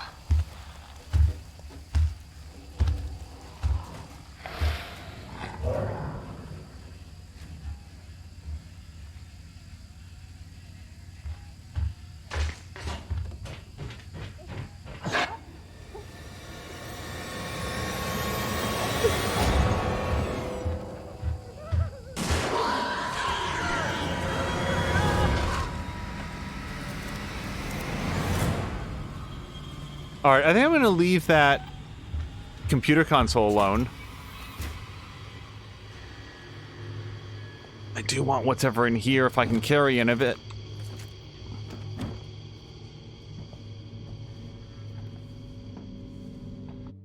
Alright, I think I'm gonna leave that computer console alone. I do want whatever in here if I can carry any of it.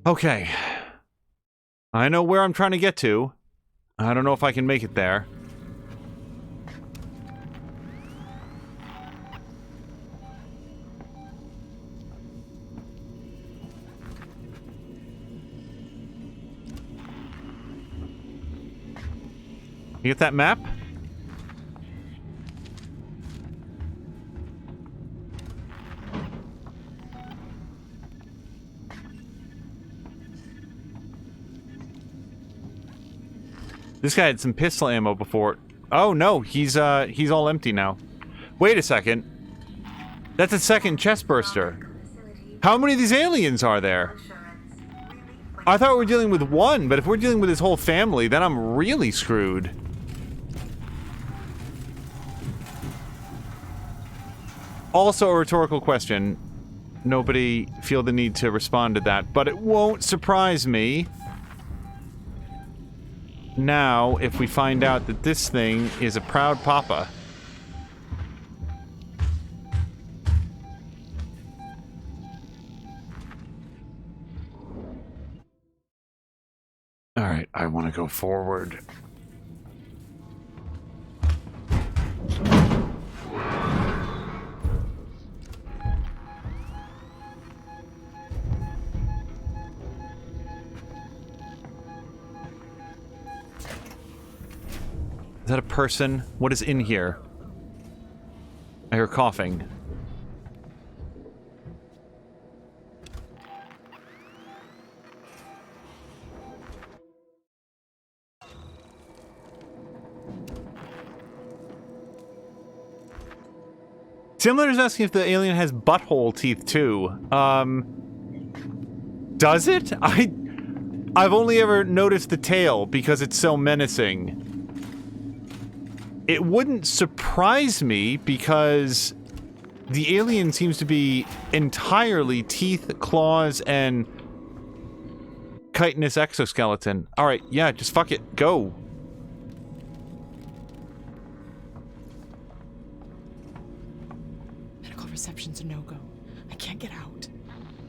Okay. I know where I'm trying to get to. I don't know if I can make it there. You get that map? This guy had some pistol ammo before. Oh no, he's all empty now. Wait a second. That's a second chest burster. How many of these aliens are there? I thought we were dealing with one, but if we're dealing with his whole family, then I'm really screwed. Also a rhetorical question. Nobody feel the need to respond to that, but it won't surprise me now if we find out that this thing is a proud papa. Alright, I want to go forward. Is that a person? What is in here? I hear coughing. Similar is asking if the alien has butthole teeth too. Does it? I've only ever noticed the tail because it's so menacing. It wouldn't surprise me because the alien seems to be entirely teeth, claws, and chitinous exoskeleton. Alright, yeah, just fuck it. Go. Medical reception's a no-go. I can't get out.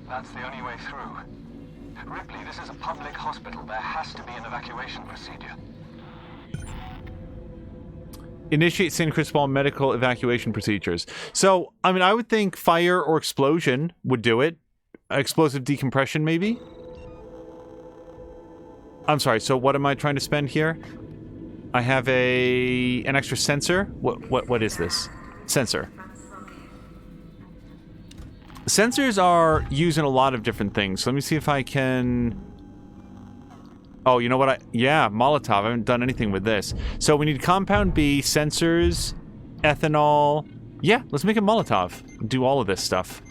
That's the only way through. Ripley, this is a public hospital. There has to be an evacuation procedure. Initiate San Cristobal medical evacuation procedures. So, I mean, I would think fire or explosion would do it. Explosive decompression, maybe? I'm sorry, so what am I trying to spend here? I have an extra sensor. What is this? Sensor. Sensors are used in a lot of different things. So let me see if I can... Oh, you know what? Yeah, Molotov. I haven't done anything with this. So we need compound B, sensors, ethanol. Yeah, let's make a Molotov. Do all of this stuff.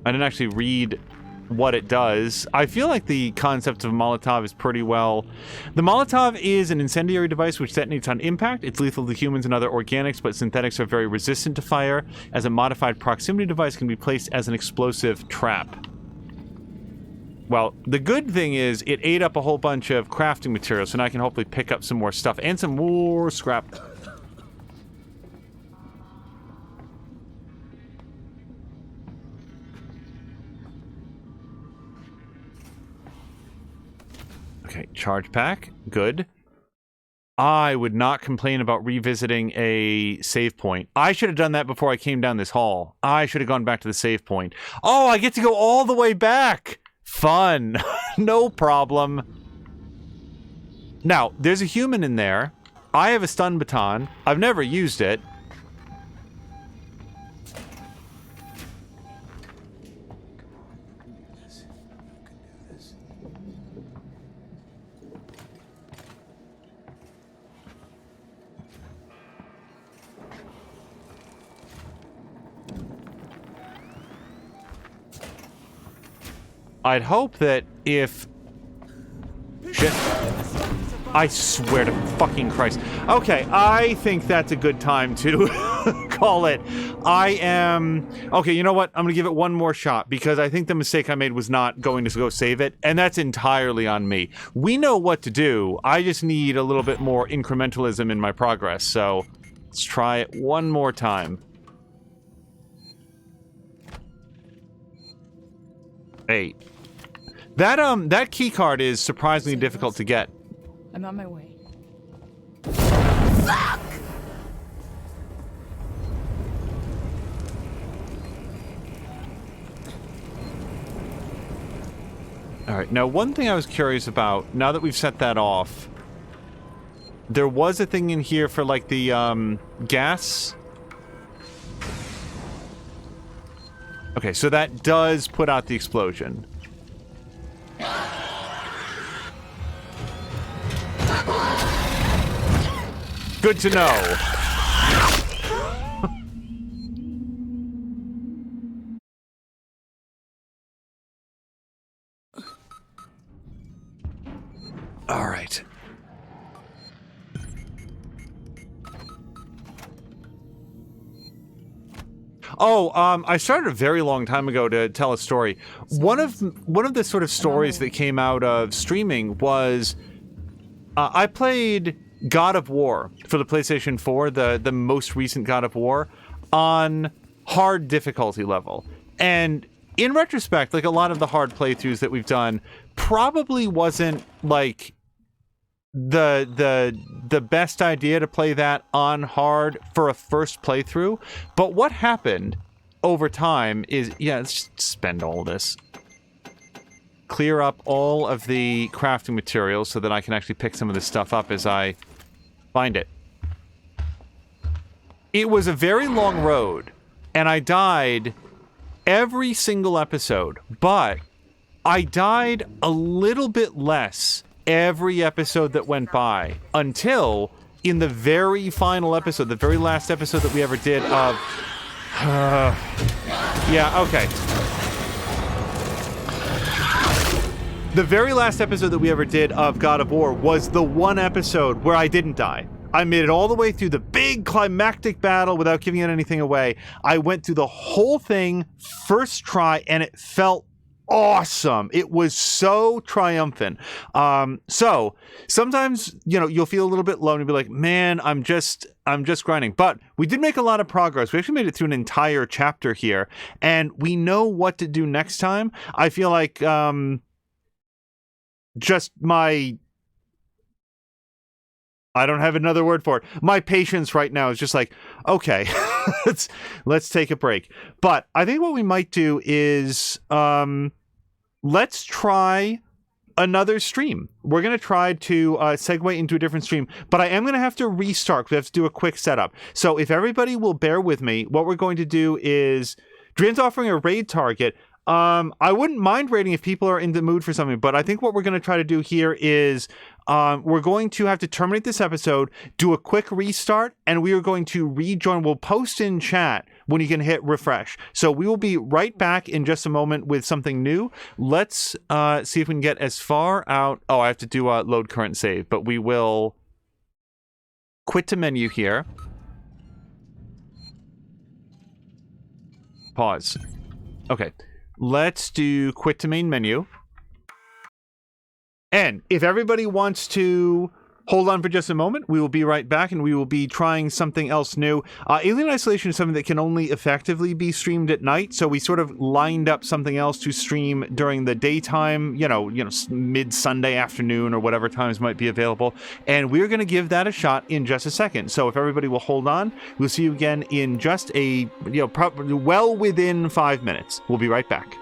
I didn't actually read what it does. I feel like the concept of Molotov is pretty well... The Molotov is an incendiary device which detonates on impact. It's lethal to humans and other organics, but synthetics are very resistant to fire. As a modified proximity device, can be placed as an explosive trap. Well, the good thing is it ate up a whole bunch of crafting materials, so now I can hopefully pick up some more stuff and some more scrap. Okay, charge pack. Good. I would not complain about revisiting a save point. I should have done that before I came down this hall. I should have gone back to the save point. Oh, I get to go all the way back! Fun. No problem. Now, there's a human in there. I have a stun baton. I've never used it. I'd hope that if... Shit. I swear to fucking Christ. Okay, I think that's a good time to call it. I am... Okay, you know what? I'm gonna give it one more shot, because I think the mistake I made was not going to go save it, and that's entirely on me. We know what to do. I just need a little bit more incrementalism in my progress, so let's try it one more time. Eight. That key card is surprisingly difficult to get. I'm on my way. Fuck! Alright, now one thing I was curious about, now that we've set that off, there was a thing in here for, like, the, gas. Okay, so that does put out the explosion. Good to know. All right. Oh, I started a very long time ago to tell a story. One of the sort of stories that came out of streaming was I played God of War for the PlayStation 4, the most recent God of War, on hard difficulty level. And in retrospect, like a lot of the hard playthroughs that we've done probably wasn't like the best idea to play that on hard for a first playthrough. But what happened over time is, yeah, let's just spend all this. Clear up all of the crafting materials so that I can actually pick some of this stuff up as I find it. It was a very long road, and I died every single episode, but I died a little bit less every episode that went by, until in the very final episode, the very last episode that we ever did of... yeah, okay. The very last episode that we ever did of God of War was the one episode where I didn't die. I made it all the way through the big climactic battle without giving anything away. I went through the whole thing first try, and it felt awesome. It was so triumphant. So sometimes, you'll feel a little bit low and you'll be like, man, I'm just grinding. But we did make a lot of progress. We actually made it through an entire chapter here, and we know what to do next time. I feel like I don't have another word for it. My patience right now is just like, okay, let's take a break. But I think what we might do is let's try another stream. We're going to try to segue into a different stream, but I am going to have to restart. We have to do a quick setup. So if everybody will bear with me, what we're going to do is Drian's offering a raid target. I wouldn't mind raiding if people are in the mood for something, but I think what we're going to try to do here is we're going to have to terminate this episode, do a quick restart, and we are going to rejoin. We'll post in chat when you can hit refresh. So we will be right back in just a moment with something new. Let's see if we can get as far out. Oh, I have to do a load current save, but we will quit to menu here. Pause. Okay. Let's do quit to main menu. And if everybody wants to hold on for just a moment, we will be right back and we will be trying something else new. Alien Isolation is something that can only effectively be streamed at night, so we sort of lined up something else to stream during the daytime, mid-Sunday afternoon or whatever times might be available, and we're going to give that a shot in just a second. So if everybody will hold on, we'll see you again in just probably well within 5 minutes. We'll be right back.